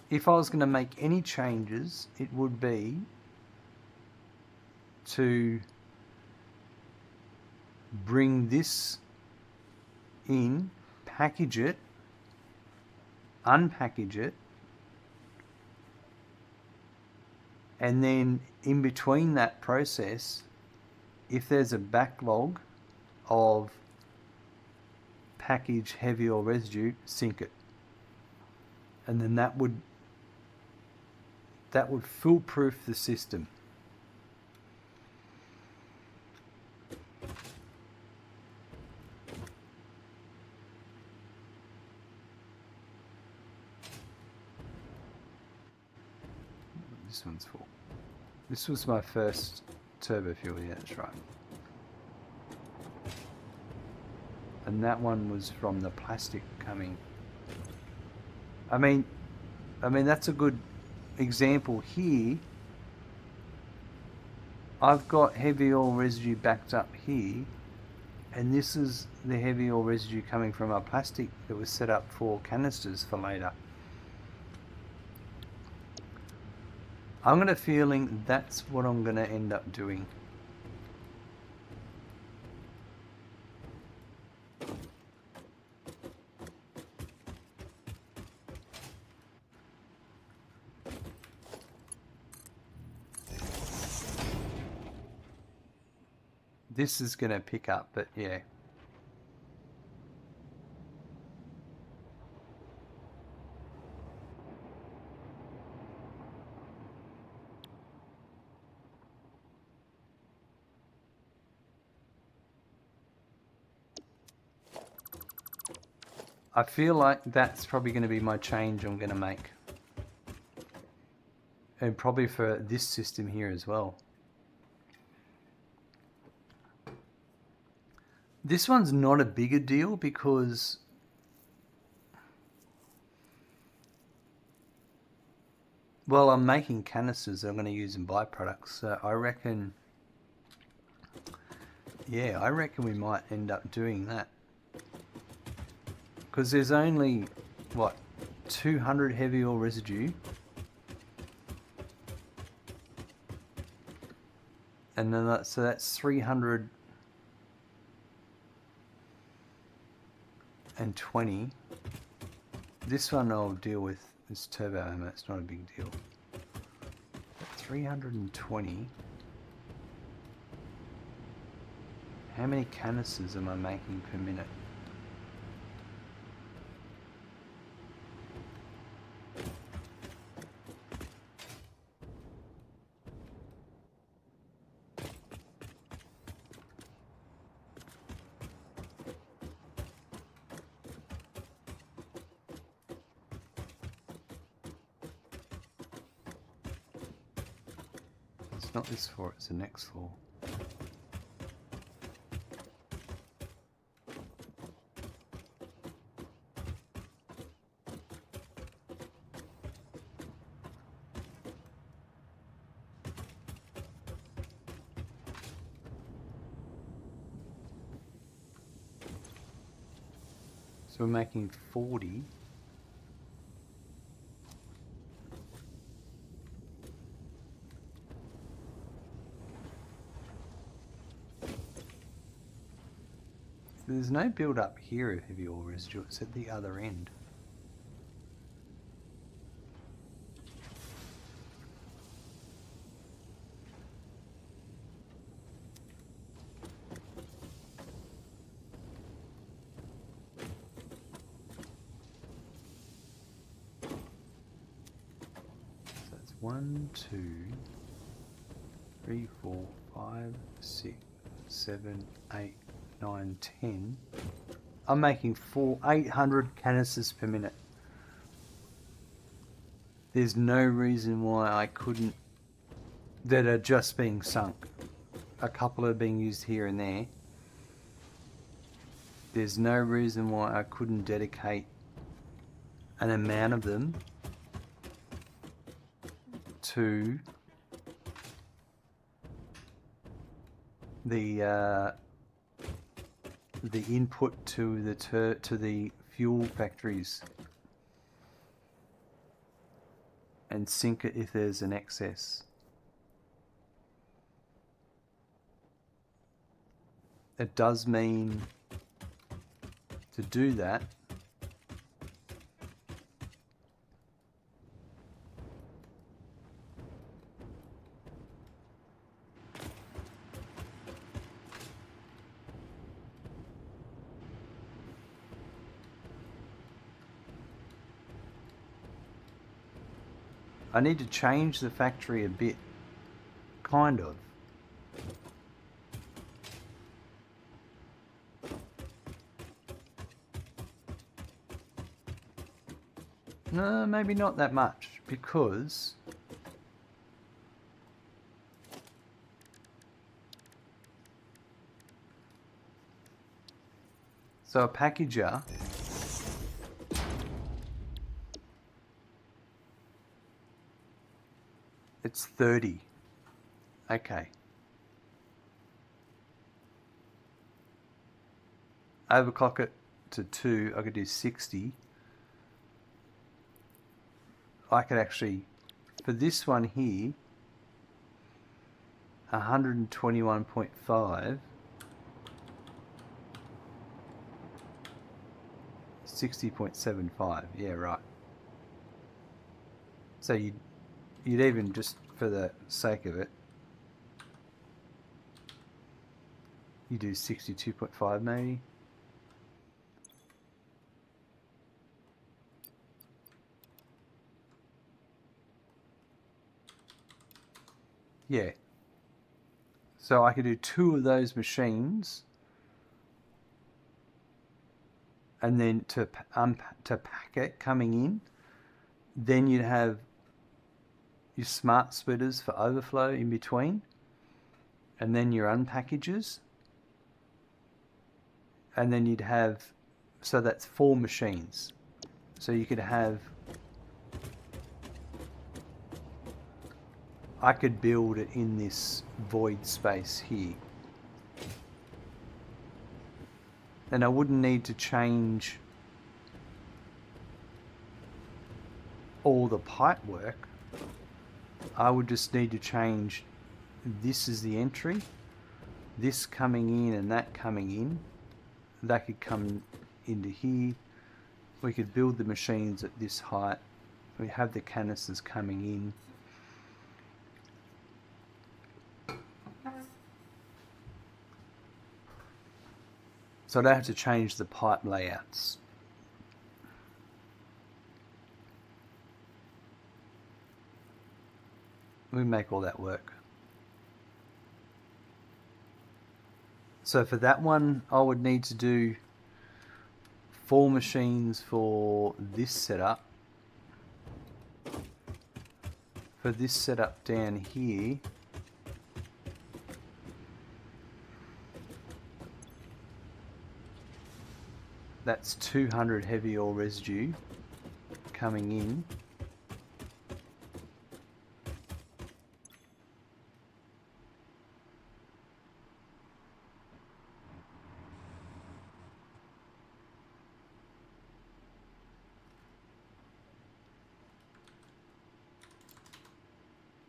if I was going to make any changes, it would be to bring this in, package it, unpackage it, and then in between that process, if there's a backlog of packaged heavy oil residue, sink it. And then that would foolproof the system. This one's full. This was my first turbo fuel, yeah, that's right. And that one was from the plastic coming. I mean that's a good example here. I've got heavy oil residue backed up here, and this is the heavy oil residue coming from our plastic that was set up for canisters for later. I'm going to feeling that's what I'm going to end up doing. This is going to pick up, but yeah. I feel like that's probably going to be my change I'm going to make. And probably for this system here as well. This one's not a bigger deal because well, I'm making canisters that I'm going to use in byproducts, so I reckon, yeah, I reckon we might end up doing that. Because there's only, what, 200 heavy oil residue. And then so that's 320. This one I'll deal with this turbo ammo, it's not a big deal. 320. How many canisters am I making per minute? It's not this floor, it's the next floor. So we're making 40. There's no build up here of heavy oil residue, it's at the other end. So it's 1, 2, 3, 4, 5, 6, 7, 8, 9, 10. I'm making 800 canisters per minute. There's no reason why I couldn't, that are just being sunk. A couple are being used here and there. There's no reason why I couldn't dedicate an amount of them to the input to the fuel factories and sink it if there's an excess. It does mean to do that I need to change the factory a bit, kind of. No, maybe not that much, because so a packager it's 30. Okay. Overclock it to 2, I could do 60. I could actually, for this one here, 121.5, 60.75, yeah, right. So you'd even, just for the sake of it, you do 62.5 maybe. Yeah. So I could do 2 of those machines, and then to pack it coming in, then you'd have your smart splitters for overflow in between, and then your unpackages, and then you'd have, so that's 4 machines. So you could have, I could build it in this void space here. And I wouldn't need to change all the pipe work. I would just need to change, this is the entry, this coming in and that coming in. That could come into here. We could build the machines at this height. We have the canisters coming in. So I don't have to change the pipe layouts. We make all that work. So for that one, I would need to do 4 machines for this setup. For this setup down here, That's 200 heavy oil residue coming in.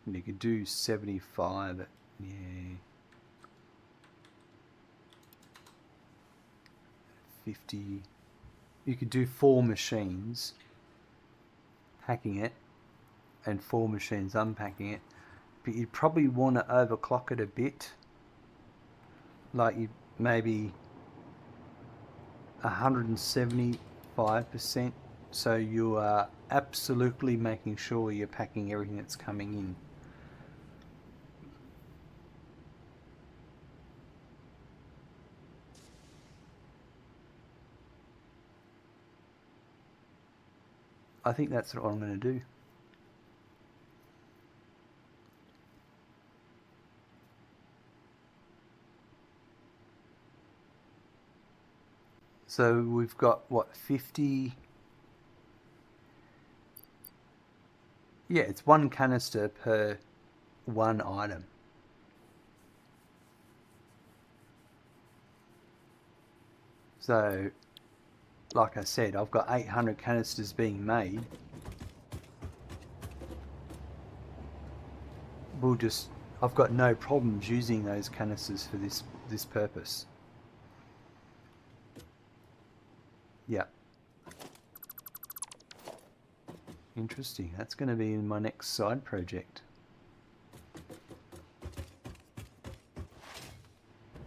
And you could do 75, yeah. 50. You could do 4 machines packing it and 4 machines unpacking it, but you'd probably want to overclock it a bit, like you maybe 175%, so you are absolutely making sure you're packing everything that's coming in. I think that's what I'm going to do. So we've got, what, 50? Yeah, it's 1 canister per 1 item. So, like I said, I've got 800 canisters being made. I've got no problems using those canisters for this purpose. Yeah. Interesting. That's going to be in my next side project.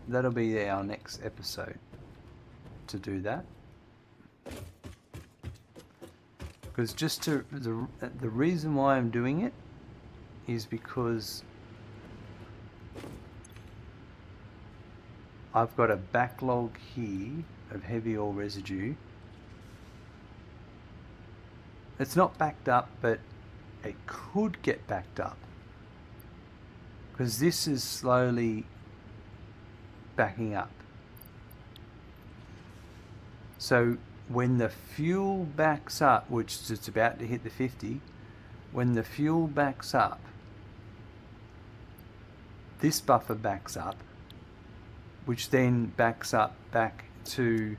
That'll be our next episode to do that. Because the reason why I'm doing it is because I've got a backlog here of heavy oil residue. It's not backed up, but it could get backed up, because this is slowly backing up. So when the fuel backs up, which is about to hit the 50, when the fuel backs up, this buffer backs up, which then backs up back to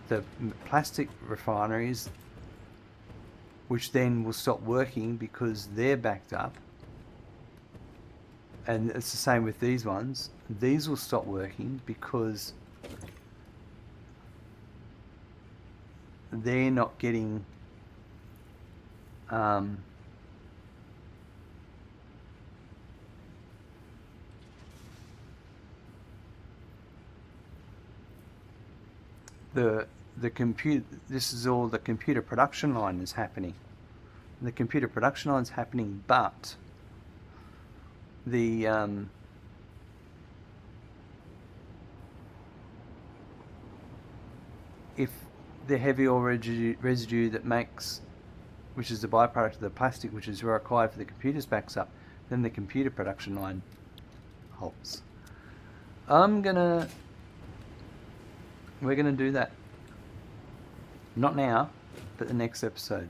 the plastic refineries, which then will stop working because they're backed up. And it's the same with these ones. These will stop working because they're not getting the computer. This is all the computer production line is happening. The computer production line is happening, but the if the heavy oil residue that makes, which is the byproduct of the plastic, which is required for the computers, backs up, then the computer production line halts. We're gonna do that. Not now, but the next episode.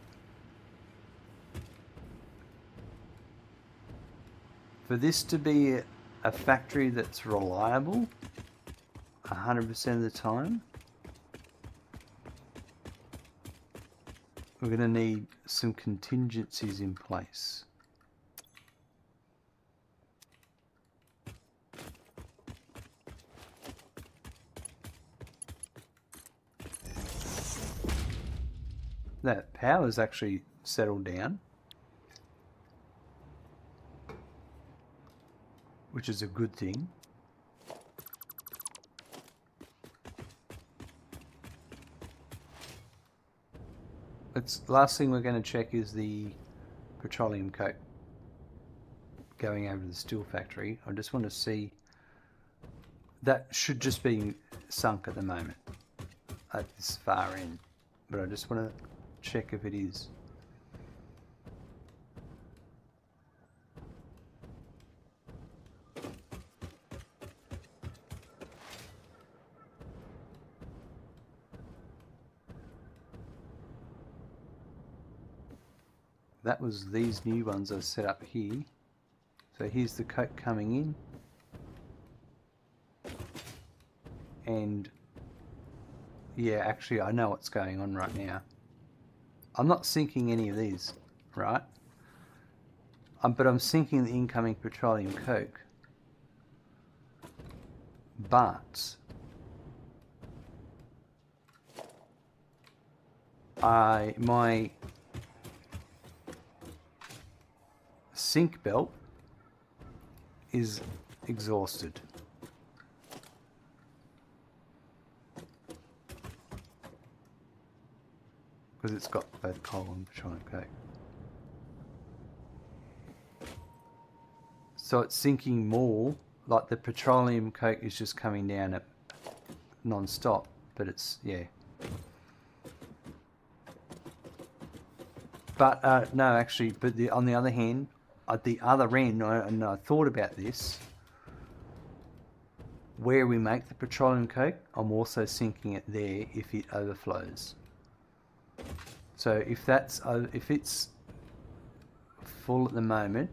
For this to be a factory that's reliable 100% of the time, we're going to need some contingencies in place. That power's actually settled down, which is a good thing. Last thing we're going to check is the petroleum coke going over to the steel factory. I just want to see. That should just be sunk at the moment at this far end, but I just want to check if it is. That was these new ones I set up here. So here's the coke coming in. And yeah, actually I know what's going on right now. I'm not sinking any of these, right? But I'm sinking the incoming petroleum coke. But my sink belt is exhausted. Because it's got both coal and petroleum coke. So it's sinking more, like the petroleum coke is just coming down at non-stop, but it's, yeah. But no, actually, but on the other hand, at the other end, and I thought about this, where we make the petroleum coke, I'm also sinking it there if it overflows. So if it's full at the moment,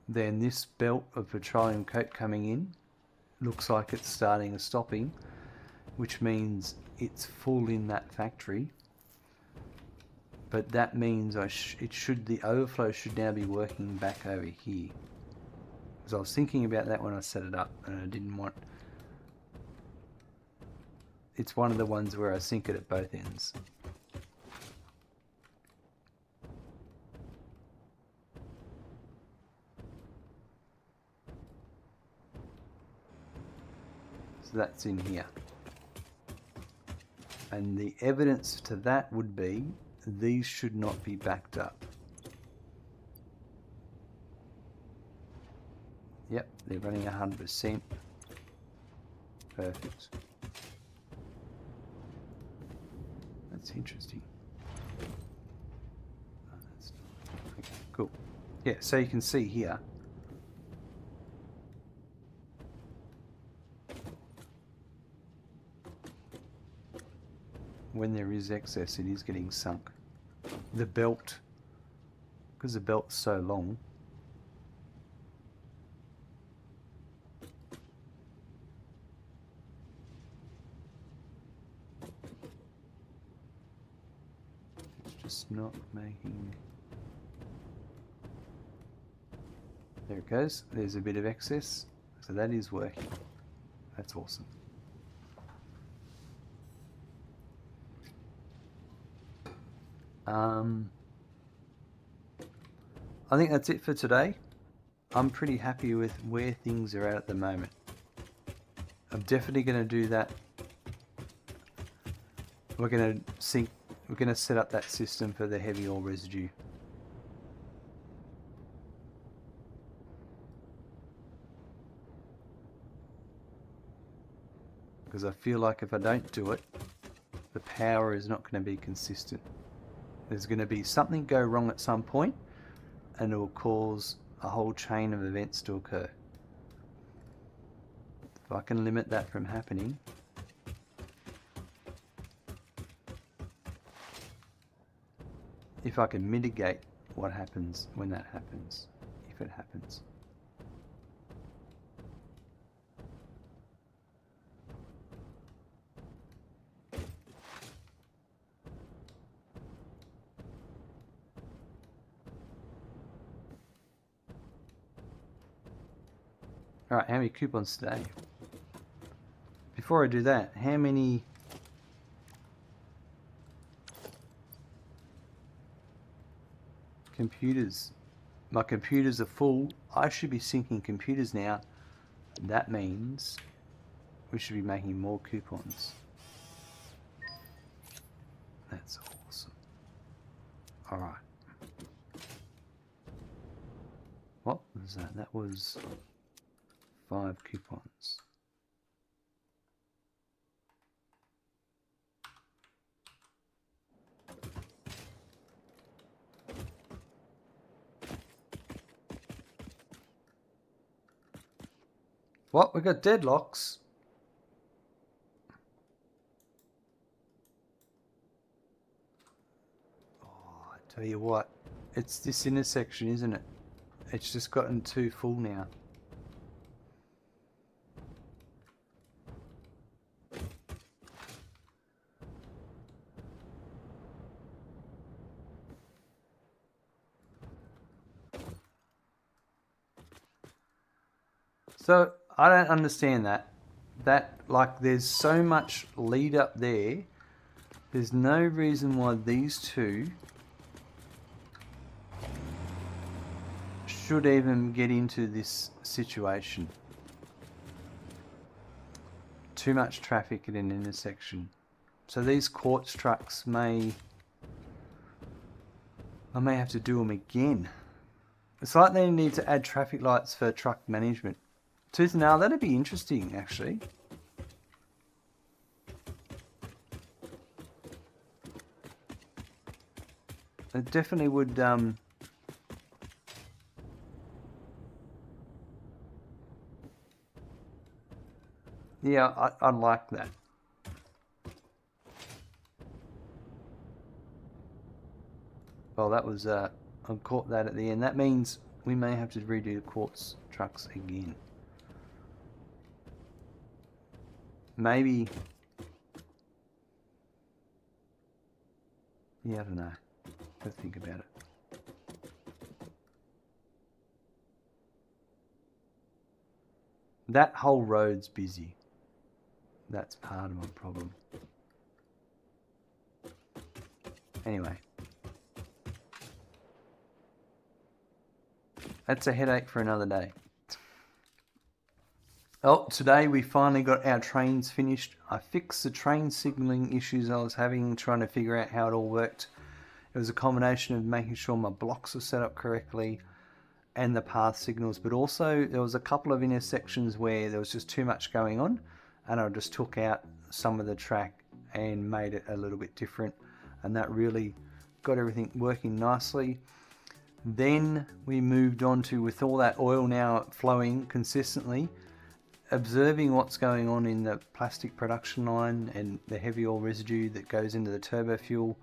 then this belt of petroleum coke coming in looks like it's starting and stopping, which means it's full in that factory. But that means the overflow should now be working back over here. Because I was thinking about that when I set it up, and I didn't want. It's one of the ones where I sink it at both ends. So that's in here. And the evidence to that would be these should not be backed up. Yep, they're running 100%. Perfect. That's interesting. Oh, that's not, okay, cool. Yeah, so you can see here. When there is excess, it is getting sunk. The belt, because the belt's so long, it's just not making. There it goes. There's a bit of excess, so that is working. That's awesome. I think that's it for today. I'm pretty happy with where things are at the moment. I'm definitely going to do that. We're going to set up that system for the heavy oil residue. Because I feel like if I don't do it, the power is not going to be consistent. There's going to be something go wrong at some point, and it will cause a whole chain of events to occur. If I can limit that from happening, if I can mitigate what happens when that happens, if it happens. Alright, how many coupons today? Before I do that, how many computers? My computers are full. I should be syncing computers now. That means we should be making more coupons. That's awesome. Alright. What was that? That was 5 coupons. What? We got deadlocks? Oh, I Tell you what, it's this intersection, isn't it? It's just gotten too full now. So I don't understand that. Like there's so much lead up there. There's no reason why these two should even get into this situation. Too much traffic at an intersection. So these quartz trucks I may have to do them again. It's like they need to add traffic lights for truck management. Tooth and nail, that'd be interesting actually. It definitely would yeah, I'd like that. Well, that was I caught that at the end. That means we may have to redo the quartz trucks again. Maybe. Yeah, I don't know. Have to think about it. That whole road's busy. That's part of my problem. Anyway. That's a headache for another day. Oh, today we finally got our trains finished. I fixed the train signalling issues I was having, trying to figure out how it all worked. It was a combination of making sure my blocks were set up correctly and the path signals, but also there was a couple of intersections where there was just too much going on, and I just took out some of the track and made it a little bit different, and that really got everything working nicely. Then we moved on to, with all that oil now flowing consistently, observing what's going on in the plastic production line and the heavy oil residue that goes into the turbo fuel.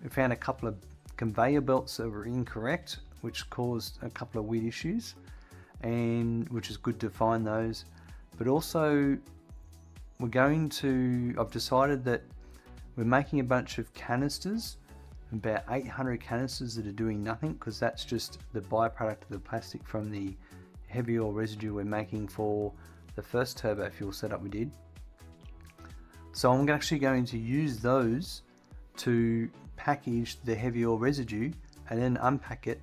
We found a couple of conveyor belts that were incorrect, which caused a couple of weird issues, and which is good to find those. But also I've decided that we're making a bunch of canisters, about 800 canisters that are doing nothing, because that's just the byproduct of the plastic from the heavy oil residue we're making for the first turbo fuel setup we did. So I'm actually going to use those to package the heavy oil residue and then unpack it,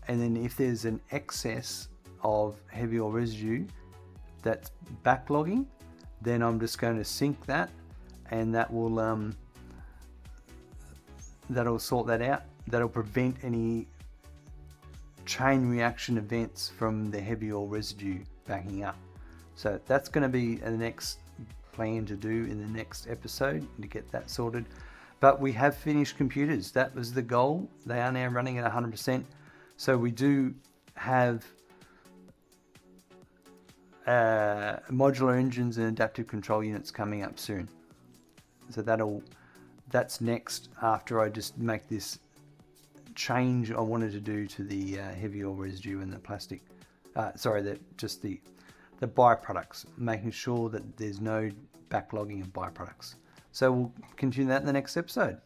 and then if there's an excess of heavy oil residue that's backlogging, then I'm just going to sink that, and that will that'll sort that out. That'll prevent any chain reaction events from the heavy oil residue backing up. So that's going to be the next plan to do in the next episode, to get that sorted. But we have finished computers. That was the goal. They are now running at 100%. So we do have modular engines and adaptive control units coming up soon. So that's next, after I just make this change I wanted to do to the heavy oil residue and the plastic. The byproducts, making sure that there's no backlogging of byproducts. So we'll continue that in the next episode.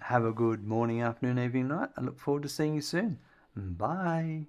Have a good morning, afternoon, evening, night. I look forward to seeing you soon. Bye.